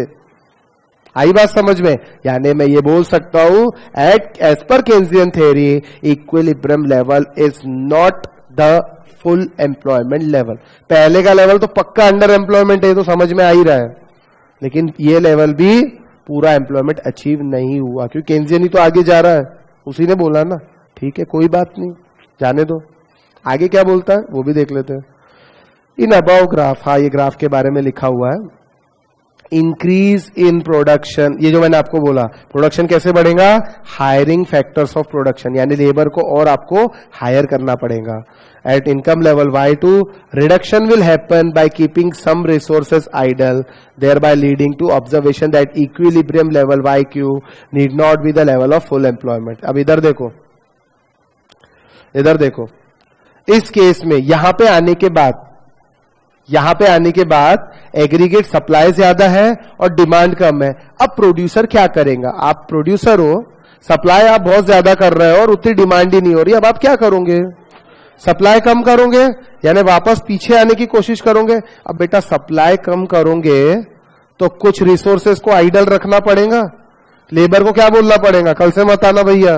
आई बात समझ में? यानी मैं ये बोल सकता हूं, एज पर Keynesian theory, equilibrium level is not the full employment level. पहले का लेवल तो पक्का अंडर एम्प्लॉयमेंट है, तो समझ में आ ही रहा है। लेकिन ये लेवल भी पूरा एम्प्लॉयमेंट अचीव नहीं हुआ, क्योंकि केन्जियन ही तो आगे जा रहा है, उसी ने बोला ना। ठीक है, कोई बात नहीं, जाने दो। आगे क्या बोलता है वो भी देख लेते हैं। इन अबाउ ग्राफ, हाँ ये ग्राफ के बारे में लिखा हुआ है। इंक्रीज इन प्रोडक्शन, ये जो मैंने आपको बोला, प्रोडक्शन कैसे बढ़ेगा? हायरिंग फैक्टर्स ऑफ प्रोडक्शन, यानी लेबर को और आपको हायर करना पड़ेगा। At income level Y2, reduction will happen by keeping some resources idle, thereby leading to observation that equilibrium level YQ need not be the level of full employment। अब इधर देखो, इधर देखो, इस केस में यहां पे आने के बाद एग्रीगेट सप्लाई ज्यादा है और डिमांड कम है। अब प्रोड्यूसर क्या करेगा? आप प्रोड्यूसर हो, सप्लाई आप बहुत ज्यादा कर रहे हो और उतनी डिमांड ही नहीं हो रही। अब आप क्या करोगे? सप्लाई कम करोगे, यानी वापस पीछे आने की कोशिश करोगे। अब बेटा सप्लाई कम करोगे तो कुछ रिसोर्सेस को आइडल रखना पड़ेगा। लेबर को क्या बोलना पड़ेगा? कल से मत आना भैया,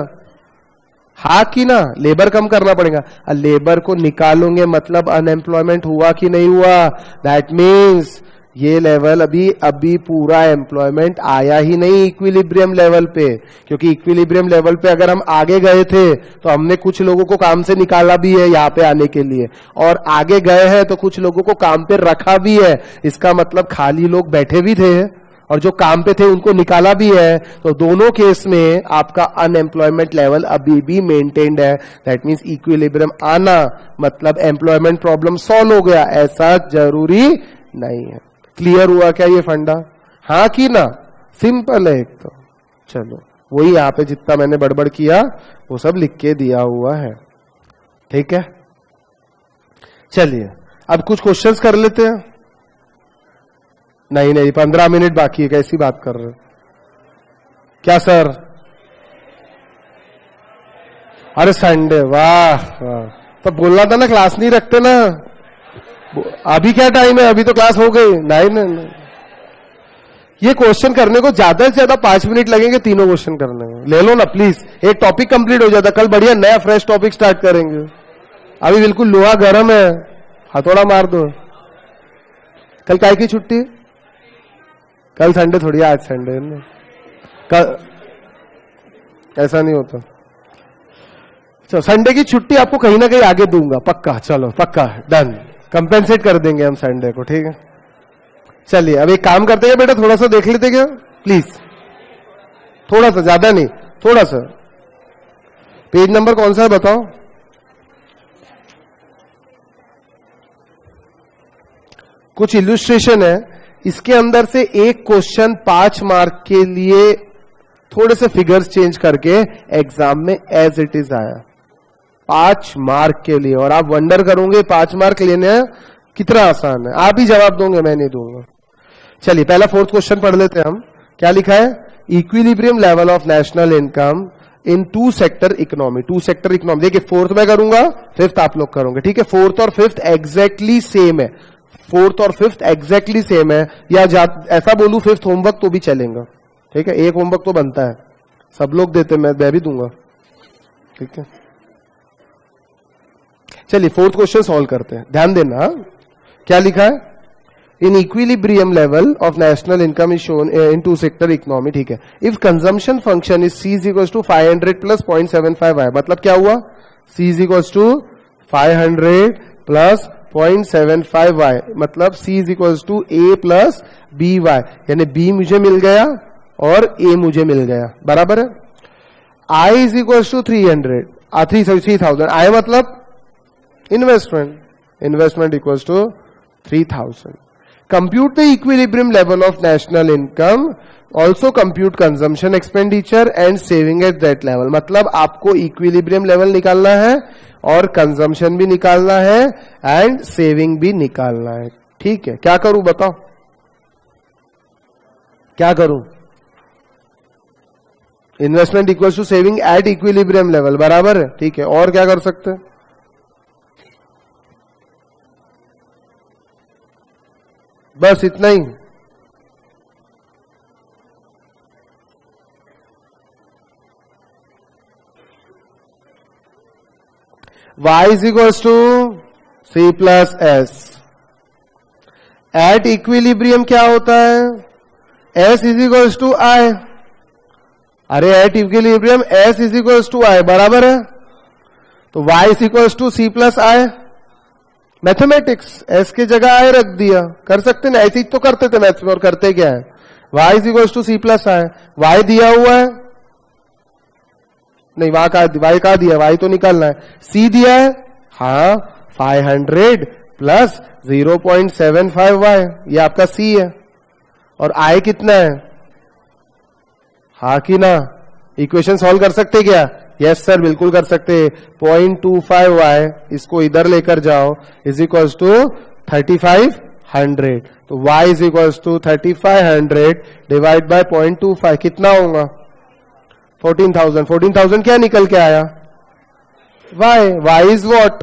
हाँ कि ना? लेबर कम करना पड़ेगा। लेबर को निकालोगे मतलब अनएम्प्लॉयमेंट हुआ कि नहीं हुआ? दैट मीन्स ये लेवल अभी पूरा एम्प्लॉयमेंट आया ही नहीं इक्विलिब्रियम लेवल पे, क्योंकि इक्विलिब्रियम लेवल पे अगर हम आगे गए थे तो हमने कुछ लोगों को काम से निकाला भी है यहाँ पे आने के लिए, और आगे गए हैं तो कुछ लोगों को काम पे रखा भी है। इसका मतलब खाली लोग बैठे भी थे और जो काम पे थे उनको निकाला भी है। तो दोनों केस में आपका अनएम्प्लॉयमेंट लेवल अभी भी मेंटेन्ड है। दैट मीन्स इक्विलिब्रियम आना मतलब एम्प्लॉयमेंट प्रॉब्लम सॉल्व हो गया, ऐसा जरूरी नहीं है। क्लियर हुआ क्या ये फंडा? हाँ कि ना? सिंपल है एक तो। चलो वही यहां पे जितना मैंने बड़बड़ किया वो सब लिख के दिया हुआ है, ठीक है। चलिए अब कुछ क्वेश्चंस कर लेते हैं। नहीं 15 मिनट बाकी है, कैसी बात कर रहे हो? क्या सर? अरे संडे, वाह वाह, तो बोलना था ना क्लास नहीं रखते ना। अभी क्या टाइम है? अभी तो क्लास हो गई। नहीं, ये क्वेश्चन करने को ज्यादा से ज्यादा 5 मिनट लगेंगे, तीनों क्वेश्चन करने में। ले लो ना प्लीज, एक टॉपिक कंप्लीट हो जाता, कल बढ़िया नया फ्रेश टॉपिक स्टार्ट करेंगे। अभी बिल्कुल लोहा गर्म है, हथौड़ा मार दो। कल काय की छुट्टी? कल संडे थोड़ी, आज संडे है ना। कल ऐसा नहीं होता। चलो संडे की छुट्टी आपको कहीं ना कहीं आगे दूंगा, पक्का। चलो पक्का, डन, कंपेंसेट कर देंगे हम संडे को, ठीक है। चलिए अब एक काम करते हैं बेटा, थोड़ा सा देख लेते क्या प्लीज, थोड़ा सा, ज्यादा नहीं, थोड़ा सा। पेज नंबर कौन सा है बताओ? कुछ इल्यूस्ट्रेशन है, इसके अंदर से एक क्वेश्चन 5 मार्क के लिए थोड़े से फिगर्स चेंज करके एग्जाम में एज इट इज आया, 5 मार्क के लिए। और आप वंडर करोगे 5 मार्क लेने हैं कितना आसान है। आप ही जवाब दोगे, मैं नहीं दूंगा। चलिए पहला 4th क्वेश्चन पढ़ लेते हैं हम। क्या लिखा है? Equilibrium level of national income in 2 sector economy. 2 sector economy, देखिए 4th मैं करूंगा, 5th आप लोग करोगे, ठीक है। 4th और 5th एग्जैक्टली सेम है, 4th और 5th एग्जैक्टली सेम है। या ऐसा बोलूं 5th होमवर्क तो भी चलेगा, ठीक है। एक होमवर्क तो बनता है, सब लोग देते, मैं भी दूंगा, ठीक है। चलिए 4th क्वेश्चन सॉल्व करते हैं, ध्यान देना। हाँ? क्या लिखा है? In equilibrium level of national income is shown in 2 sector economy, ठीक है। If consumption function is C is equal to 500 plus 0.75y, मतलब क्या हुआ? C is equal to 500 plus 0.75y, मतलब C is equal to A plus BY, यानी B मुझे मिल गया और A मुझे मिल गया, बराबर है। I is equal to 3000, I मतलब investment, investment equals to 3000। Compute the equilibrium level of national income, also compute consumption expenditure and saving at that level, मतलब आपको इक्विलिब्रियम लेवल निकालना है और कंजम्पशन भी निकालना है एंड सेविंग भी निकालना है, ठीक है। क्या करूं बताओ, क्या करूं? Investment equals to saving at equilibrium level, बराबर है, ठीक है। और क्या कर सकते हैं? बस इतना ही। y is equals to C plus S. At equilibrium क्या होता है? S is equals to I। अरे at equilibrium S is equals to I, बराबर है। तो y is equals to C plus I। Mathematics, S की जगह आई रख दिया, कर सकते ना, ऐसे ही तो करते थे मैथ्स में। और करते क्या है? y is equal to C plus I, Y दिया हुआ है, नहीं वाई का दिया, y तो निकालना है। C दिया है, हाँ 500 प्लस 0.75y, ये आपका C है। और I कितना है? हाँ कि ना? इक्वेशन सॉल्व कर सकते क्या? यस सर, बिल्कुल कर सकते। 0.25y इसको इधर लेकर जाओ, इज इक्वल्स टू 3500। तो y is equals to 3500 divide by 0.25 कितना होगा? 14,000। 14,000 क्या निकल के आया? y is what?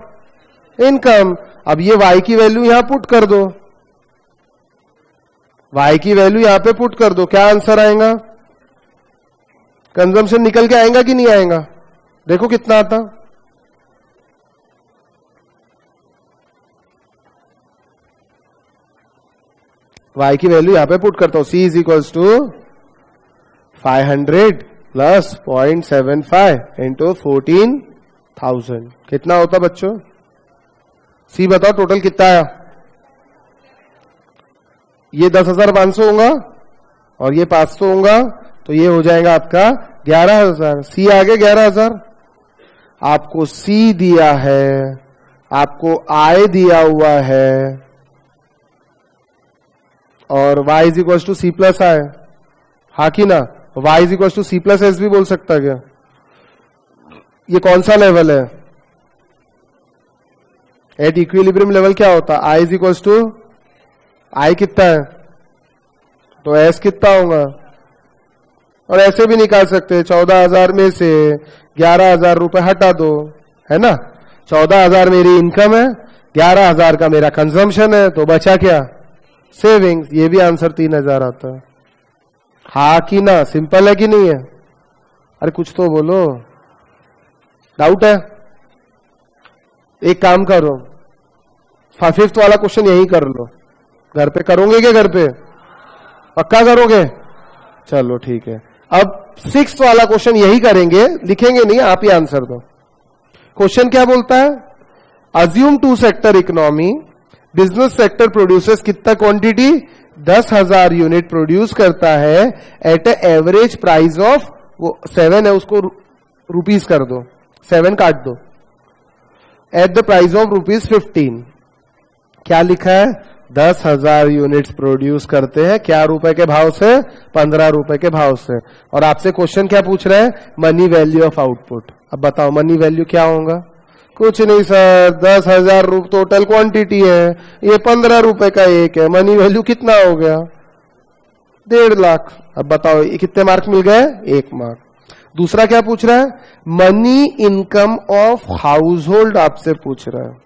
इनकम। अब ये y की वैल्यू यहां पुट कर दो, y की वैल्यू यहां पे पुट कर दो, क्या आंसर आएगा? कंजम्पशन निकल के आएगा कि नहीं आएगा? देखो कितना आता। y की वैल्यू यहां पे पुट करता हूं, C is equals to 500 plus 0.75 into 14,000, कितना होता बच्चों? C बताओ टोटल कितना आया? ये 10,500 होगा और ये 500 होगा, तो ये हो जाएगा आपका 11,000। C आगे 11,000। आपको C दिया है, आपको I दिया हुआ है, और y is equal to C plus I, हा कि ना? y is equal to C plus S भी बोल सकता है क्या? ये कौन सा लेवल है? एट इक्विलिब्रियम लेवल क्या होता है? I is equal to I कितना है तो S कितना होगा? और ऐसे भी निकाल सकते हैं, 14,000 में से 11,000 रुपए हटा दो, है ना? 14,000 मेरी इनकम है, 11,000 का मेरा कंजम्पशन है, तो बचा क्या? सेविंग्स। ये भी आंसर 3,000 आता है, हा कि ना? सिंपल है कि नहीं है? अरे कुछ तो बोलो, डाउट है? एक काम करो, 5th वाला क्वेश्चन यही कर लो। घर पे करोगे क्या? घर पे पक्का करोगे? चलो ठीक है। अब 6th वाला क्वेश्चन यही करेंगे, लिखेंगे नहीं, आप ही आंसर दो। क्वेश्चन क्या बोलता है? Assume 2 sector economy, business sector produces कितना क्वांटिटी? 10,000 यूनिट प्रोड्यूस करता है at a average price of, वो 7 है उसको रुपीस कर दो, 7 काट दो, एट द प्राइस ऑफ ₹15। क्या लिखा है? 10,000 यूनिट्स प्रोड्यूस करते हैं, क्या रुपए के भाव से? 15 रुपए के भाव से। और आपसे क्वेश्चन क्या पूछ रहे हैं? Money value of output. अब बताओ मनी वैल्यू क्या होगा? कुछ नहीं सर, 10,000 टोटल क्वांटिटी है, ये 15 रुपए का एक है, मनी वैल्यू कितना हो गया? 1.5 लाख। अब बताओ ये कितने मार्क मिल गए? 1 मार्क। दूसरा क्या पूछ रहा है? Money income of household आपसे पूछ रहा है।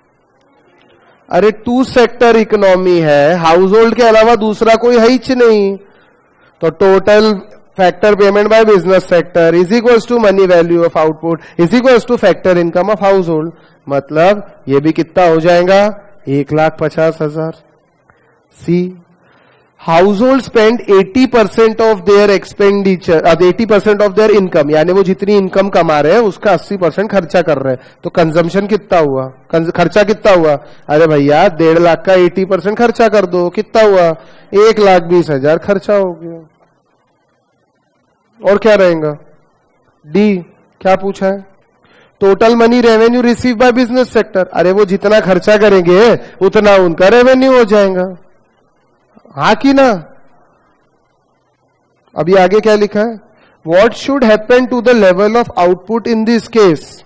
अरे 2 सेक्टर इकोनॉमी है, हाउस होल्ड के अलावा दूसरा कोई है ही नहीं, तो total factor payment by business sector is equals to money value of output is equals to factor income of household. मतलब ये भी कितना हो जाएगा? 1,50,000। See, household spend 80% of their expenditure, 80% of their income, यानी वो जितनी income कमा रहे हैं उसका 80% खर्चा कर रहे हैं, तो कंजम्पशन कितना हुआ? खर्चा कितना हुआ? अरे भैया 1.5 लाख का 80% खर्चा कर दो, कितना हुआ? 1,20,000 खर्चा हो गया। और क्या रहेगा? डी क्या पूछा है? Total money revenue receive by business sector. अरे वो जितना खर्चा करेंगे उतना उनका रेवेन्यू हो जाएगा, हाँ कि ना? अभी आगे क्या लिखा है? What should happen to the level of output in this case?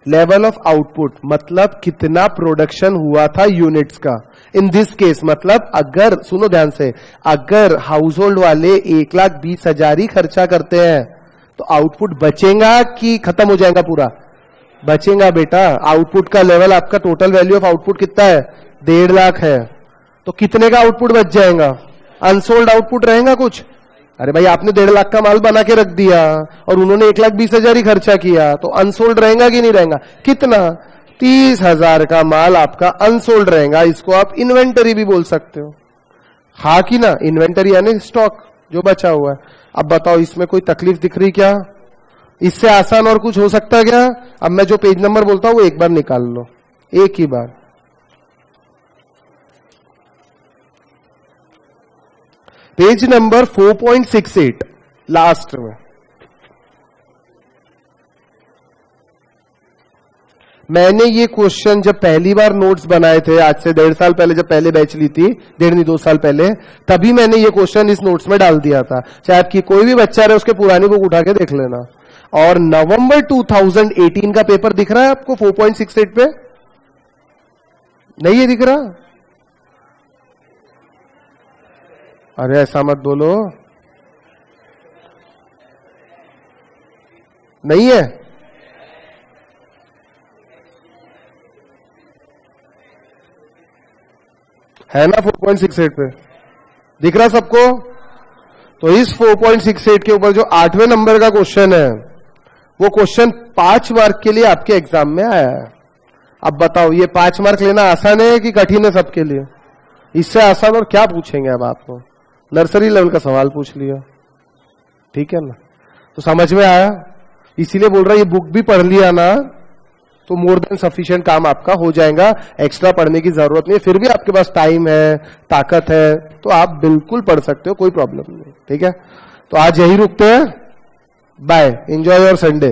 Level of output मतलब कितना प्रोडक्शन हुआ था यूनिट्स का। इन दिस केस मतलब अगर, सुनो ध्यान से, अगर हाउस होल्ड वाले 1,20,000 ही खर्चा करते हैं तो आउटपुट बचेगा कि खत्म हो जाएगा पूरा? बचेगा बेटा। आउटपुट का लेवल, आपका टोटल वैल्यू ऑफ आउटपुट कितना है? 1.5 लाख है, तो कितने का आउटपुट बच जाएगा? अनसोल्ड आउटपुट रहेगा कुछ? अरे भाई आपने 1.5 लाख का माल बना के रख दिया और उन्होंने 1,20,000 ही खर्चा किया, तो अनसोल्ड रहेगा कि नहीं रहेगा? कितना? 30,000 का माल आपका अनसोल्ड रहेगा। इसको आप इन्वेंटरी भी बोल सकते हो, हाँ कि ना? इन्वेंटरी यानी स्टॉक जो बचा हुआ है। अब बताओ इसमें कोई तकलीफ दिख रही क्या? इससे आसान और कुछ हो सकता है क्या? अब मैं जो पेज नंबर बोलता हूं वो एक बार निकाल लो, एक ही बार। पेज नंबर 4.68 लास्ट में। मैंने ये क्वेश्चन जब पहली बार नोट्स बनाए थे, आज से 1.5 साल पहले, जब पहले बैच ली थी, 2 साल पहले, तभी मैंने ये क्वेश्चन इस नोट्स में डाल दिया था। चाहे आपकी कोई भी बच्चा रहे उसके पुरानी बुक उठा के देख लेना। और नवंबर 2018 का पेपर दिख रहा है आपको 4.68 पे? नहीं है दिख रहा? अरे ऐसा मत बोलो, नहीं है? है ना 4.68 पे? दिख रहा सबको? तो इस 4.68 के ऊपर जो 8वें नंबर का क्वेश्चन है, वो क्वेश्चन 5 मार्क के लिए आपके एग्जाम में आया है। अब बताओ ये 5 मार्क लेना आसान है कि कठिन है सबके लिए? इससे आसान और क्या पूछेंगे अब आपको? नर्सरी लेवल का सवाल पूछ लिया, ठीक है ना? तो समझ में आया? इसीलिए बोल रहा ये बुक भी पढ़ लिया ना तो मोर देन सफिशिएंट काम आपका हो जाएगा, एक्स्ट्रा पढ़ने की जरूरत नहीं है। फिर भी आपके पास टाइम है, ताकत है, तो आप बिल्कुल पढ़ सकते हो, कोई प्रॉब्लम नहीं, ठीक है? तो आज यही रुकते हैं, बाय, एंजॉय योर संडे।